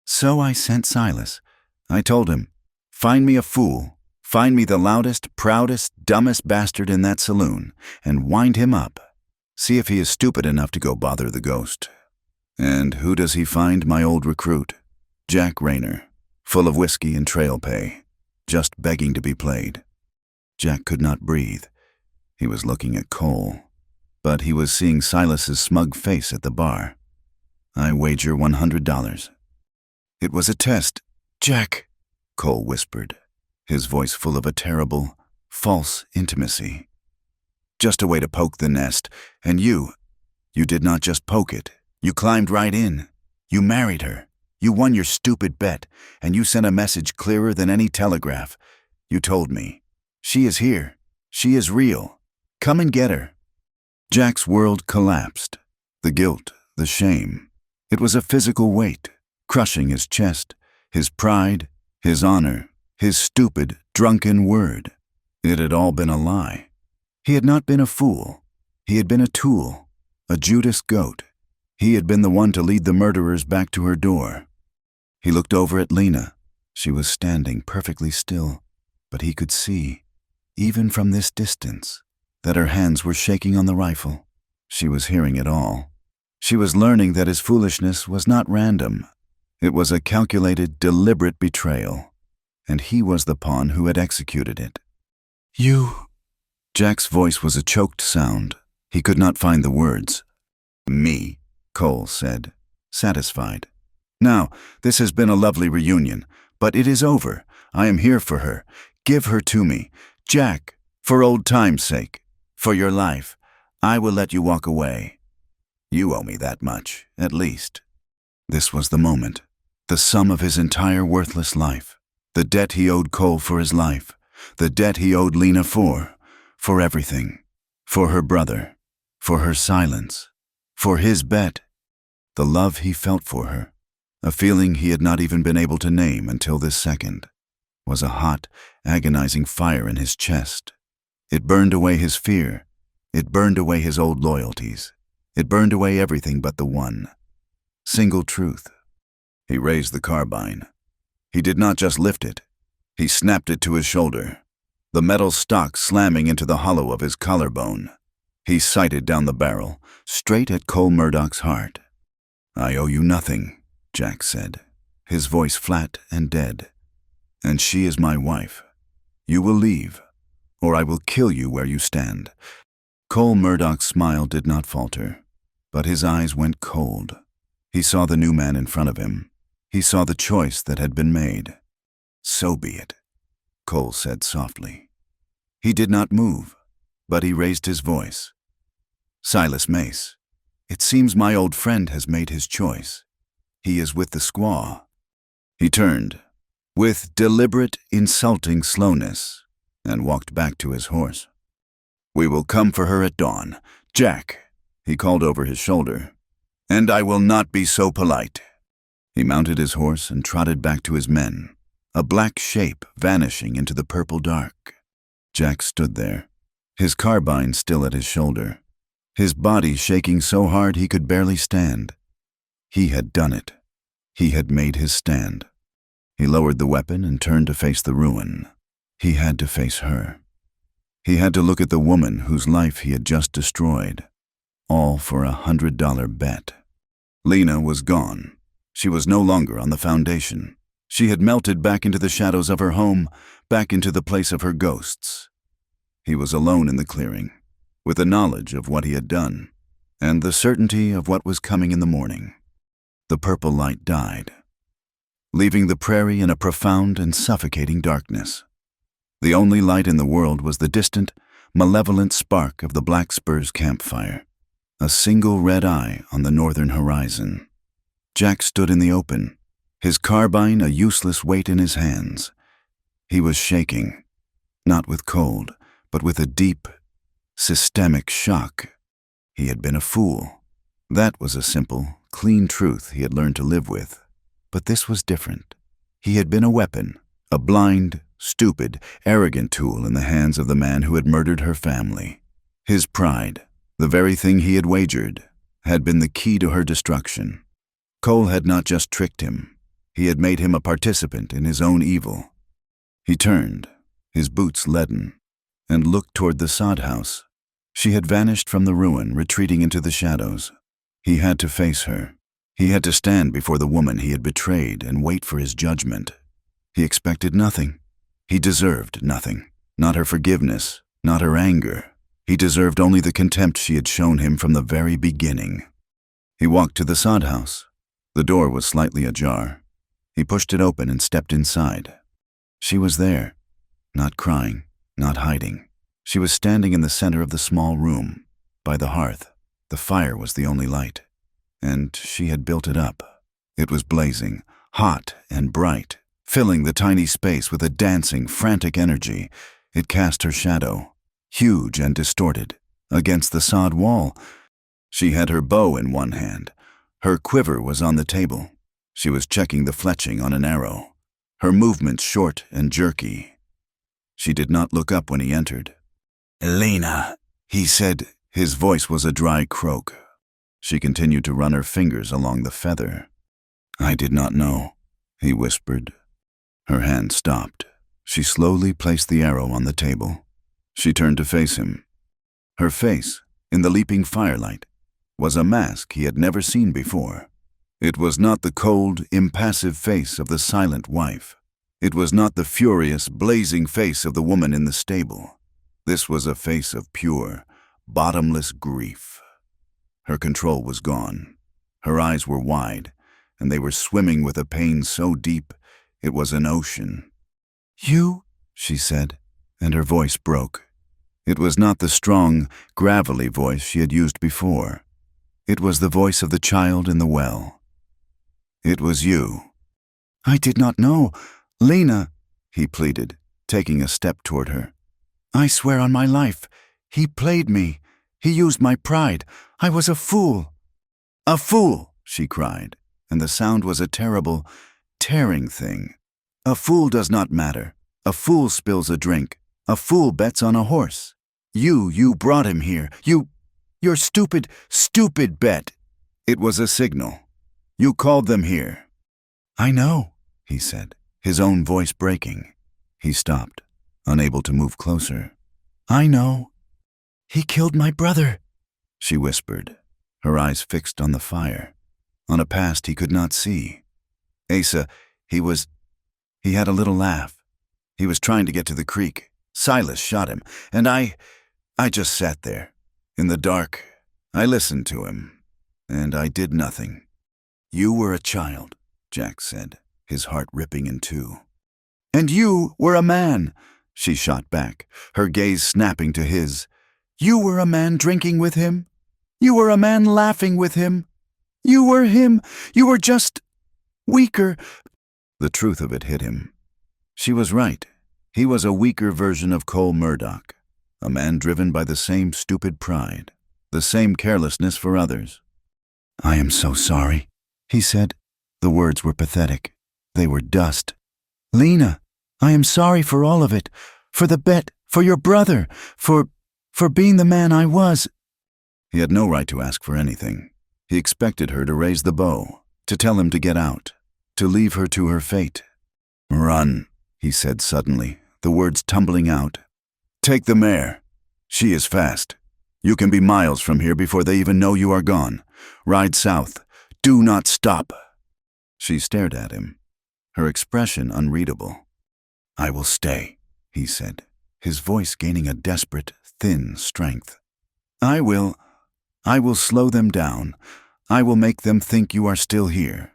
Speaker 1: So I sent Silas. I told him, find me a fool. Find me the loudest, proudest, dumbest bastard in that saloon, and wind him up. See if he is stupid enough to go bother the ghost. And who does he find, my old recruit? Jack Rayner, full of whiskey and trail pay, just begging to be played. Jack could not breathe. He was looking at Cole, but he was seeing Silas's smug face at the bar. I wager $100. It was a test, Jack, Cole whispered, his voice full of a terrible, false intimacy. Just a way to poke the nest, and you did not just poke it. You climbed right in. You married her. You won your stupid bet, and you sent a message clearer than any telegraph. You told me, she is here. She is real. Come and get her. Jack's world collapsed. The guilt, the shame. It was a physical weight, crushing his chest, his pride, his honor, his stupid, drunken word. It had all been a lie. He had not been a fool. He had been a tool, a Judas goat. He had been the one to lead the murderers back to her door. He looked over at Lena. She was standing perfectly still, but he could see, even from this distance, that her hands were shaking on the rifle. She was hearing it all. She was learning that his foolishness was not random. It was a calculated, deliberate betrayal, and he was the pawn who had executed it. You... Jack's voice was a choked sound. He could not find the words. Me, Cole said, satisfied. Now, this has been a lovely reunion, but it is over. I am here for her. Give her to me. Jack, for old time's sake, for your life, I will let you walk away. You owe me that much, at least. This was the moment, the sum of his entire worthless life, the debt he owed Cole for his life, the debt he owed Lena for everything, for her brother, for her silence, for his bet, the love he felt for her, a feeling he had not even been able to name until this second, was a hot, agonizing fire in his chest. It burned away his fear. It burned away his old loyalties. It burned away everything but the one single truth. He raised the carbine. He did not just lift it. He snapped it to his shoulder, the metal stock slamming into the hollow of his collarbone. He sighted down the barrel, straight at Cole Murdoch's heart. I owe you nothing, Jack said, his voice flat and dead. And she is my wife. You will leave, or I will kill you where you stand. Cole Murdoch's smile did not falter, but his eyes went cold. He saw the new man in front of him. He saw the choice that had been made. So be it, Cole said softly. He did not move, but he raised his voice. Silas Mace, it seems my old friend has made his choice. He is with the squaw. He turned, with deliberate, insulting slowness, and walked back to his horse. We will come for her at dawn. Jack, he called over his shoulder, and I will not be so polite. He mounted his horse and trotted back to his men, a black shape vanishing into the purple dark. Jack stood there, his carbine still at his shoulder, his body shaking so hard he could barely stand. He had done it. He had made his stand. He lowered the weapon and turned to face the ruin. He had to face her. He had to look at the woman whose life he had just destroyed, all for $100 bet. Lena was gone. She was no longer on the foundation. She had melted back into the shadows of her home, back into the place of her ghosts. He was alone in the clearing, with the knowledge of what he had done, and the certainty of what was coming in the morning. The purple light died, leaving the prairie in a profound and suffocating darkness. The only light in the world was the distant, malevolent spark of the Black Spur's campfire, a single red eye on the northern horizon. Jack stood in the open, his carbine a useless weight in his hands. He was shaking, not with cold, but with a deep, systemic shock. He had been a fool. That was a simple, clean truth he had learned to live with. But this was different. He had been a weapon, a blind, stupid, arrogant tool in the hands of the man who had murdered her family. His pride, the very thing he had wagered, had been the key to her destruction. Cole had not just tricked him. He had made him a participant in his own evil. He turned, his boots leaden, and looked toward the sod house. She had vanished from the ruin, retreating into the shadows. He had to face her. He had to stand before the woman he had betrayed and wait for his judgment. He expected nothing. He deserved nothing. Not her forgiveness, not her anger. He deserved only the contempt she had shown him from the very beginning. He walked to the sod house. The door was slightly ajar. He pushed it open and stepped inside. She was there, not crying, not hiding. She was standing in the center of the small room, by the hearth. The fire was the only light, and she had built it up. It was blazing, hot and bright, filling the tiny space with a dancing, frantic energy. It cast her shadow, huge and distorted, against the sod wall. She had her bow in one hand. Her quiver was on the table. She was checking the fletching on an arrow, her movements short and jerky. She did not look up when he entered. "Lena," he said. His voice was a dry croak. She continued to run her fingers along the feather. "I did not know," he whispered. Her hand stopped. She slowly placed the arrow on the table. She turned to face him. Her face, in the leaping firelight, was a mask he had never seen before. It was not the cold, impassive face of the silent wife. It was not the furious, blazing face of the woman in the stable. This was a face of pure, bottomless grief. Her control was gone. Her eyes were wide, and they were swimming with a pain so deep it was an ocean. "You?" she said, and her voice broke. It was not the strong, gravelly voice she had used before. It was the voice of the child in the well. "It was you." "I did not know. Lena," he pleaded, taking a step toward her. "I swear on my life, he played me. He used my pride. I was a fool." "A fool," she cried, and the sound was a terrible, tearing thing. "A fool does not matter. A fool spills a drink. A fool bets on a horse. You brought him here. Your stupid, stupid bet." It was a signal. "You called them here." "I know," he said, his own voice breaking. He stopped, unable to move closer. "I know. He killed my brother," she whispered, her eyes fixed on the fire, on a past he could not see. "Asa, he had a little laugh. He was trying to get to the creek. Silas shot him, and I just sat there, in the dark. I listened to him, and I did nothing." "You were a child," Jack said, his heart ripping in two. "And you were a man," she shot back, her gaze snapping to his. "You were a man drinking with him. You were a man laughing with him. You were him. You were just weaker." The truth of it hit him. She was right. He was a weaker version of Cole Murdoch, a man driven by the same stupid pride, the same carelessness for others. "I am so sorry," he said. The words were pathetic. They were dust. "Lena, I am sorry for all of it. For the bet, for your brother, for being the man I was." He had no right to ask for anything. He expected her to raise the bow, to tell him to get out, to leave her to her fate. "Run," he said suddenly, the words tumbling out. "Take the mare. She is fast. You can be miles from here before they even know you are gone. Ride south. Do not stop." She stared at him, her expression unreadable. "I will stay," he said, his voice gaining a desperate, thin strength. I will slow them down. I will make them think you are still here.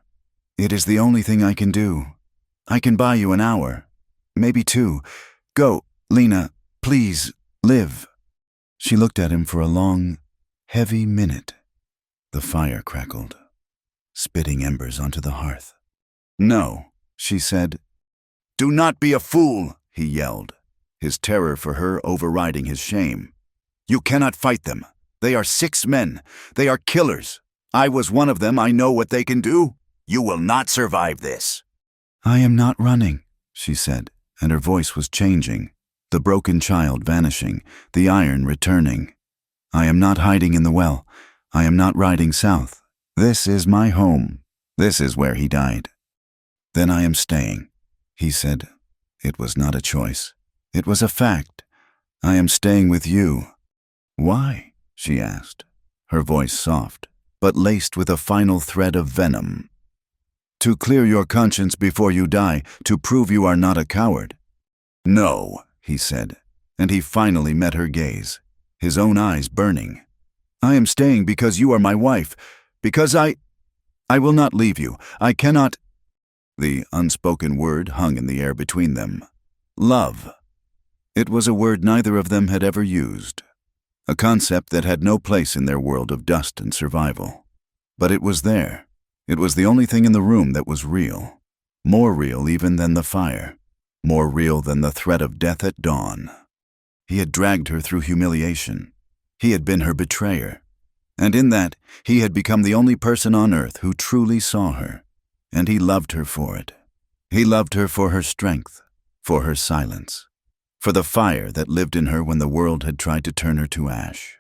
Speaker 1: It is the only thing I can do. I can buy you an hour, maybe 2. Go, Lena, please, live." She looked at him for a long, heavy minute. The fire crackled, spitting embers onto the hearth. "No," she said. "Do not be a fool," he yelled, his terror for her overriding his shame. "You cannot fight them. They are 6 men. They are killers. I was one of them. I know what they can do. You will not survive this." "I am not running," she said, and her voice was changing, the broken child vanishing, the iron returning. "I am not hiding in the well. I am not riding south. This is my home. This is where he died." "Then I am staying," he said. It was not a choice. It was a fact. "I am staying with you." "Why?" she asked, her voice soft, but laced with a final thread of venom. "To clear your conscience before you die, to prove you are not a coward." "No," he said, and he finally met her gaze, his own eyes burning. "I am staying because you are my wife, because I will not leave you. I cannot—" The unspoken word hung in the air between them. Love. It was a word neither of them had ever used, a concept that had no place in their world of dust and survival. But it was there. It was the only thing in the room that was real, more real even than the fire, more real than the threat of death at dawn. He had dragged her through humiliation. He had been her betrayer. And in that, he had become the only person on earth who truly saw her. And he loved her for it. He loved her for her strength, for her silence, for the fire that lived in her when the world had tried to turn her to ash.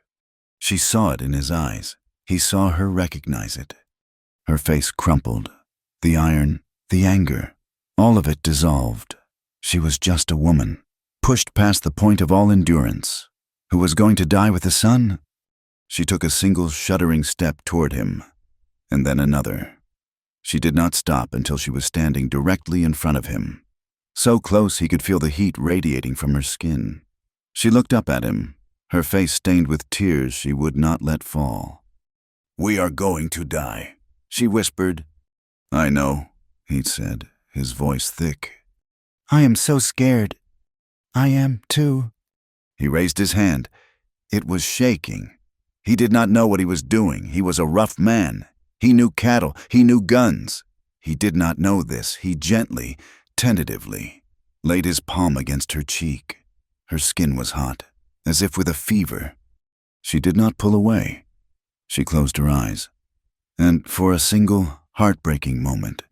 Speaker 1: She saw it in his eyes. He saw her recognize it. Her face crumpled. The iron, the anger, all of it dissolved. She was just a woman, pushed past the point of all endurance, who was going to die with the sun. She took a single shuddering step toward him, and then another. She did not stop until she was standing directly in front of him, so close he could feel the heat radiating from her skin. She looked up at him, her face stained with tears she would not let fall. "We are going to die," she whispered. "I know," he said, his voice thick. "I am so scared." "I am, too." He raised his hand. It was shaking. He did not know what he was doing. He was a rough man. He knew cattle. He knew guns. He did not know this. He gently, tentatively, laid his palm against her cheek. Her skin was hot, as if with a fever. She did not pull away. She closed her eyes, and for a single, heartbreaking moment,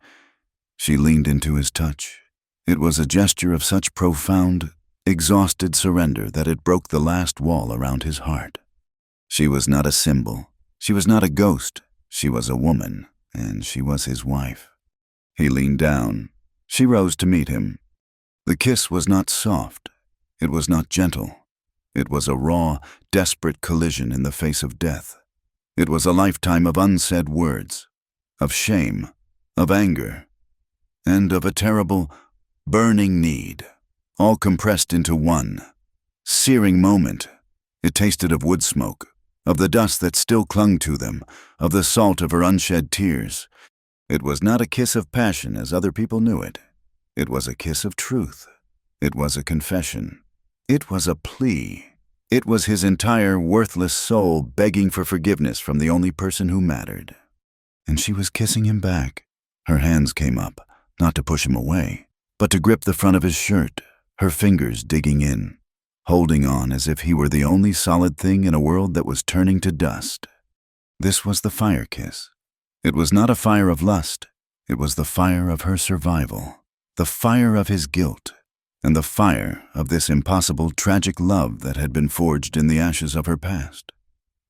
Speaker 1: she leaned into his touch. It was a gesture of such profound, exhausted surrender that it broke the last wall around his heart. She was not a symbol. She was not a ghost. She was a woman, and she was his wife. He leaned down. She rose to meet him. The kiss was not soft. It was not gentle. It was a raw, desperate collision in the face of death. It was a lifetime of unsaid words, of shame, of anger, and of a terrible, burning need, all compressed into one searing moment. It tasted of wood smoke, of the dust that still clung to them, of the salt of her unshed tears. It was not a kiss of passion as other people knew it. It was a kiss of truth. It was a confession. It was a plea. It was his entire worthless soul begging for forgiveness from the only person who mattered. And she was kissing him back. Her hands came up, not to push him away, but to grip the front of his shirt, her fingers digging in, holding on as if he were the only solid thing in a world that was turning to dust. This was the fire kiss. It was not a fire of lust. It was the fire of her survival, the fire of his guilt, and the fire of this impossible, tragic love that had been forged in the ashes of her past.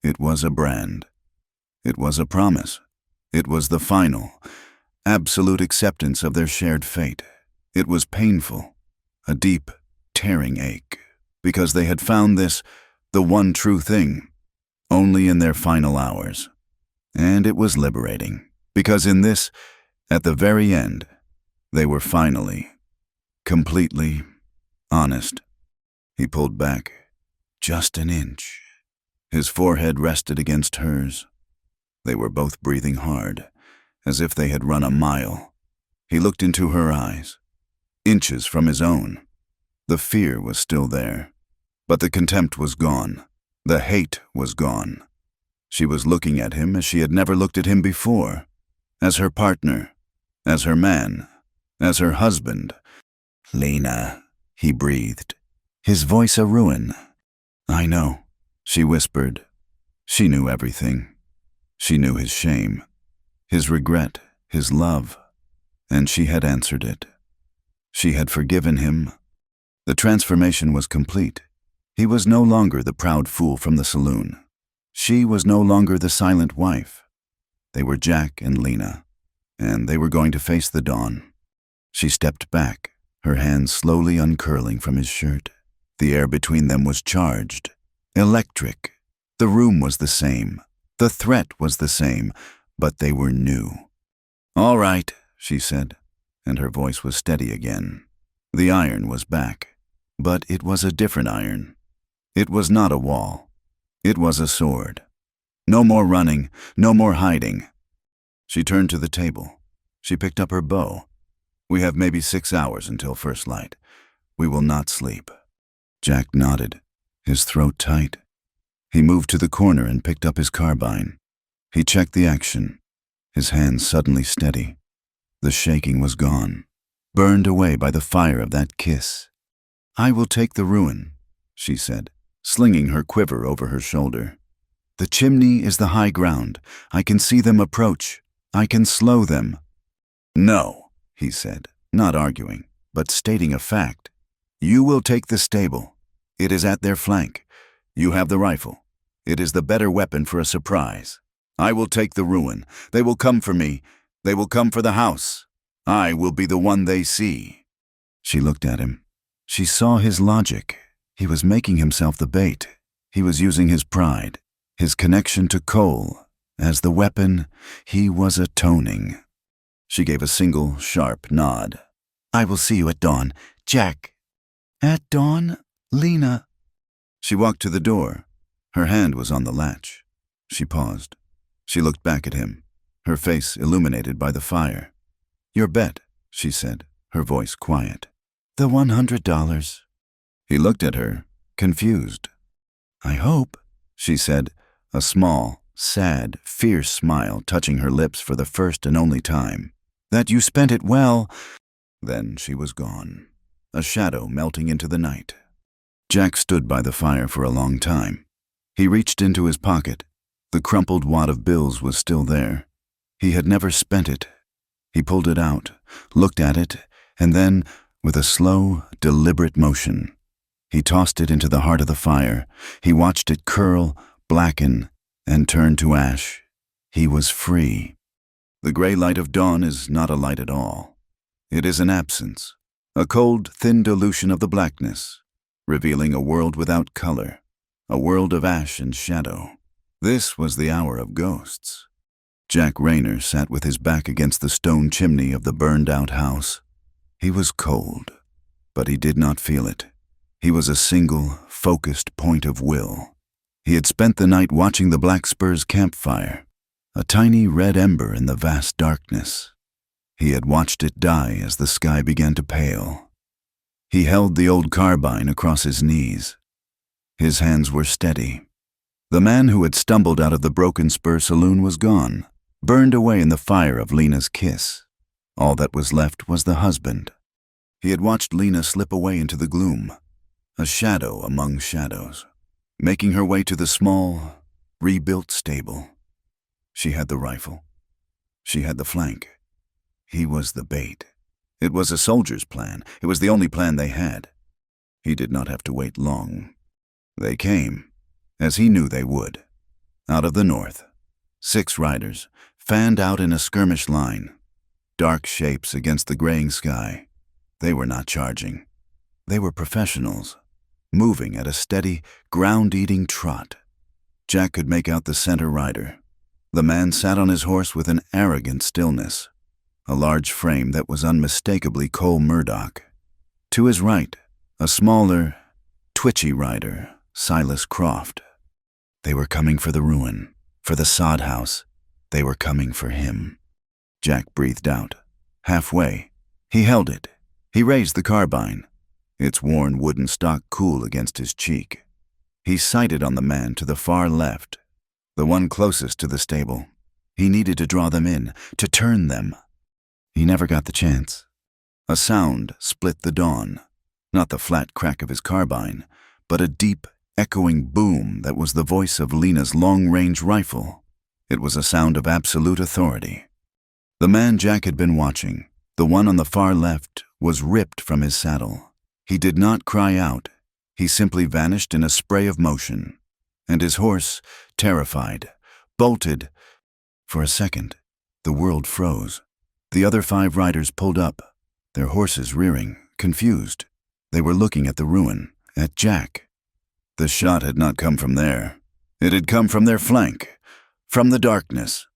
Speaker 1: It was a brand. It was a promise. It was the final, absolute acceptance of their shared fate. It was painful, a deep, tearing ache, because they had found this, the one true thing, only in their final hours. And it was liberating, because in this, at the very end, they were finally, completely honest. He pulled back, just an inch. His forehead rested against hers. They were both breathing hard, as if they had run a mile. He looked into her eyes, inches from his own. The fear was still there, but the contempt was gone. The hate was gone. She was looking at him as she had never looked at him before, as her partner, as her man, as her husband. "Lena," he breathed, his voice a ruin. "I know," she whispered. She knew everything. She knew his shame, his regret, his love, and she had answered it. She had forgiven him. The transformation was complete. He was no longer the proud fool from the saloon. She was no longer the silent wife. They were Jack and Lena, and they were going to face the dawn. She stepped back, her hands slowly uncurling from his shirt. The air between them was charged, electric. The room was the same. The threat was the same, but they were new. "All right," she said, and her voice was steady again. The iron was back, but it was a different iron. It was not a wall. It was a sword. No more running, no more hiding. She turned to the table. She picked up her bow. "We have maybe 6 hours until first light. We will not sleep." Jack nodded, his throat tight. He moved to the corner and picked up his carbine. He checked the action, his hands suddenly steady. The shaking was gone, burned away by the fire of that kiss. "I will take the ruin," she said, slinging her quiver over her shoulder. "The chimney is the high ground. I can see them approach. I can slow them." "No," he said, not arguing, but stating a fact. "You will take the stable. It is at their flank. You have the rifle. It is the better weapon for a surprise. I will take the ruin. They will come for me. They will come for the house. I will be the one they see." She looked at him. She saw his logic. He was making himself the bait. He was using his pride, his connection to coal. As the weapon, he was atoning. She gave a single, sharp nod. "I will see you at dawn, Jack." "At dawn, Lena." She walked to the door. Her hand was on the latch. She paused. She looked back at him, her face illuminated by the fire. "Your bet," she said, her voice quiet. "The $100. He looked at her, confused. "I hope," she said, a small, sad, fierce smile touching her lips for the first and only time, "that you spent it well." Then she was gone, a shadow melting into the night. Jack stood by the fire for a long time. He reached into his pocket. The crumpled wad of bills was still there. He had never spent it. He pulled it out, looked at it, and then, with a slow, deliberate motion, he tossed it into the heart of the fire. He watched it curl, blacken, and turn to ash. He was free. The gray light of dawn is not a light at all. It is an absence, a cold, thin dilution of the blackness, revealing a world without color, a world of ash and shadow. This was the hour of ghosts. Jack Rayner sat with his back against the stone chimney of the burned-out house. He was cold, but he did not feel it. He was a single, focused point of will. He had spent the night watching the Black Spur's campfire, a tiny red ember in the vast darkness. He had watched it die as the sky began to pale. He held the old carbine across his knees. His hands were steady. The man who had stumbled out of the Broken Spur saloon was gone, burned away in the fire of Lena's kiss. All that was left was the husband. He had watched Lena slip away into the gloom, a shadow among shadows, making her way to the small, rebuilt stable. She had the rifle. She had the flank. He was the bait. It was a soldier's plan. It was the only plan they had. He did not have to wait long. They came, as he knew they would. Out of the north, 6 riders, fanned out in a skirmish line. Dark shapes against the graying sky. They were not charging. They were professionals, moving at a steady, ground-eating trot. Jack could make out the center rider. The man sat on his horse with an arrogant stillness, a large frame that was unmistakably Cole Murdoch. To his right, a smaller, twitchy rider, Silas Croft. They were coming for the ruin, for the sod house. They were coming for him. Jack breathed out. Halfway, he held it. He raised the carbine, its worn wooden stock cool against his cheek. He sighted on the man to the far left, the one closest to the stable. He needed to draw them in, to turn them. He never got the chance. A sound split the dawn, not the flat crack of his carbine, but a deep, echoing boom that was the voice of Lena's long-range rifle. It was a sound of absolute authority. The man Jack had been watching, the one on the far left, was ripped from his saddle. He did not cry out. He simply vanished in a spray of motion. And his horse, terrified, bolted. For a second, the world froze. The other 5 riders pulled up, their horses rearing, confused. They were looking at the ruin, at Jack. The shot had not come from there. It had come from their flank, from the darkness.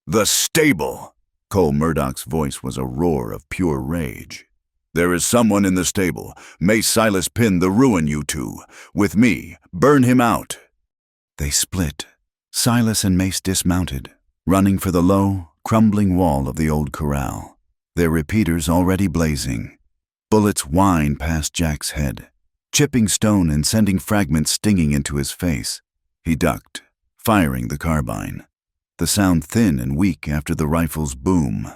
Speaker 1: "The stable!" Cole Murdoch's voice was a roar of pure rage. "There is someone in the stable. May Silas pin the ruin, you two. With me, burn him out." They split. Silas and Mace dismounted, running for the low, crumbling wall of the old corral, their repeaters already blazing. Bullets whined past Jack's head, chipping stone and sending fragments stinging into his face. He ducked, firing the carbine, the sound thin and weak after the rifle's boom.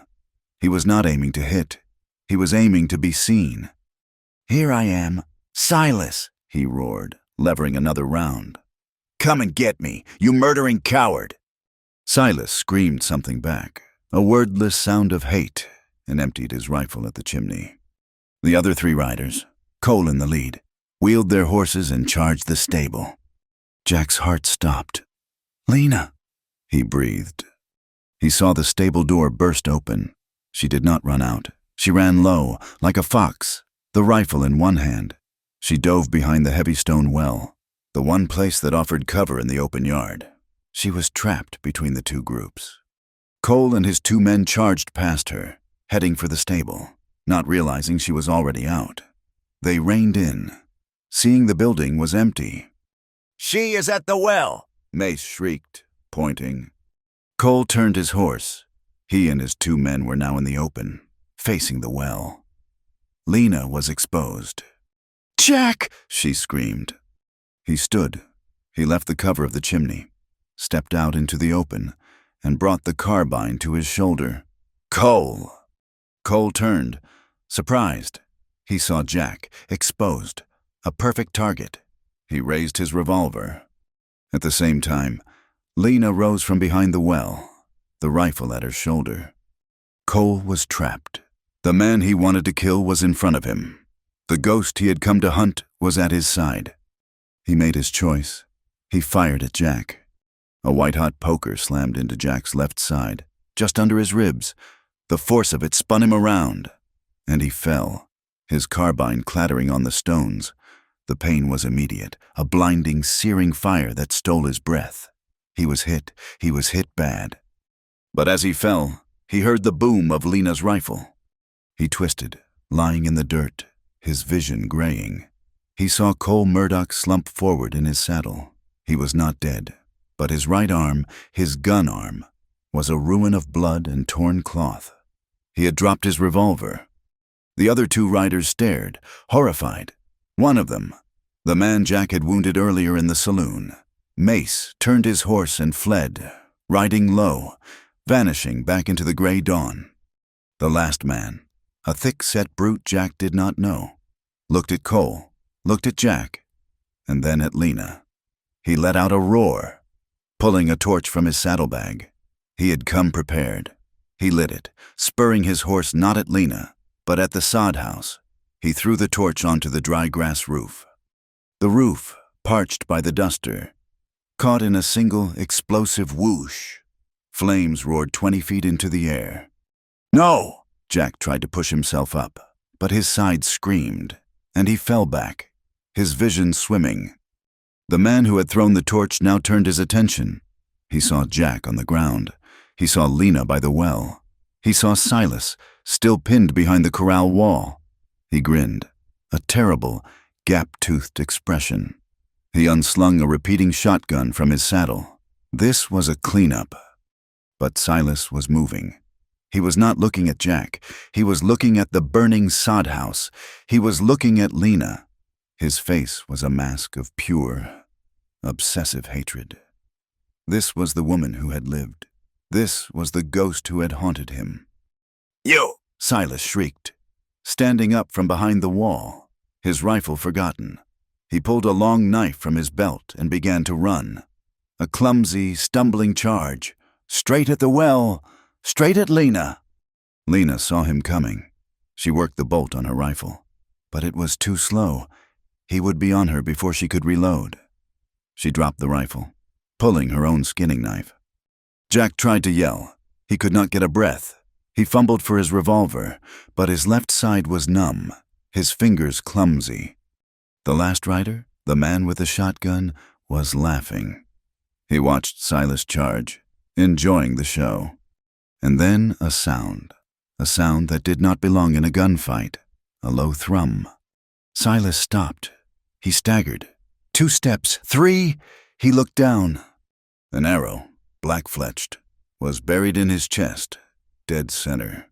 Speaker 1: He was not aiming to hit. He was aiming to be seen. "Here I am, Silas," he roared, levering another round. "Come and get me, you murdering coward!" Silas screamed something back, a wordless sound of hate, and emptied his rifle at the chimney. The other 3 riders, Cole in the lead, wheeled their horses and charged the stable. Jack's heart stopped. "Lena," he breathed. He saw the stable door burst open. She did not run out. She ran low, like a fox, the rifle in one hand. She dove behind the heavy stone well, the one place that offered cover in the open yard. She was trapped between the 2 groups. Cole and his 2 men charged past her, heading for the stable, not realizing she was already out. They reined in, seeing the building was empty. "She is at the well!" Mace shrieked, pointing. Cole turned his horse. He and his 2 men were now in the open, facing the well. Lena was exposed. "Jack!" she screamed. He stood. He left the cover of the chimney, stepped out into the open, and brought the carbine to his shoulder. "Cole!" Cole turned, surprised. He saw Jack, exposed, a perfect target. He raised his revolver. At the same time, Lena rose from behind the well, the rifle at her shoulder. Cole was trapped. The man he wanted to kill was in front of him. The ghost he had come to hunt was at his side. He made his choice. He fired at Jack. A white-hot poker slammed into Jack's left side, just under his ribs. The force of it spun him around, and he fell, his carbine clattering on the stones. The pain was immediate, a blinding, searing fire that stole his breath. He was hit bad. But as he fell, he heard the boom of Lena's rifle. He twisted, lying in the dirt, his vision graying. He saw Cole Murdoch slump forward in his saddle. He was not dead, but his right arm, his gun arm, was a ruin of blood and torn cloth. He had dropped his revolver. The other 2 riders stared, horrified. One of them, the man Jack had wounded earlier in the saloon, Mace, turned his horse and fled, riding low, vanishing back into the gray dawn. The last man, a thick-set brute Jack did not know, looked at Cole, looked at Jack, and then at Lena. He let out a roar, pulling a torch from his saddlebag. He had come prepared. He lit it, spurring his horse not at Lena, but at the sod house. He threw the torch onto the dry grass roof. The roof, parched by the duster, caught in a single explosive whoosh. Flames roared 20 feet into the air. "No!" Jack tried to push himself up, but his side screamed, and he fell back, his vision swimming. The man who had thrown the torch now turned his attention. He saw Jack on the ground. He saw Lena by the well. He saw Silas, still pinned behind the corral wall. He grinned, a terrible, gap-toothed expression. He unslung a repeating shotgun from his saddle. This was a cleanup. But Silas was moving. He was not looking at Jack. He was looking at the burning sod house. He was looking at Lena. His face was a mask of pure, obsessive hatred. This was the woman who had lived. This was the ghost who had haunted him. "You!" Silas shrieked, standing up from behind the wall, his rifle forgotten. He pulled a long knife from his belt and began to run. A clumsy, stumbling charge, straight at the well, straight at Lena. Lena saw him coming. She worked the bolt on her rifle, but it was too slow. He would be on her before she could reload. She dropped the rifle, pulling her own skinning knife. Jack tried to yell. He could not get a breath. He fumbled for his revolver, but his left side was numb, his fingers clumsy. The last rider, the man with the shotgun, was laughing. He watched Silas charge, enjoying the show. And then a sound that did not belong in a gunfight, a low thrum. Silas stopped. He staggered. 2 steps, 3. He looked down. An arrow, black-fletched, was buried in his chest, dead center.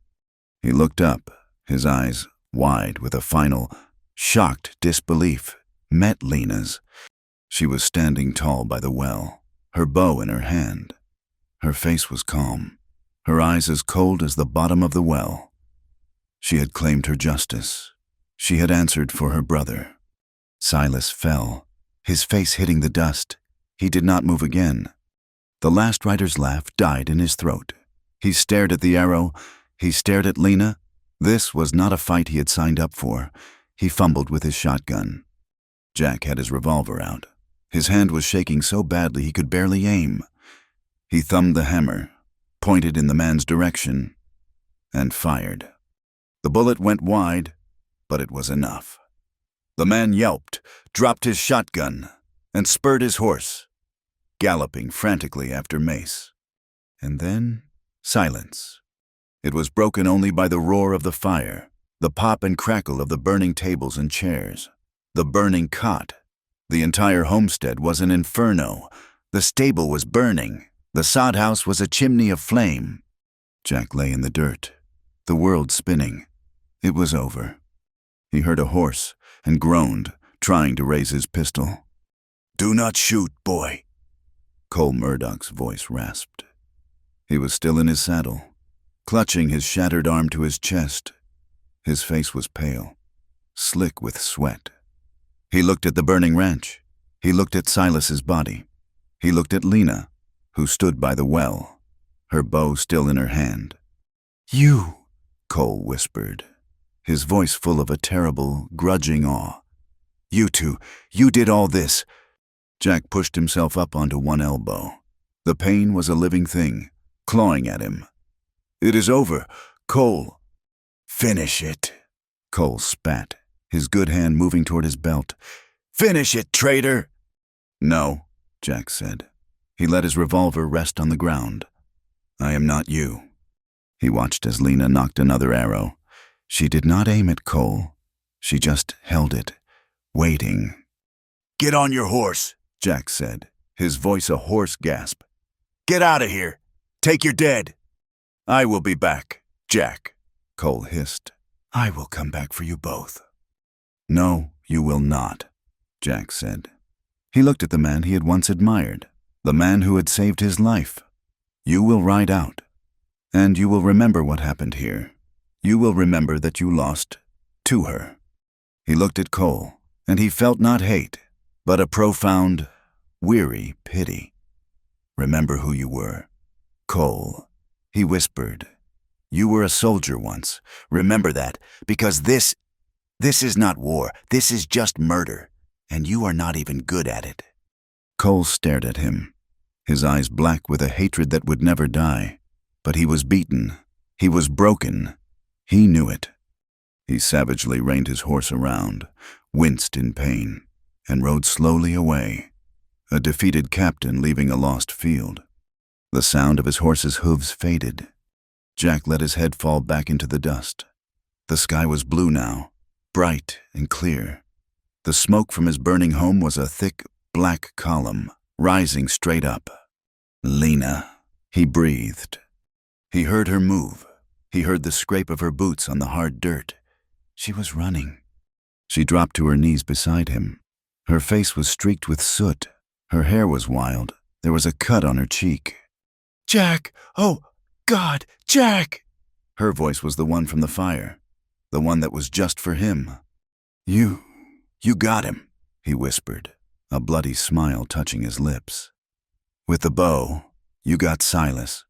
Speaker 1: He looked up, his eyes wide with a final, shocked disbelief, met Lena's. She was standing tall by the well, her bow in her hand. Her face was calm, her eyes as cold as the bottom of the well. She had claimed her justice. She had answered for her brother. Silas fell, his face hitting the dust. He did not move again. The last rider's laugh died in his throat. He stared at the arrow. He stared at Lena. This was not a fight he had signed up for. He fumbled with his shotgun. Jack had his revolver out. His hand was shaking so badly he could barely aim. He thumbed the hammer, pointed in the man's direction, and fired. The bullet went wide, but it was enough. The man yelped, dropped his shotgun, and spurred his horse, galloping frantically after Mace. And then silence. It was broken only by the roar of the fire, the pop and crackle of the burning tables and chairs, the burning cot. The entire homestead was an inferno. The stable was burning. The sod house was a chimney of flame. Jack lay in the dirt, the world spinning. It was over. He heard a horse and groaned, trying to raise his pistol. "Do not shoot, boy," Cole Murdoch's voice rasped. He was still in his saddle, clutching his shattered arm to his chest. His face was pale, slick with sweat. He looked at the burning ranch. He looked at Silas's body. He looked at Lena, who stood by the well, her bow still in her hand. "You," Cole whispered, his voice full of a terrible, grudging awe. "You two, you did all this." Jack pushed himself up onto one elbow. The pain was a living thing, clawing at him. "It is over, Cole." "Finish it," Cole spat, his good hand moving toward his belt. "Finish it, traitor!" "No," Jack said. He let his revolver rest on the ground. "I am not you." He watched as Lena knocked another arrow. She did not aim at Cole. She just held it, waiting. "Get on your horse," Jack said, his voice a hoarse gasp. "Get out of here. Take your dead." "I will be back, Jack," Cole hissed. "I will come back for you both." "No, you will not," Jack said. He looked at the man he had once admired, the man who had saved his life. "You will ride out, and you will remember what happened here. You will remember that you lost to her." He looked at Cole, and he felt not hate, but a profound, weary pity. "Remember who you were, Cole," he whispered, You were a soldier once. Remember that, because this is not war. This is just murder, and you are not even good at it." Cole stared at him, his eyes black with a hatred that would never die. But he was beaten. He was broken. He knew it. He savagely reined his horse around, winced in pain, and rode slowly away, a defeated captain leaving a lost field. The sound of his horse's hooves faded. Jack let his head fall back into the dust. The sky was blue now, bright and clear. The smoke from his burning home was a thick, black column, rising straight up. "Lena," he breathed. He heard her move. He heard the scrape of her boots on the hard dirt. She was running. She dropped to her knees beside him. Her face was streaked with soot. Her hair was wild. There was a cut on her cheek. "Jack! Oh, God! Jack!" Her voice was the one from the fire, the one that was just for him. You got him," he whispered, a bloody smile touching his lips. "With the bow, you got Silas."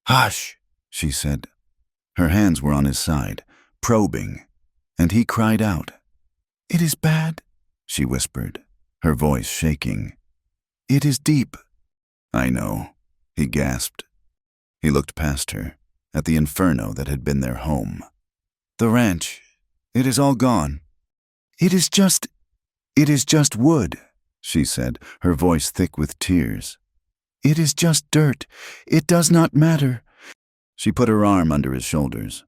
Speaker 1: "Hush," she said. Her hands were on his side, probing, and he cried out. "It is bad," she whispered, her voice shaking. "It is deep." "I know," he gasped. He looked past her, at the inferno that had been their home. "The ranch, it is all gone." It is just wood," she said, her voice thick with tears. "It is just dirt. It does not matter." She put her arm under his shoulders.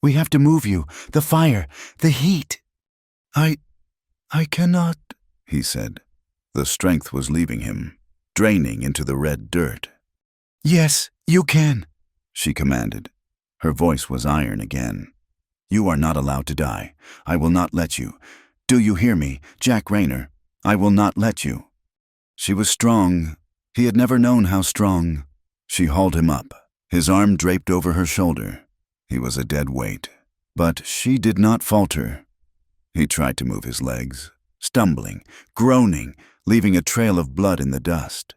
Speaker 1: "We have to move you. The fire, the heat." I cannot," he said. The strength was leaving him, draining into the red dirt. "Yes, you can," she commanded. Her voice was iron again. "You are not allowed to die. I will not let you. Do you hear me, Jack Rayner? I will not let you." She was strong. He had never known how strong. She hauled him up, his arm draped over her shoulder. He was a dead weight, but she did not falter. He tried to move his legs, stumbling, groaning, leaving a trail of blood in the dust.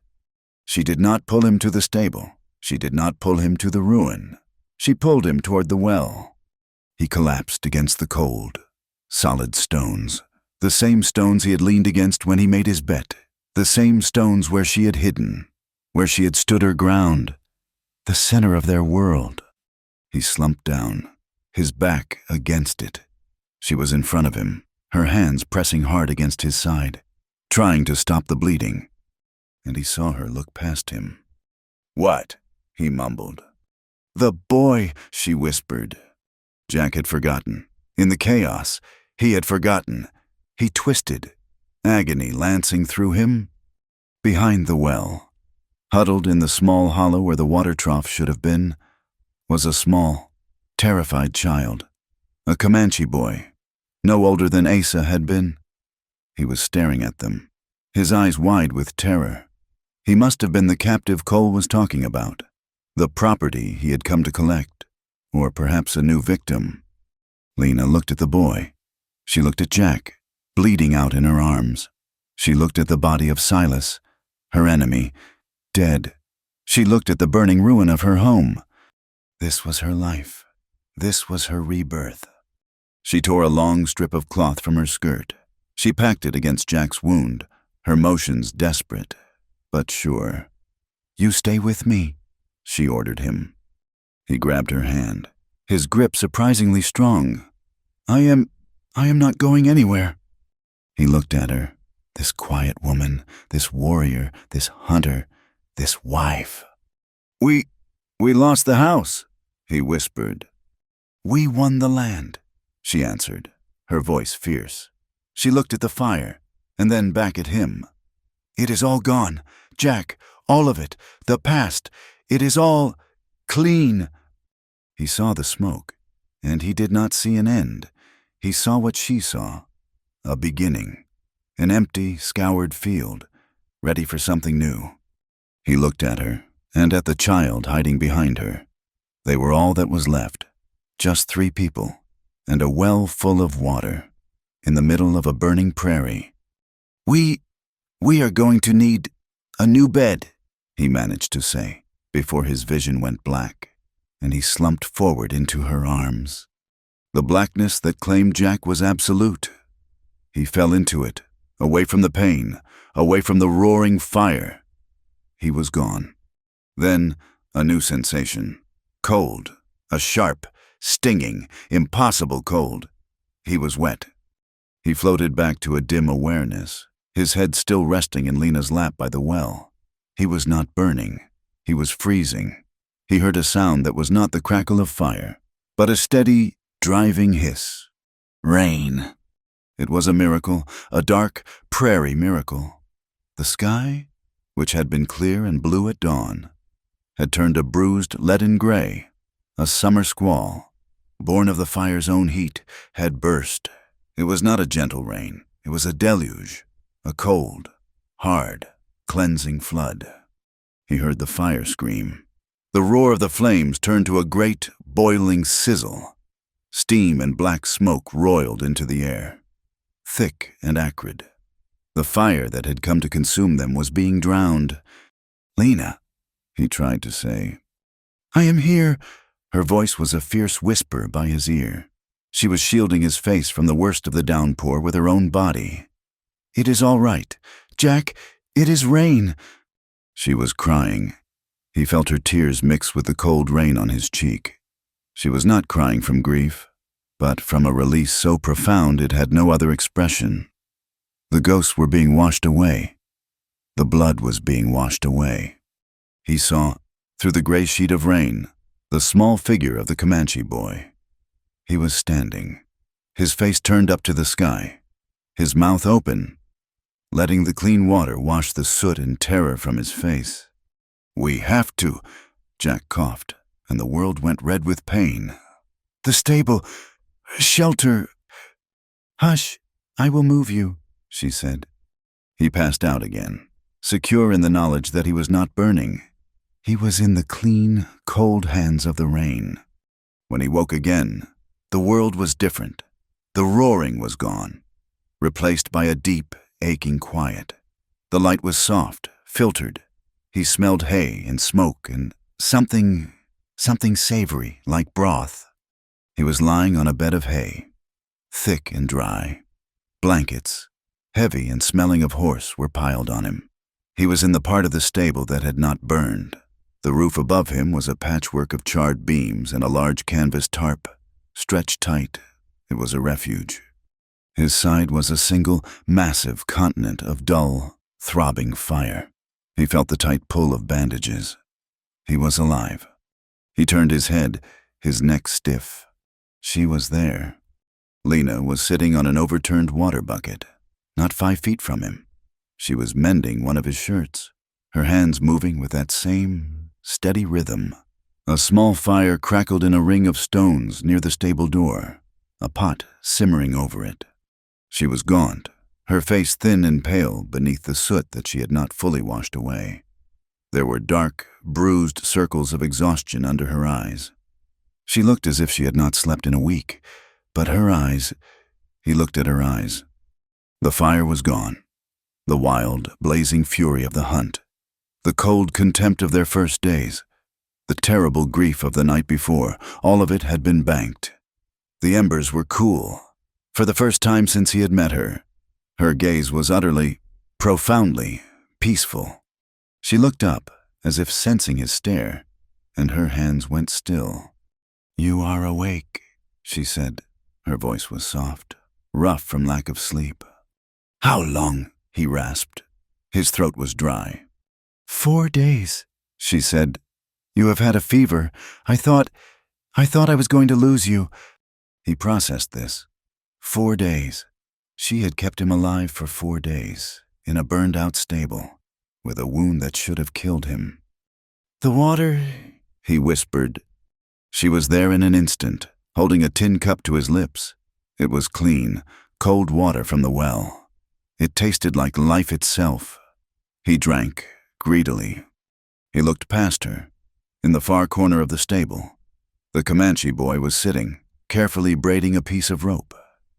Speaker 1: She did not pull him to the stable. She did not pull him to the ruin. She pulled him toward the well. He collapsed against the cold, solid stones, the same stones he had leaned against when he made his bet, the same stones where she had hidden, where she had stood her ground, the center of their world. He slumped down, his back against it. She was in front of him, her hands pressing hard against his side, trying to stop the bleeding, and he saw her look past him. "What?" he mumbled. "The boy," she whispered. Jack had forgotten. In the chaos, he had forgotten. He twisted, agony lancing through him. Behind the well, huddled in the small hollow where the water trough should have been, was a small, terrified child, a Comanche boy, no older than Asa had been. He was staring at them, his eyes wide with terror. He must have been the captive Cole was talking about, the property he had come to collect, or perhaps a new victim. Lena looked at the boy. She looked at Jack, bleeding out in her arms. She looked at the body of Silas, her enemy, dead. She looked at the burning ruin of her home. This was her life. This was her rebirth. She tore a long strip of cloth from her skirt. She packed it against Jack's wound, her motions desperate, but sure. "You stay with me," she ordered him. He grabbed her hand, his grip surprisingly strong. I am not going anywhere." He looked at her, this quiet woman, this warrior, this hunter, this wife. We lost the house," he whispered. "We won the land," she answered, her voice fierce. She looked at the fire, and then back at him. "It is all gone, Jack, all of it, the past. It is all clean." He saw the smoke, and he did not see an end. He saw what she saw, a beginning, an empty, scoured field, ready for something new. He looked at her, and at the child hiding behind her. They were all that was left, just 3 people, and a well full of water, in the middle of a burning prairie. We are going to need a new bed," he managed to say, before his vision went black. and he slumped forward into her arms. The blackness that claimed Jack was absolute. He fell into it, away from the pain, away from the roaring fire. He was gone. Then, a new sensation. Cold. A sharp, stinging, impossible cold. He was wet. He floated back to a dim awareness, his head still resting in Lena's lap by the well. He was not burning. He was freezing. He heard a sound that was not the crackle of fire, but a steady, driving hiss. Rain. It was a miracle, a dark, prairie miracle. The sky, which had been clear and blue at dawn, had turned a bruised leaden gray. A summer squall, born of the fire's own heat, had burst. It was not a gentle rain. It was a deluge, a cold, hard, cleansing flood. He heard the fire scream. The roar of the flames turned to a great, boiling sizzle. Steam and black smoke roiled into the air, thick and acrid. The fire that had come to consume them was being drowned. "Lena," he tried to say. "I am here." Her voice was a fierce whisper by his ear. She was shielding his face from the worst of the downpour with her own body. "It is all right. Jack, it is rain." She was crying. He felt her tears mix with the cold rain on his cheek. She was not crying from grief, but from a release so profound it had no other expression. The ghosts were being washed away. The blood was being washed away. He saw, through the gray sheet of rain, the small figure of the Comanche boy. He was standing, his face turned up to the sky, his mouth open, letting the clean water wash the soot and terror from his face. "We have to," Jack coughed, and the world went red with pain. "The stable, shelter." "Hush, I will move you," she said. He passed out again, secure in the knowledge that he was not burning. He was in the clean, cold hands of the rain. When he woke again, the world was different. The roaring was gone, replaced by a deep, aching quiet. The light was soft, filtered. He smelled hay and smoke and something savory, like broth. He was lying on a bed of hay, thick and dry. Blankets, heavy and smelling of horse, were piled on him. He was in the part of the stable that had not burned. The roof above him was a patchwork of charred beams and a large canvas tarp. Stretched tight, it was a refuge. His side was a single, massive continent of dull, throbbing fire. He felt the tight pull of bandages. He was alive. He turned his head, his neck stiff. She was there. Lena was sitting on an overturned water bucket, not 5 feet from him. She was mending one of his shirts, her hands moving with that same steady rhythm. A small fire crackled in a ring of stones near the stable door, a pot simmering over it. She was gaunt, her face thin and pale beneath the soot that she had not fully washed away. There were dark, bruised circles of exhaustion under her eyes. She looked as if she had not slept in a week, but her eyes— he looked at her eyes. The fire was gone. The wild, blazing fury of the hunt. The cold contempt of their first days. The terrible grief of the night before, all of it had been banked. The embers were cool. For the first time since he had met her, her gaze was utterly, profoundly peaceful. She looked up, as if sensing his stare, and her hands went still. "You are awake," she said. Her voice was soft, rough from lack of sleep. "How long?" he rasped. His throat was dry. 4 days, she said. "You have had a fever. I thought I was going to lose you." He processed this. 4 days. She had kept him alive for 4 days, in a burned-out stable, with a wound that should have killed him. "The water," he whispered. She was there in an instant, holding a tin cup to his lips. It was clean, cold water from the well. It tasted like life itself. He drank, greedily. He looked past her. In the far corner of the stable, the Comanche boy was sitting, carefully braiding a piece of rope.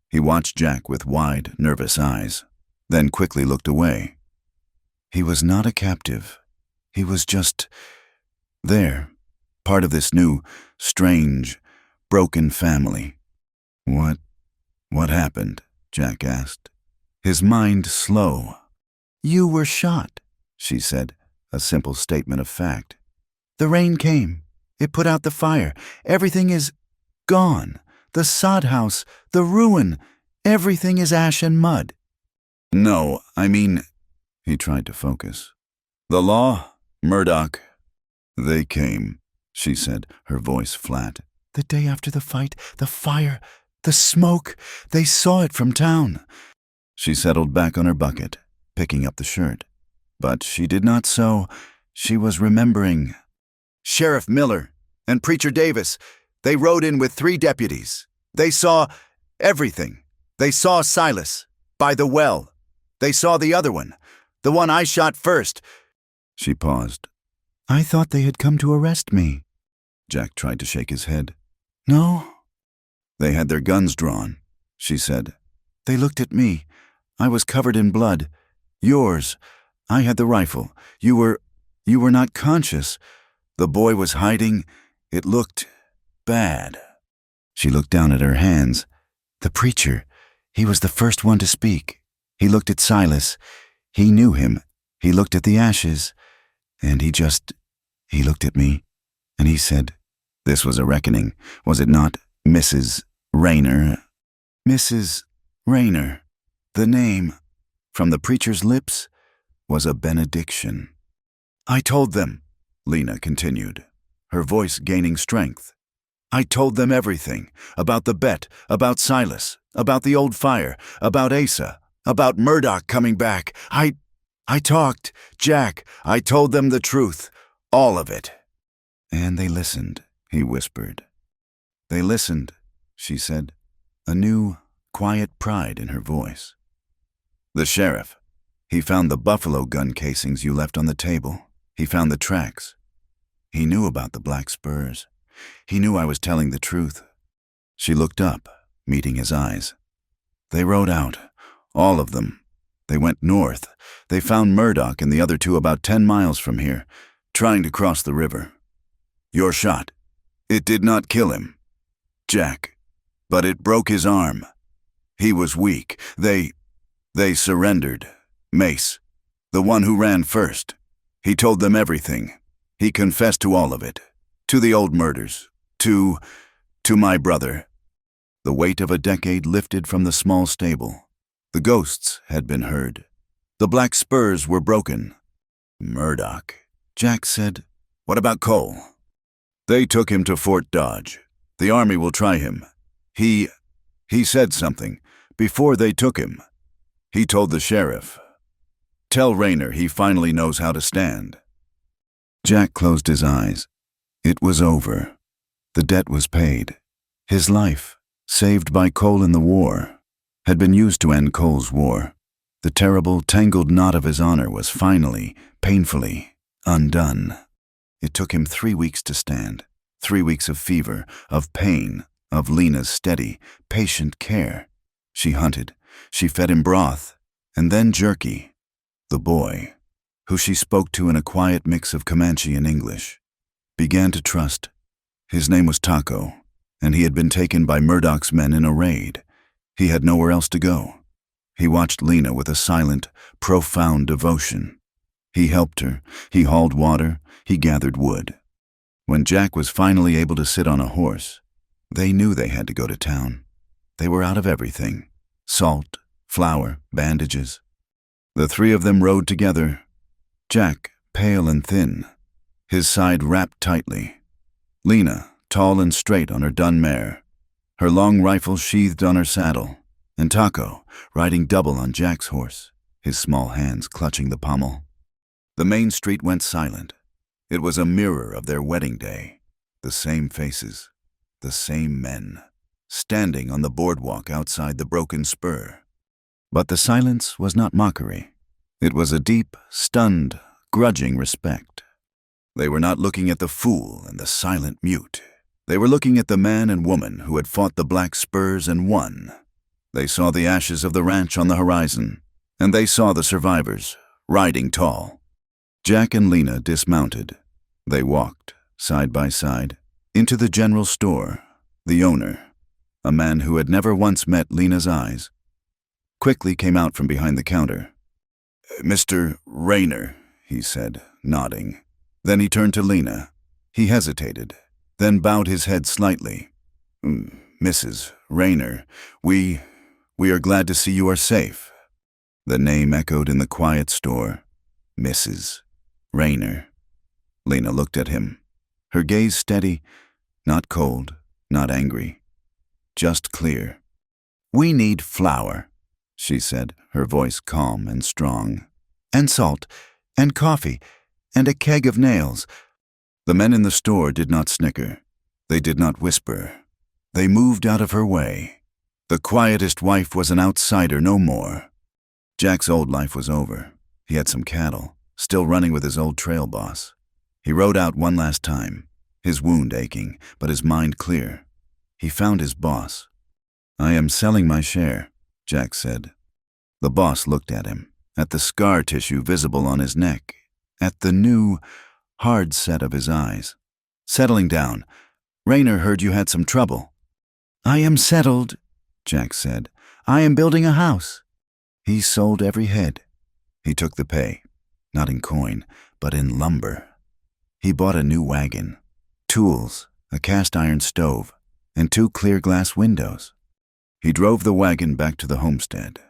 Speaker 1: He watched Jack with wide, nervous eyes, then quickly looked away. He was not a captive. He was just there, part of this new, strange, broken family. What happened? Jack asked, his mind slow. You were shot, she said, a simple statement of fact. The rain came. It put out the fire. Everything is gone. The sod house, the ruin, everything is ash and mud. No, I mean, he tried to focus. The law, Murdoch. They came, she said, her voice flat. The day after the fight, the fire, the smoke, they saw it from town. She settled back on her bucket, picking up the shirt. But she did not sew. She was remembering. Sheriff Miller and Preacher Davis, they rode in with 3 deputies. They saw everything. They saw Silas, by the well. They saw the other one, the one I shot first. She paused. I thought they had come to arrest me. Jack tried to shake his head. No. They had their guns drawn, she said. They looked at me. I was covered in blood. Yours. I had the rifle. You were not conscious. The boy was hiding. It looked bad. She looked down at her hands. The preacher. He was the first one to speak. He looked at Silas. He knew him. He looked at the ashes. And he looked at me. And he said, this was a reckoning, was it not, Mrs. Rayner? Mrs. Rayner. The name, from the preacher's lips, was a benediction. I told them, Lena continued, her voice gaining strength. I told them everything, about the bet, about Silas, about the old fire, about Asa, about Murdoch coming back. I talked, Jack, I told them the truth, all of it. And they listened, he whispered. They listened, she said, a new, quiet pride in her voice. The sheriff. He found the buffalo gun casings you left on the table. He found the tracks. He knew about the black spurs. He knew I was telling the truth. She looked up, meeting his eyes. They rode out, all of them. They went north. They found Murdoch and the other 2 about 10 miles from here, trying to cross the river. Your shot. It did not kill him, Jack, but it broke his arm. He was weak. They surrendered. Mace, the one who ran first. He told them everything. He confessed to all of it. To the old murders. To my brother. The weight of a decade lifted from the small stable. The ghosts had been heard. The black spurs were broken. Murdoch. Jack said, what about Cole? They took him to Fort Dodge. The army will try him. He said something before they took him. He told the sheriff, tell Rayner he finally knows how to stand. Jack closed his eyes. It was over. The debt was paid. His life, saved by Cole in the war, had been used to end Cole's war. The terrible, tangled knot of his honor was finally, painfully, undone. It took him 3 weeks to stand. 3 weeks of fever, of pain, of Lena's steady, patient care. She hunted. She fed him broth, and then jerky. The boy, who she spoke to in a quiet mix of Comanche and English, began to trust. His name was Taco, and he had been taken by Murdoch's men in a raid. He had nowhere else to go. He watched Lena with a silent, profound devotion. He helped her. He hauled water. He gathered wood. When Jack was finally able to sit on a horse, they knew they had to go to town. They were out of everything. Salt, flour, bandages. The 3 of them rode together. Jack, pale and thin, his side wrapped tightly. Lena, tall and straight on her dun mare, her long rifle sheathed on her saddle, and Taco, riding double on Jack's horse, his small hands clutching the pommel. The main street went silent. It was a mirror of their wedding day. The same faces, the same men, standing on the boardwalk outside the broken spur. But the silence was not mockery. It was a deep, stunned, grudging respect. They were not looking at the fool and the silent mute. They were looking at the man and woman who had fought the black spurs and won. They saw the ashes of the ranch on the horizon, and they saw the survivors, riding tall. Jack and Lena dismounted. They walked, side by side, into the general store. The owner, a man who had never once met Lena's eyes, quickly came out from behind the counter. "Mr. Rayner," he said, nodding. Then he turned to Lena. He hesitated, then bowed his head slightly. "Mrs. Rayner, we are glad to see you are safe." The name echoed in the quiet store. Mrs. Rayner. Lena looked at him, her gaze steady, not cold, not angry, just clear. "We need flour," she said, her voice calm and strong, "and salt, and coffee, and a keg of nails." The men in the store did not snicker. They did not whisper. They moved out of her way. The Quietest wife was an outsider no more. Jack's old life was over. He had some cattle, still running with his old trail boss. He rode out one last time, his wound aching, but his mind clear. He found his boss. "I am selling my share," Jack said. The boss looked at him, at the scar tissue visible on his neck, at the new, hard set of his eyes. "Settling down. Rayner heard you had some trouble." "I am settled," Jack said. "I am building a house." He sold every head. He took the pay, not in coin, but in lumber. He bought a new wagon, tools, a cast-iron stove, and 2 clear glass windows. He drove the wagon back to the homestead.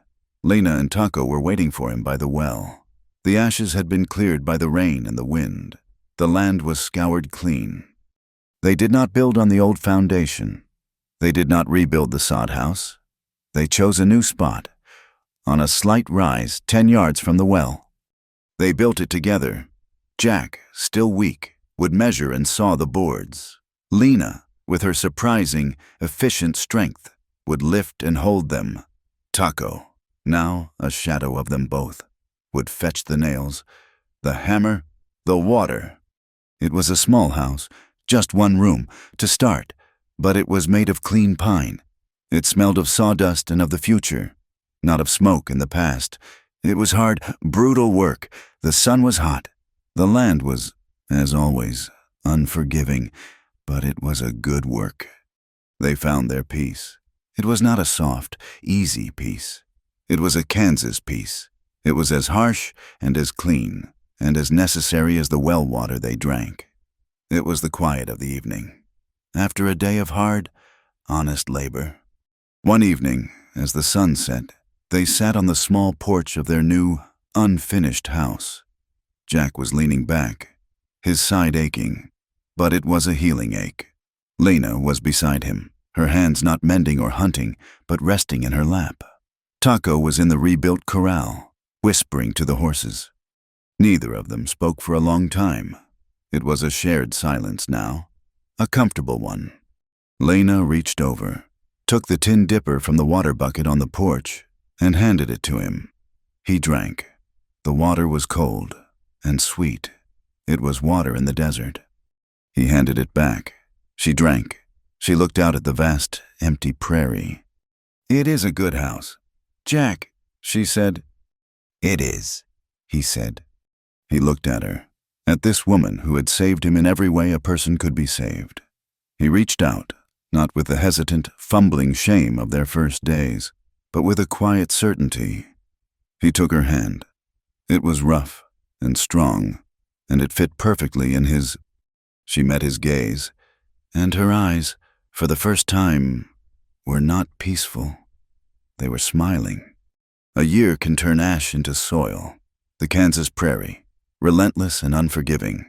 Speaker 1: Lena and Taco were waiting for him by the well. The ashes had been cleared by the rain and the wind. The land was scoured clean. They did not build on the old foundation. They did not rebuild the sod house. They chose a new spot, on a slight rise 10 yards from the well. They built it together. Jack, still weak, would measure and saw the boards. Lena, with her surprising, efficient strength, would lift and hold them. Taco, now a shadow of them both, would fetch the nails, the hammer, the water. It was a small house, just 1 room, to start, but it was made of clean pine. It smelled of sawdust and of the future, not of smoke in the past. It was hard, brutal work. The sun was hot. The land was, as always, unforgiving, but it was a good work. They found their peace. It was not a soft, easy peace. It was a Kansas peace. It was as harsh and as clean and as necessary as the well water they drank. It was the quiet of the evening, after a day of hard, honest labor. One evening, as the sun set, they sat on the small porch of their new, unfinished house. Jack was leaning back, his side aching, but it was a healing ache. Lena was beside him, her hands not mending or hunting, but resting in her lap. Taco was in the rebuilt corral, whispering to the horses. Neither of them spoke for a long time. It was a shared silence now, a comfortable one. Lena reached over, took the tin dipper from the water bucket on the porch, and handed it to him. He drank. The water was cold and sweet. It was water in the desert. He handed it back. She drank. She looked out at the vast, empty prairie. "It is a good house." "Jack," she said. "It is," he said. He looked at her, at this woman who had saved him in every way a person could be saved. He reached out, not with the hesitant, fumbling shame of their first days, but with a quiet certainty. He took her hand. It was rough and strong, and it fit perfectly in his. She met his gaze, and her eyes, for the first time, were not peaceful. They were smiling. A year can turn ash into soil. The Kansas prairie, relentless and unforgiving,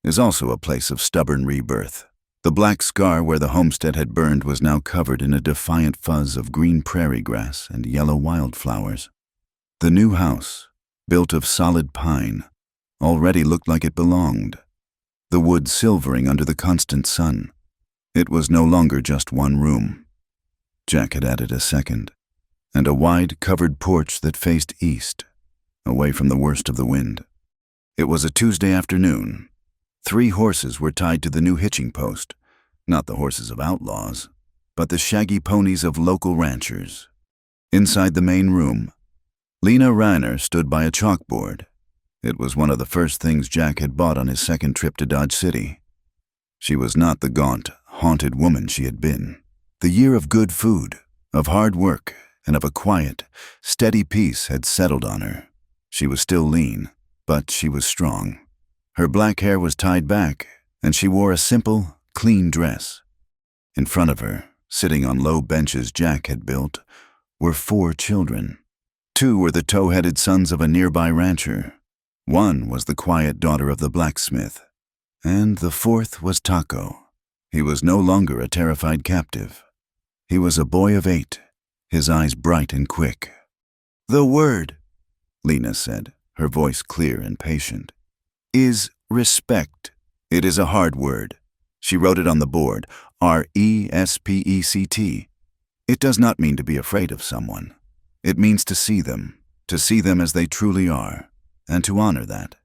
Speaker 1: is also a place of stubborn rebirth. The black scar where the homestead had burned was now covered in a defiant fuzz of green prairie grass and yellow wildflowers. The new house, built of solid pine, already looked like it belonged, the wood silvering under the constant sun. It was no longer just 1 room. Jack had added a second, and a wide, covered porch that faced east, away from the worst of the wind. It was a Tuesday afternoon. 3 horses were tied to the new hitching post, not the horses of outlaws, but the shaggy ponies of local ranchers. Inside the main room, Lena Rayner stood by a chalkboard. It was one of the first things Jack had bought on his second trip to Dodge City. She was not the gaunt, haunted woman she had been. The year of good food, of hard work, and of a quiet, steady peace had settled on her. She was still lean, but she was strong. Her black hair was tied back, and she wore a simple, clean dress. In front of her, sitting on low benches Jack had built, were 4 children. 2 were the tow-headed sons of a nearby rancher. 1 was the quiet daughter of the blacksmith. And the 4th was Taco. He was no longer a terrified captive. He was a boy of 8, his eyes bright and quick. "The word," Lena said, her voice clear and patient, "is respect. It is a hard word." She wrote it on the board, RESPECT. It does not mean to be afraid of someone. It means to see them as they truly are, and to honor that.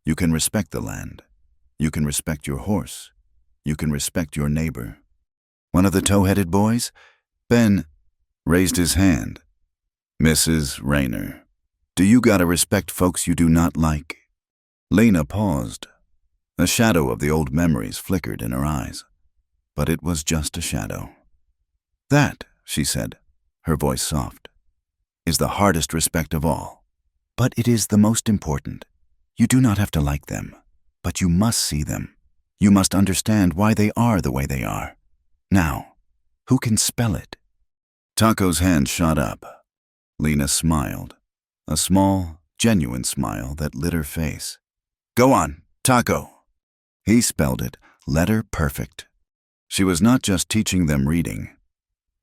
Speaker 1: You can respect the land. You can respect your horse. You can respect your neighbor. One of the tow-headed boys, Ben, raised his hand. "Mrs. Rayner, do you gotta respect folks you do not like?" Lena paused. A shadow of the old memories flickered in her eyes, but it was just a shadow. "That," she said, her voice soft, "is the hardest respect of all. But it is the most important. You do not have to like them, but you must see them. You must understand why they are the way they are. Now, who can spell it?" Taco's hand shot up. Lena smiled, a small, genuine smile that lit her face. "Go on, Taco." He spelled it, letter perfect. She was not just teaching them reading.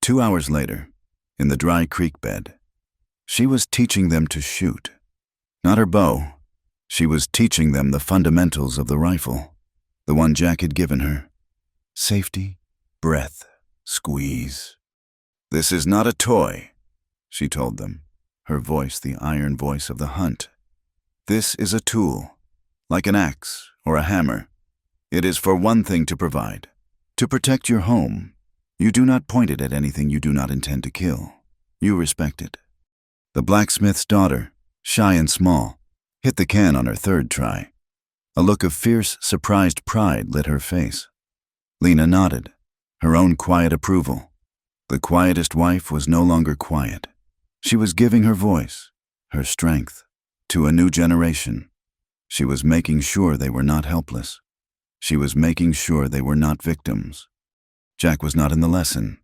Speaker 1: 2 hours later, in the dry creek bed, she was teaching them to shoot. Not her bow. She was teaching them the fundamentals of the rifle, the one Jack had given her. Safety, breath, squeeze. "This is not a toy," she told them, her voice the iron voice of the hunt. "This is a tool, like an axe or a hammer. It is for one thing to provide, to protect your home. You do not point it at anything you do not intend to kill. You respect it." The blacksmith's daughter, shy and small, hit the can on her 3rd try. A look of fierce, surprised pride lit her face. Lena nodded, her own quiet approval. The quietest wife was no longer quiet. She was giving her voice, her strength, to a new generation. She was making sure they were not helpless. She was making sure they were not victims. Jack was not in the lesson.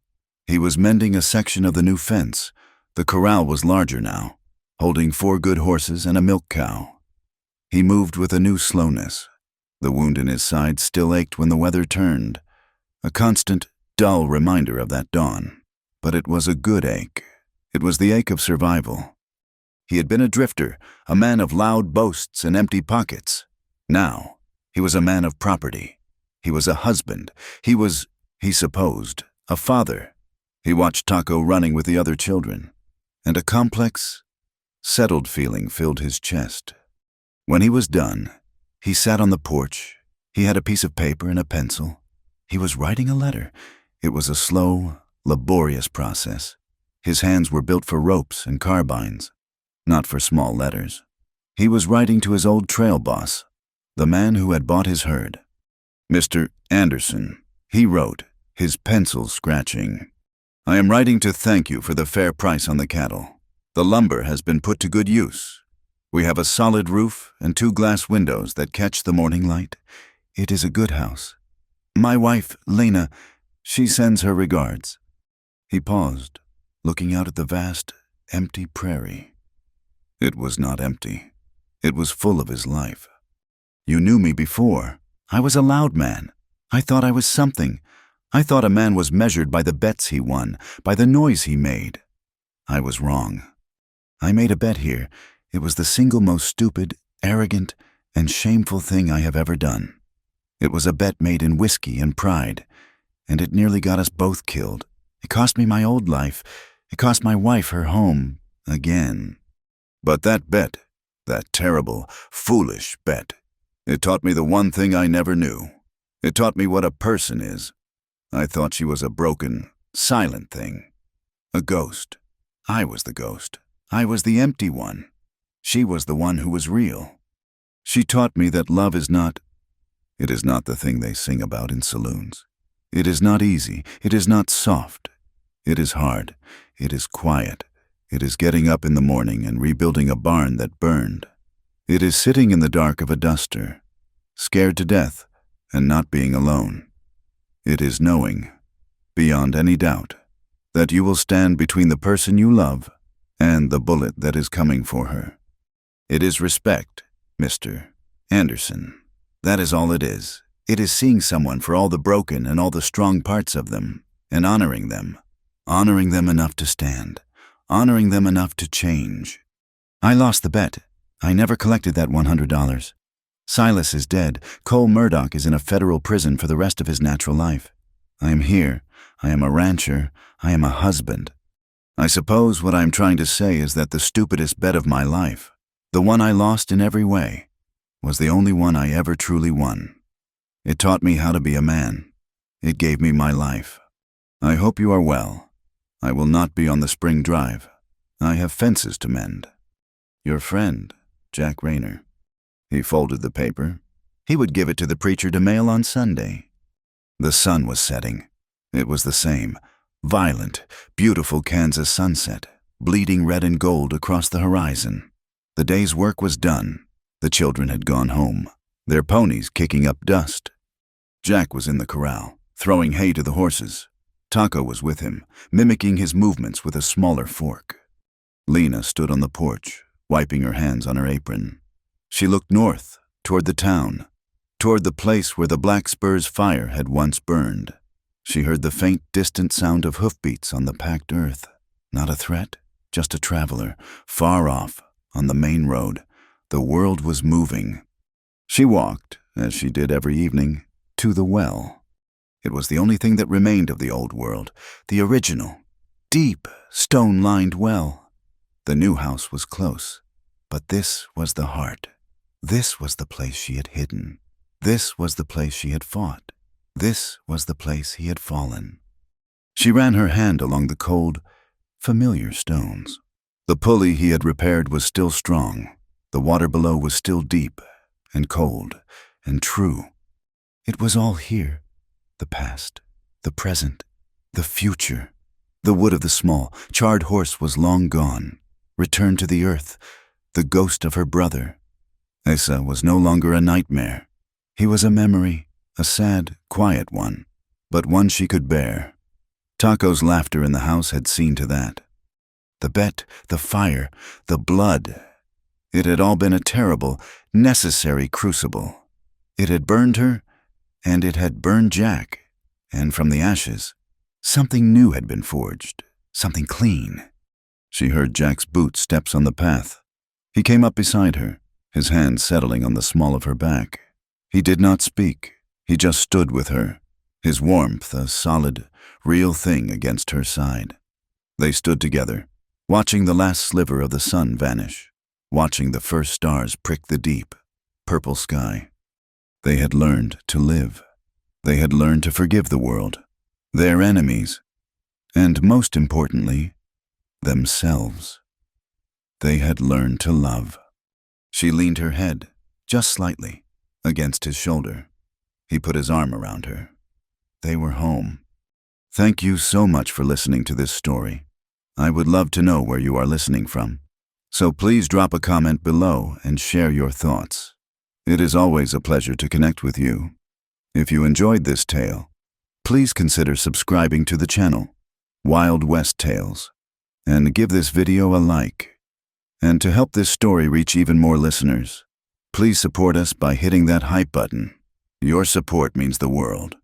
Speaker 1: He was mending a section of the new fence. The corral was larger now, holding 4 good horses and a milk cow. He moved with a new slowness. The wound in his side still ached when the weather turned, a constant, dull reminder of that dawn. But it was a good ache. It was the ache of survival. He had been a drifter, a man of loud boasts and empty pockets. Now, he was a man of property. He was a husband. He was, he supposed, a father. He watched Taco running with the other children, and a complex, settled feeling filled his chest. When he was done, he sat on the porch. He had a piece of paper and a pencil. He was writing a letter. It was a slow, laborious process. His hands were built for ropes and carbines, not for small letters. He was writing to his old trail boss, the man who had bought his herd. "Mr. Anderson," he wrote, his pencil scratching. "I am writing to thank you for the fair price on the cattle. The lumber has been put to good use. We have a solid roof and 2 glass windows that catch the morning light. It is a good house. My wife, Lena, she sends her regards." He paused, looking out at the vast, empty prairie. It was not empty. It was full of his life. "You knew me before. I was a loud man. I thought I was something. I thought a man was measured by the bets he won, by the noise he made. I was wrong. I made a bet here. It was the single most stupid, arrogant, and shameful thing I have ever done. It was a bet made in whiskey and pride, and it nearly got us both killed. It cost me my old life. It cost my wife her home, again. But that bet, that terrible, foolish bet, it taught me the one thing I never knew. It taught me what a person is. I thought she was a broken, silent thing. A ghost. I was the ghost. I was the empty one. She was the one who was real. She taught me that love is not It is not the thing they sing about in saloons. It is not easy. It is not soft. It is hard. It is quiet. It is getting up in the morning and rebuilding a barn that burned. It is sitting in the dark of a duster, scared to death and not being alone. It is knowing, beyond any doubt, that you will stand between the person you love and the bullet that is coming for her. It is respect, Mr. Anderson. That is all it is. It is seeing someone for all the broken and all the strong parts of them, and honoring them enough to stand, honoring them enough to change. I lost the bet. I never collected that $100. Silas is dead. Cole Murdoch is in a federal prison for the rest of his natural life. I am here. I am a rancher. I am a husband. I suppose what I am trying to say is that the stupidest bet of my life, the one I lost in every way, was the only one I ever truly won. It taught me how to be a man. It gave me my life. I hope you are well. I will not be on the spring drive. I have fences to mend. Your friend, Jack Rayner. He folded the paper. He would give it to the preacher to mail on Sunday. The sun was setting. It was the same, violent, beautiful Kansas sunset, bleeding red and gold across the horizon. The day's work was done. The children had gone home, their ponies kicking up dust. Jack was in the corral, throwing hay to the horses. Taco was with him, mimicking his movements with a smaller fork. Lena stood on the porch, wiping her hands on her apron. She looked north, toward the town, toward the place where the Black Spur's fire had once burned. She heard the faint, distant sound of hoofbeats on the packed earth. Not a threat, just a traveler, far off, on the main road. The world was moving. She walked, as she did every evening, to the well. It was the only thing that remained of the old world, the original, deep, stone-lined well. The new house was close, but this was the heart. This was the place she had hidden. This was the place she had fought. This was the place he had fallen. She ran her hand along the cold, familiar stones. The pulley he had repaired was still strong. The water below was still deep and cold and true. It was all here, the past, the present, the future. The wood of the small, charred horse was long gone, returned to the earth, the ghost of her brother. Asa was no longer a nightmare. He was a memory, a sad, quiet one, but one she could bear. Taco's laughter in the house had seen to that. The bet, the fire, the blood. It had all been a terrible, necessary crucible. It had burned her, and it had burned Jack, and from the ashes, something new had been forged, something clean. She heard Jack's boot steps on the path. He came up beside her, his hand settling on the small of her back. He did not speak. He just stood with her, his warmth a solid, real thing against her side. They stood together, watching the last sliver of the sun vanish, watching the first stars prick the deep, purple sky. They had learned to live. They had learned to forgive the world, their enemies, and most importantly, themselves. They had learned to love. She leaned her head, just slightly, against his shoulder. He put his arm around her. They were home. Thank you so much for listening to this story. I would love to know where you are listening from. So please drop a comment below and share your thoughts. It is always a pleasure to connect with you. If you enjoyed this tale, please consider subscribing to the channel, Wild West Tales, and give this video a like. And to help this story reach even more listeners, please support us by hitting that hype button. Your support means the world.